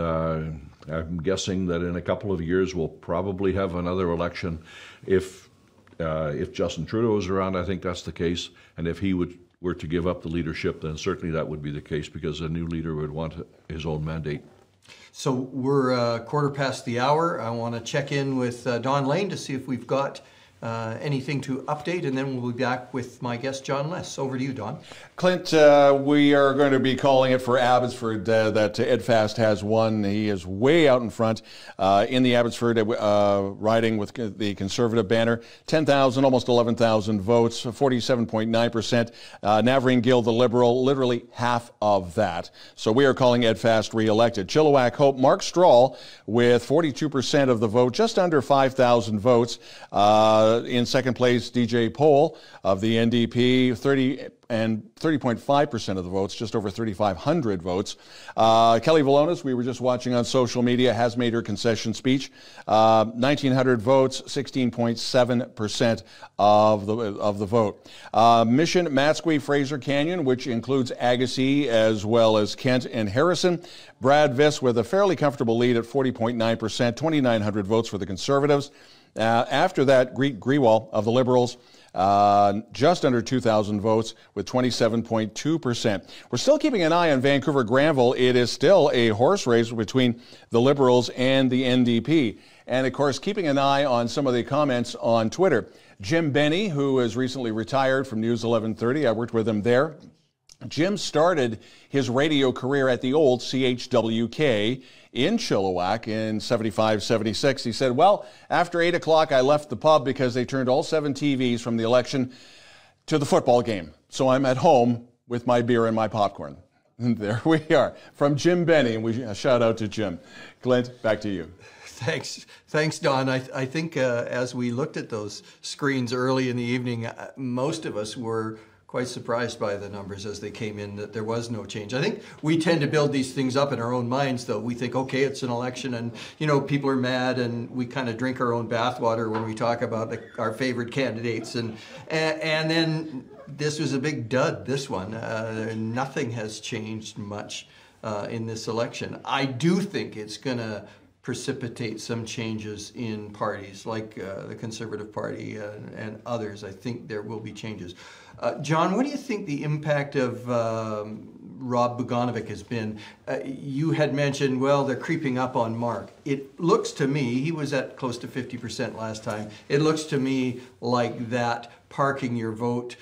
I'm guessing that in a couple of years we'll probably have another election. If Justin Trudeau is around, I think that's the case. And if he were to give up the leadership, then certainly that would be the case, because a new leader would want his own mandate. So we're quarter past the hour. I want to check in with Don Lehn to see if we've got anything to update, and then we'll be back with my guest, John Less. Over to you, Don. Clint, we are going to be calling it for Abbotsford that Ed Fast has won. He is way out in front in the Abbotsford riding with the Conservative banner. 10,000, almost 11,000 votes, 47.9%. Navarine Gill, the Liberal, literally half of that. So we are calling Ed Fast re-elected. Chilliwack Hope, Mark Strahl with 42% of the vote, just under 5,000 votes. In second place, DJ Pohl of the NDP, 30.5% of the votes, just over 3,500 votes. Kelly Valonis, we were just watching on social media, has made her concession speech. 1,900 votes, 16.7% of the vote. Mission, Matsqui, Fraser Canyon, which includes Agassiz as well as Kent and Harrison. Brad Viss with a fairly comfortable lead at 40.9%, 2,900 votes for the Conservatives. After that, Grewal of the Liberals, just under 2,000 votes with 27.2%. We're still keeping an eye on Vancouver Granville. It is still a horse race between the Liberals and the NDP. And of course, keeping an eye on some of the comments on Twitter. Jim Benny, who has recently retired from News 1130, I worked with him there. Jim started his radio career at the old CHWK in Chilliwack in 75, 76. He said, well, after 8 o'clock, I left the pub because they turned all 7 TVs from the election to the football game. So I'm at home with my beer and my popcorn. And there we are. From Jim Benny, and we shout out to Jim. Clint, back to you. Thanks, Don. I think as we looked at those screens early in the evening, most of us were quite surprised by the numbers as they came in, that there was no change. I think we tend to build these things up in our own minds, though. We think, okay, it's an election and, people are mad, and we kind of drink our own bathwater when we talk about our favorite candidates. And then this was a big dud, this one. Nothing has changed much in this election. I do think it's going to precipitate some changes in parties like the Conservative Party and others. I think there will be changes. John, what do you think the impact of Rob Bogdanovic has been? You had mentioned, well, they're creeping up on Mark. It looks to me, he was at close to 50% last time. It looks to me like that parking your vote,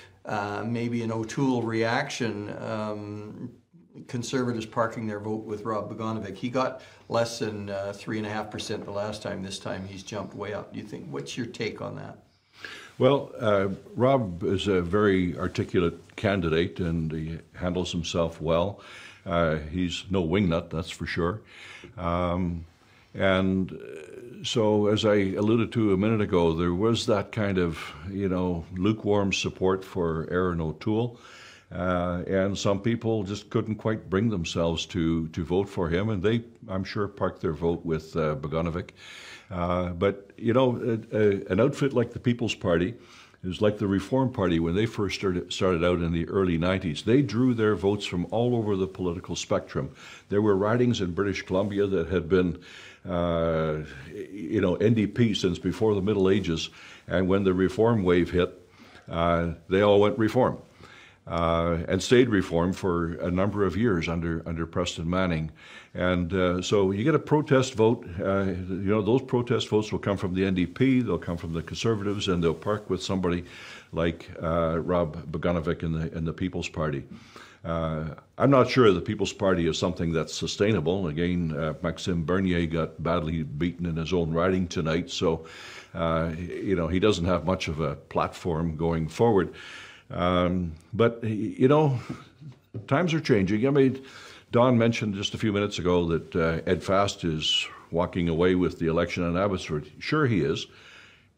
maybe an O'Toole reaction, Conservatives parking their vote with Rob Bogdanovic. He got less than 3.5% the last time. This time he's jumped way up. Do you think, what's your take on that? Well, Rob is a very articulate candidate, and he handles himself well. He's no wingnut, that's for sure. And so, as I alluded to a minute ago, there was that kind of, lukewarm support for Erin O'Toole. And some people just couldn't quite bring themselves to vote for him, and they, I'm sure, parked their vote with Bogdanovic. But, an outfit like the People's Party is like the Reform Party when they first started out in the early 90s. They drew their votes from all over the political spectrum. There were ridings in British Columbia that had been, NDP since before the Middle Ages, and when the Reform wave hit, they all went Reform. and stayed reform for a number of years under Preston Manning. And so you get a protest vote. Those protest votes will come from the NDP, they'll come from the Conservatives, and they'll park with somebody like Rob Bogdanovic in the People's Party. I'm not sure the People's Party is something that's sustainable. Again, Maxime Bernier got badly beaten in his own riding tonight, so he doesn't have much of a platform going forward. But times are changing. I mean, Don mentioned just a few minutes ago that Ed Fast is walking away with the election in Abbotsford. Sure he is,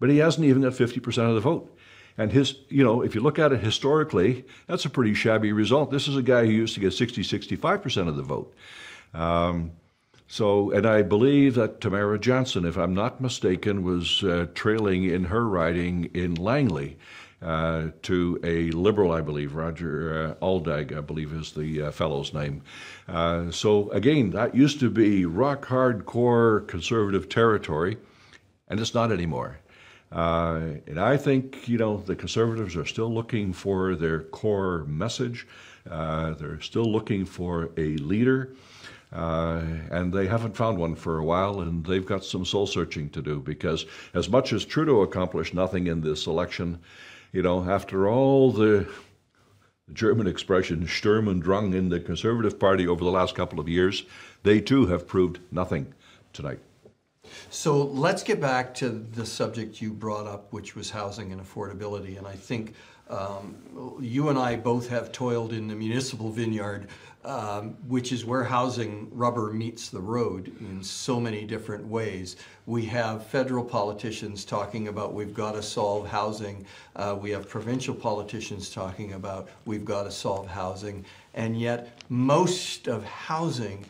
but he hasn't even got 50% of the vote. And if you look at it historically, that's a pretty shabby result. This is a guy who used to get 65% of the vote. And I believe that Diane Janzen, if I'm not mistaken, was trailing in her riding in Langley to a Liberal, I believe. Roger Aldag, I believe, is the fellow's name. So again, that used to be rock hardcore Conservative territory, and it's not anymore. And I think, the Conservatives are still looking for their core message. They're still looking for a leader. And they haven't found one for a while, and they've got some soul searching to do, because as much as Trudeau accomplished nothing in this election, after all the German expression Sturm und Drang in the Conservative Party over the last couple of years, they too have proved nothing tonight. So let's get back to the subject you brought up, which was housing and affordability. And I think you and I both have toiled in the municipal vineyard, which is where housing rubber meets the road in so many different ways. We have federal politicians talking about we've got to solve housing. We have provincial politicians talking about we've got to solve housing. And yet most of housing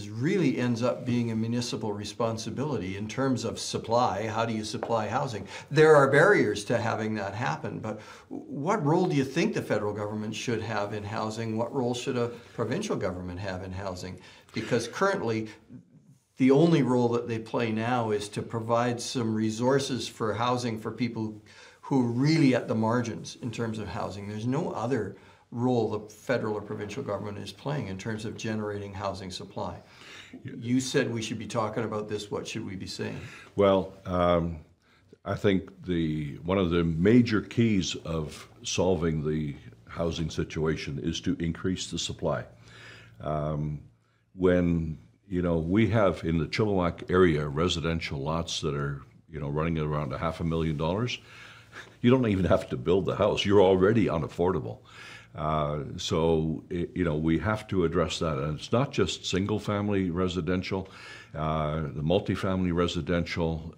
really ends up being a municipal responsibility in terms of supply. How do you supply housing? There are barriers to having that happen, but what role do you think the federal government should have in housing? What role should a provincial government have in housing? Because currently, the only role that they play now is to provide some resources for housing for people who are really at the margins in terms of housing. There's no other role the federal or provincial government is playing in terms of generating housing supply. You said we should be talking about this. What should we be saying? Well, I think one of the major keys of solving the housing situation is to increase the supply. When we have in the Chilliwack area residential lots that are running at around $500,000, you don't even have to build the house. You're already unaffordable. So we have to address that. And it's not just single-family residential, the multifamily residential,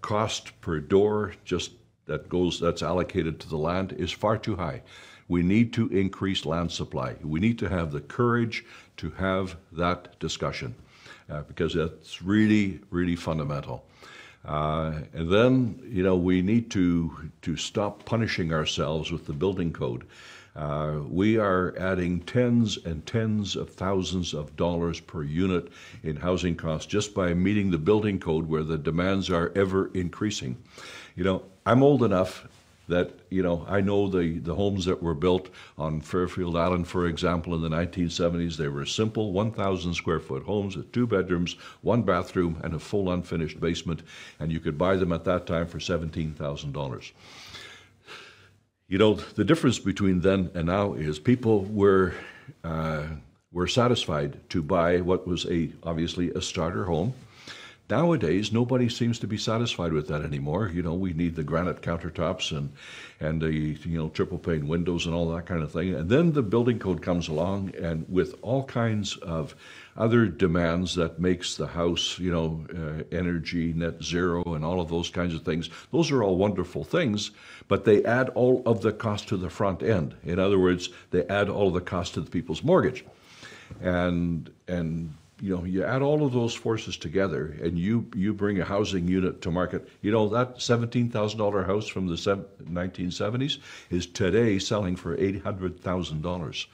cost per door that's allocated to the land is far too high. We need to increase land supply. We need to have the courage to have that discussion because that's really, really fundamental. And then, we need to stop punishing ourselves with the building code. We are adding tens and tens of thousands of dollars per unit in housing costs just by meeting the building code where the demands are ever increasing. I'm old enough that, I know the homes that were built on Fairfield Island, for example, in the 1970s. They were simple 1,000 square foot homes with 2 bedrooms, 1 bathroom, and a full unfinished basement. And you could buy them at that time for $17,000. The difference between then and now is people were satisfied to buy what was obviously a starter home. Nowadays, nobody seems to be satisfied with that anymore. We need the granite countertops and the triple pane windows and all that kind of thing. And then the building code comes along and with all kinds of other demands that makes the house, energy net zero and all of those kinds of things. Those are all wonderful things, but they add all of the cost to the front end. In other words, they add all of the cost to the people's mortgage. And you add all of those forces together and you bring a housing unit to market. That $17,000 house from the 1970s is today selling for $800,000.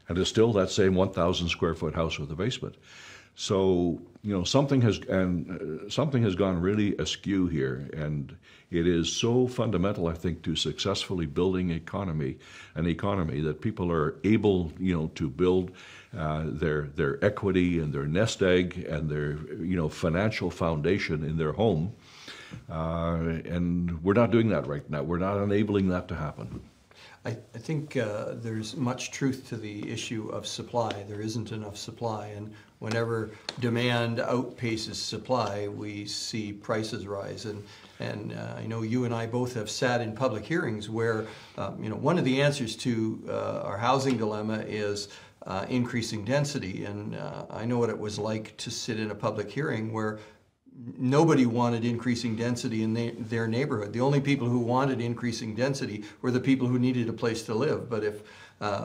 And it's still that same 1,000 square foot house with a basement. So, something has gone really askew here, and it is so fundamental, I think, to successfully building an economy that people are able, to build their equity and their nest egg and their, financial foundation in their home. And we're not doing that right now. We're not enabling that to happen. I think there's much truth to the issue of supply. There isn't enough supply, and whenever demand outpaces supply, we see prices rise. And I know you and I both have sat in public hearings where, one of the answers to our housing dilemma is increasing density. And I know what it was like to sit in a public hearing where nobody wanted increasing density in their neighborhood. The only people who wanted increasing density were the people who needed a place to live. But if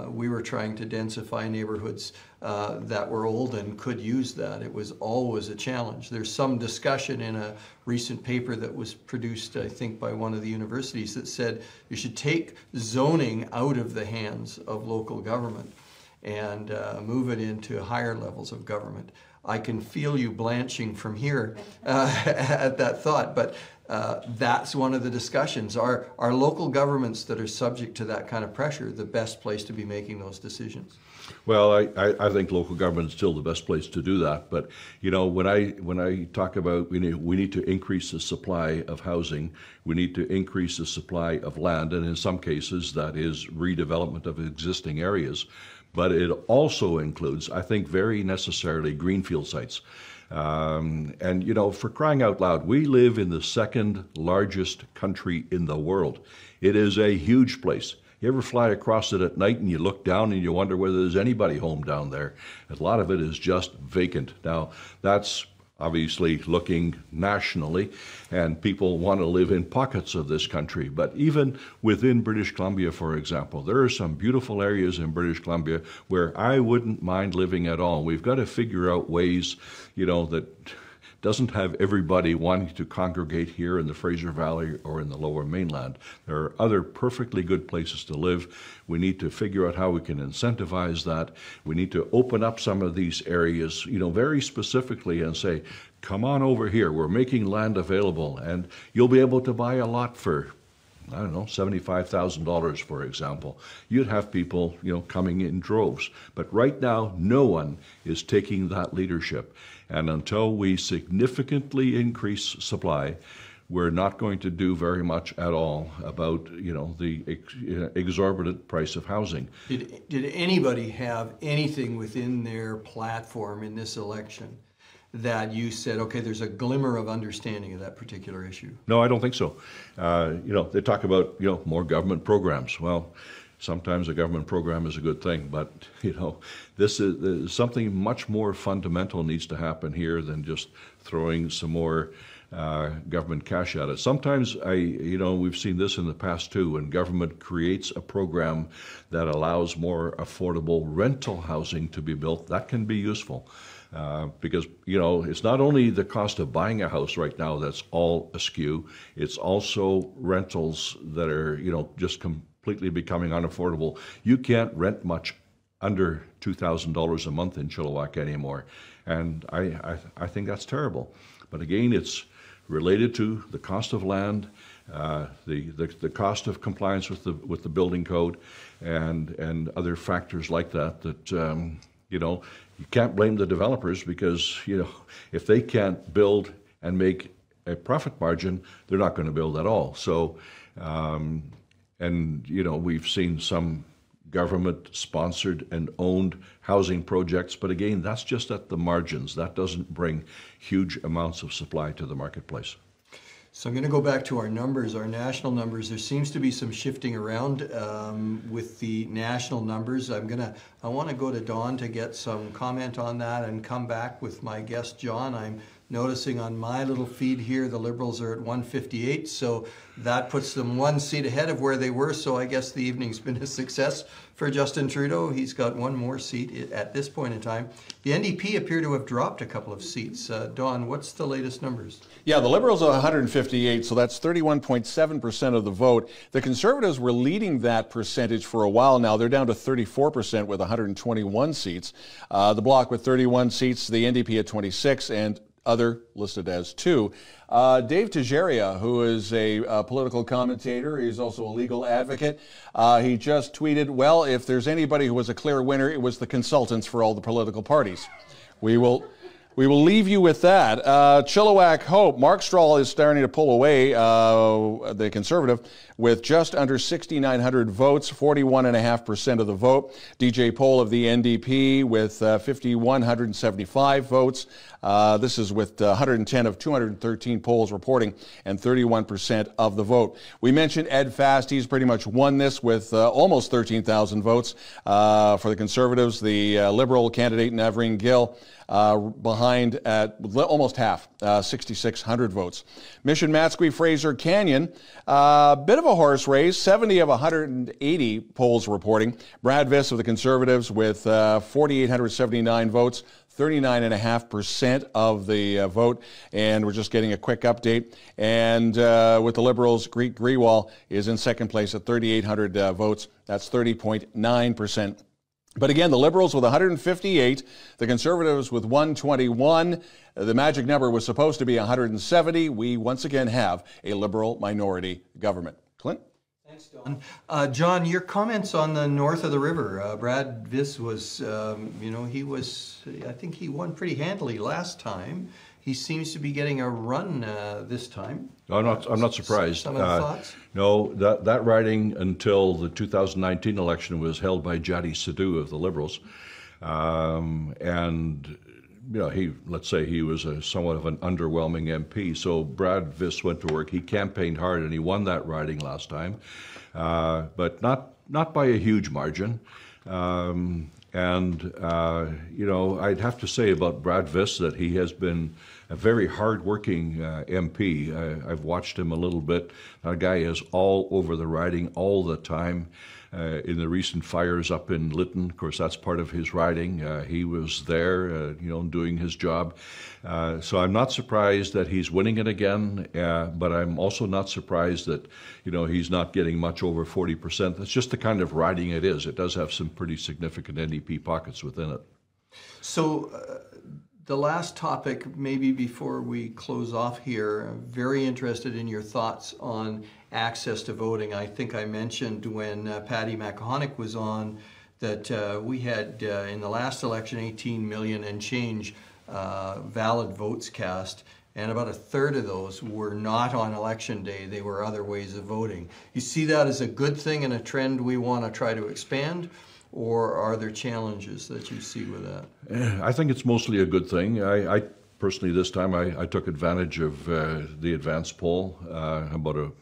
we were trying to densify neighborhoods that were old and could use that, it was always a challenge. There's some discussion in a recent paper that was produced, I think, by one of the universities that said you should take zoning out of the hands of local government and move it into higher levels of government. I can feel you blanching from here at that thought, but that's one of the discussions. Are local governments that are subject to that kind of pressure the best place to be making those decisions? Well, I think local government is still the best place to do that. But, when I talk about we need to increase the supply of housing, we need to increase the supply of land, and in some cases that is redevelopment of existing areas. But it also includes, I think, very necessarily greenfield sites. And, for crying out loud, we live in the second largest country in the world. It is a huge place. You ever fly across it at night and you look down and you wonder whether there's anybody home down there? A lot of it is just vacant. Now, that's obviously looking nationally, and people want to live in pockets of this country. But even within British Columbia, for example, there are some beautiful areas in British Columbia where I wouldn't mind living at all. We've got to figure out ways, that doesn't have everybody wanting to congregate here in the Fraser Valley or in the Lower Mainland. There are other perfectly good places to live. We need to figure out how we can incentivize that. We need to open up some of these areas, very specifically and say, come on over here. We're making land available, and you'll be able to buy a lot for, I don't know, $75,000, for example. You'd have people, coming in droves. But right now, no one is taking that leadership. And until we significantly increase supply, we're not going to do very much at all about, the exorbitant price of housing. Did anybody have anything within their platform in this election that you said, okay, there's a glimmer of understanding of that particular issue? No, I don't think so. They talk about, more government programs. Well, sometimes a government program is a good thing, but, this is something much more fundamental needs to happen here than just throwing some more government cash at it. Sometimes we've seen this in the past too, when government creates a program that allows more affordable rental housing to be built, that can be useful. Because, it's not only the cost of buying a house right now that's all askew, it's also rentals that are, just completely becoming unaffordable. You can't rent much under $2,000 a month in Chilliwack anymore. And I think that's terrible. But again, it's related to the cost of land, the cost of compliance with the building code, and other factors like that. You can't blame the developers because if they can't build and make a profit margin, they're not going to build at all. So, we've seen some government-sponsored and owned housing projects, but again, that's just at the margins. That doesn't bring huge amounts of supply to the marketplace. So I'm going to go back to our numbers, our national numbers. There seems to be some shifting around with the national numbers. I want to go to Don to get some comment on that and come back with my guest, John. I'm Noticing on my little feed here, the Liberals are at 158, so that puts them 1 seat ahead of where they were. So I guess the evening's been a success for Justin Trudeau. He's got 1 more seat at this point in time. The NDP appear to have dropped a couple of seats. Don, what's the latest numbers? Yeah, the Liberals are 158, so that's 31.7% of the vote. The Conservatives were leading that percentage for a while now. They're down to 34% with 121 seats. The Bloc with 31 seats, the NDP at 26, and other listed as 2. Dave Tejeria, who is a political commentator, he's also a legal advocate. He just tweeted, well, if there's anybody who was a clear winner, it was the consultants for all the political parties. We will leave you with that. Chilliwack Hope, Mark Strahl is starting to pull away, the Conservative, with just under 6,900 votes, 41.5% of the vote. DJ Poll of the NDP with 5,175 votes. This is with 110 of 213 polls reporting and 31% of the vote. We mentioned Ed Fast. He's pretty much won this with almost 13,000 votes for the Conservatives. The Liberal candidate, Navreen Gill, behind at almost half, 6,600 votes. Mission Matsqui, Fraser Canyon, bit of a horse race, 70 of 180 polls reporting. Brad Viss of the Conservatives with 4,879 votes, 39.5% of the vote, and we're just getting a quick update. And with the Liberals, Greet Grewal is in second place at 3,800 votes. That's 30.9%. But again, the Liberals with 158, the Conservatives with 121. The magic number was supposed to be 170. We once again have a Liberal minority government. Clint? Thanks, Don. John, your comments on the north of the river. Brad Viss was, I think he won pretty handily last time. He seems to be getting a run this time. I'm not surprised. Some of the thoughts? No, that riding until the 2019 election was held by Jadis Sidhu of the Liberals, and let's say he was somewhat of an underwhelming MP. So Brad Viss went to work. He campaigned hard and he won that riding last time, but not by a huge margin. I'd have to say about Brad Viss that he has been a very hard-working MP. I've watched him a little bit. That guy is all over the riding all the time. In the recent fires up in Lytton, of course, that's part of his riding. He was there, doing his job. So I'm not surprised that he's winning it again, but I'm also not surprised that, he's not getting much over 40%. That's just the kind of riding it is. It does have some pretty significant NDP pockets within it. So the last topic, maybe before we close off here, I'm very interested in your thoughts on access to voting. I think I mentioned when Patti MacAhonic was on that we had in the last election 18 million and change valid votes cast, and about a third of those were not on election day. They were other ways of voting. You see that as a good thing and a trend we want to try to expand? Or are there challenges that you see with that? I think it's mostly a good thing. I personally, this time, I took advantage of the advance poll about a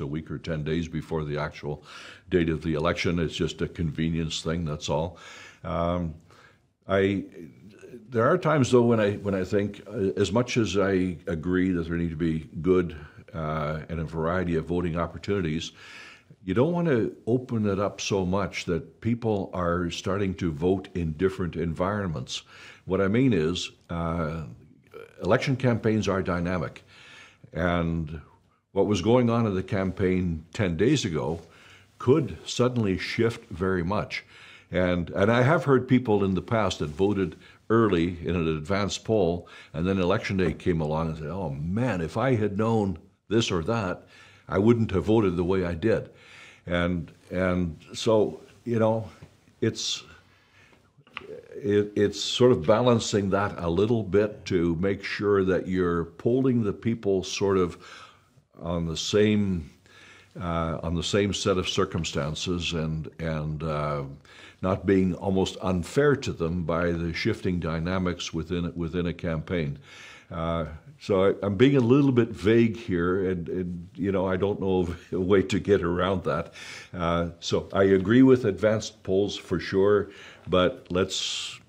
week or 10 days before the actual date of the election. It's just a convenience thing, that's all. There are times, though, when I think, as much as I agree that there need to be good and a variety of voting opportunities, you don't want to open it up so much that people are starting to vote in different environments. What I mean is, election campaigns are dynamic. And what was going on in the campaign 10 days ago could suddenly shift very much. And I have heard people in the past that voted early in an advance poll, and then election day came along and said, oh man, if I had known this or that, I wouldn't have voted the way I did. And so, it's sort of balancing that a little bit to make sure that you're polling the people sort of on the same set of circumstances and not being almost unfair to them by the shifting dynamics within a campaign. So I'm being a little bit vague here, and I don't know of a way to get around that. So I agree with advanced polls for sure, but let's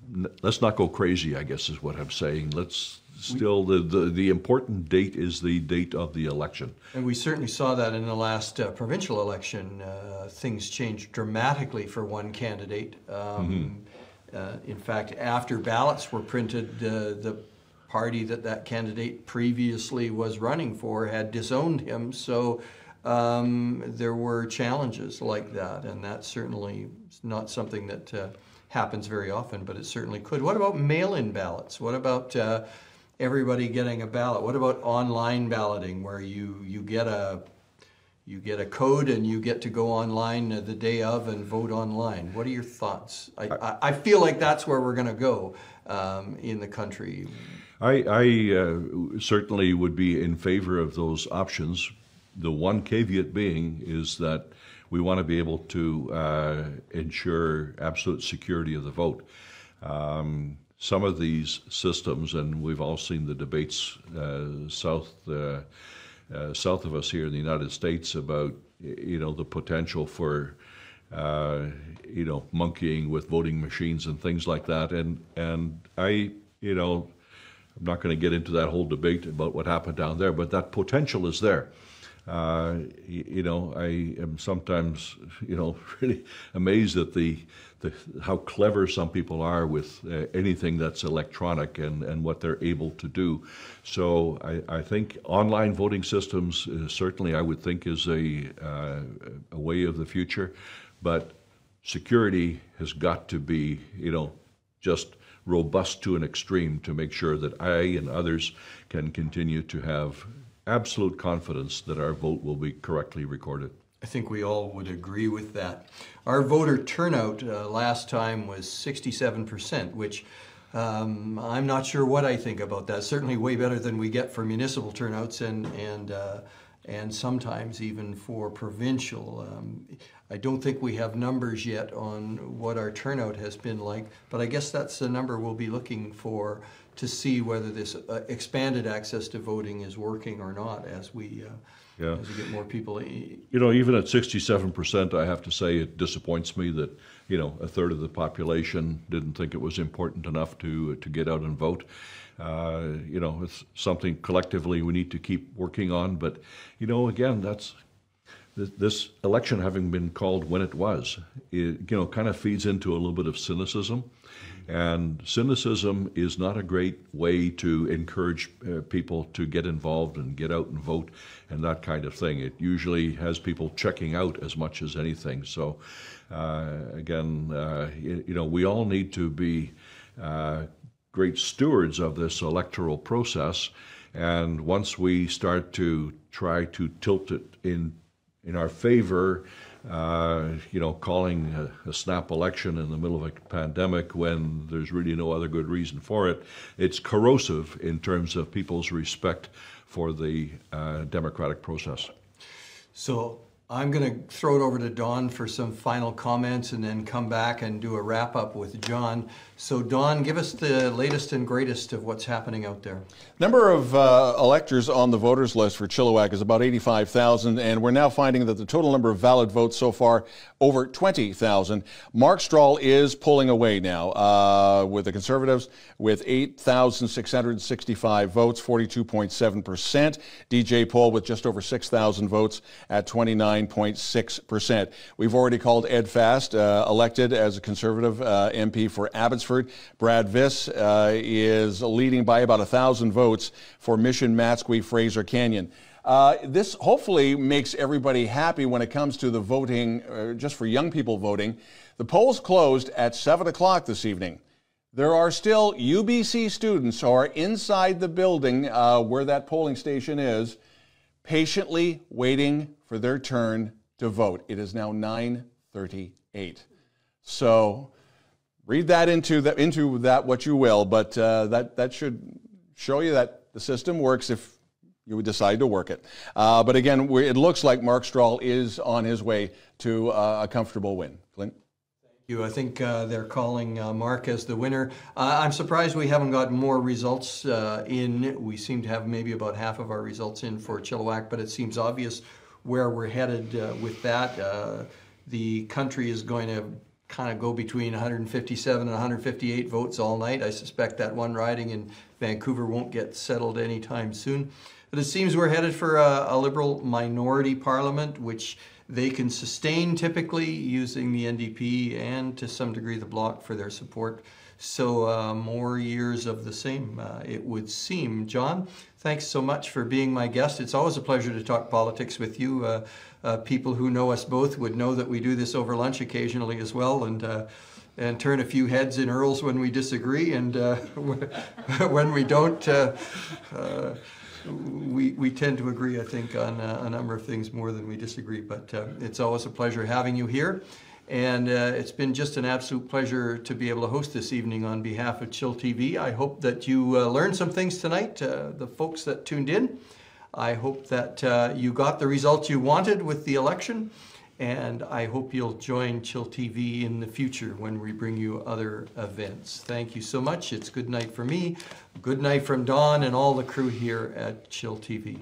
not go crazy, I guess is what I'm saying. Let's still the important date is the date of the election. And we certainly saw that in the last provincial election. Things changed dramatically for one candidate. In fact, after ballots were printed, the party that candidate previously was running for had disowned him. So there were challenges like that, and that's certainly not something that happens very often, but it certainly could. What about mail-in ballots? What about everybody getting a ballot? What about online balloting, where you get a code and you get to go online the day of and vote online? What are your thoughts? I feel like that's where we're going to go in the country. I certainly would be in favor of those options. The one caveat being is that we want to be able to ensure absolute security of the vote. Some of these systems, and we've all seen the debates south of us here in the United States about the potential for monkeying with voting machines and things like that, and I I'm not going to get into that whole debate about what happened down there, but that potential is there. I am sometimes, really amazed at how clever some people are with anything that's electronic and what they're able to do. So I think online voting systems certainly I would think is a way of the future, but security has got to be, just robust to an extreme to make sure that I and others can continue to have absolute confidence that our vote will be correctly recorded. I think we all would agree with that. Our voter turnout last time was 67%, which I'm not sure what I think about that. Certainly way better than we get for municipal turnouts and sometimes even for provincial. I don't think we have numbers yet on what our turnout has been like, but I guess that's the number we'll be looking for to see whether this expanded access to voting is working or not as we get more people. Even at 67%, I have to say it disappoints me that, a third of the population didn't think it was important enough to get out and vote. It's something collectively we need to keep working on, but, again, that's this election having been called when it was, kind of feeds into a little bit of cynicism. And cynicism is not a great way to encourage people to get involved and get out and vote and that kind of thing. It usually has people checking out as much as anything. So, we all need to be great stewards of this electoral process. And once we start to try to tilt it in our favor, calling a snap election in the middle of a pandemic when there's really no other good reason for it, it's corrosive in terms of people's respect for the democratic process. So I'm going to throw it over to Don for some final comments and then come back and do a wrap-up with John. So Don, give us the latest and greatest of what's happening out there. Number of electors on the voters list for Chilliwack is about 85,000, and we're now finding that the total number of valid votes so far over 20,000. Mark Strahl is pulling away now with the Conservatives with 8,665 votes, 42.7%. DJ Poll with just over 6,000 votes at 29.6%. We've already called Ed Fast elected as a Conservative MP for Abbotsford. Brad Viss is leading by about 1,000 votes for Mission, Matsqui, Fraser Canyon. This hopefully makes everybody happy when it comes to the voting, just for young people voting. The polls closed at 7 o'clock this evening. There are still UBC students who are inside the building where that polling station is, patiently waiting for their turn to vote. It is now 9:38. So read that into that what you will, but that should show you that the system works if you would decide to work it. But again, it looks like Mark Strahl is on his way to a comfortable win. Clint? Thank you. I think they're calling Mark as the winner. I'm surprised we haven't got more results in. We seem to have maybe about half of our results in for Chilliwack, but it seems obvious where we're headed with that. The country is going to kind of go between 157 and 158 votes all night. I suspect that one riding in Vancouver won't get settled anytime soon. But it seems we're headed for a Liberal minority parliament, which they can sustain typically using the NDP and to some degree the Bloc for their support. So more years of the same, it would seem. John, thanks so much for being my guest. It's always a pleasure to talk politics with you. People who know us both would know that we do this over lunch occasionally as well, and turn a few heads in Earls when we disagree, and when we don't, we tend to agree, I think, on a number of things more than we disagree. But it's always a pleasure having you here. And it's been just an absolute pleasure to be able to host this evening on behalf of Chill TV. I hope that you learned some things tonight, the folks that tuned in. I hope that you got the results you wanted with the election. And I hope you'll join Chill TV in the future when we bring you other events. Thank you so much. It's good night for me. Good night from Don and all the crew here at Chill TV.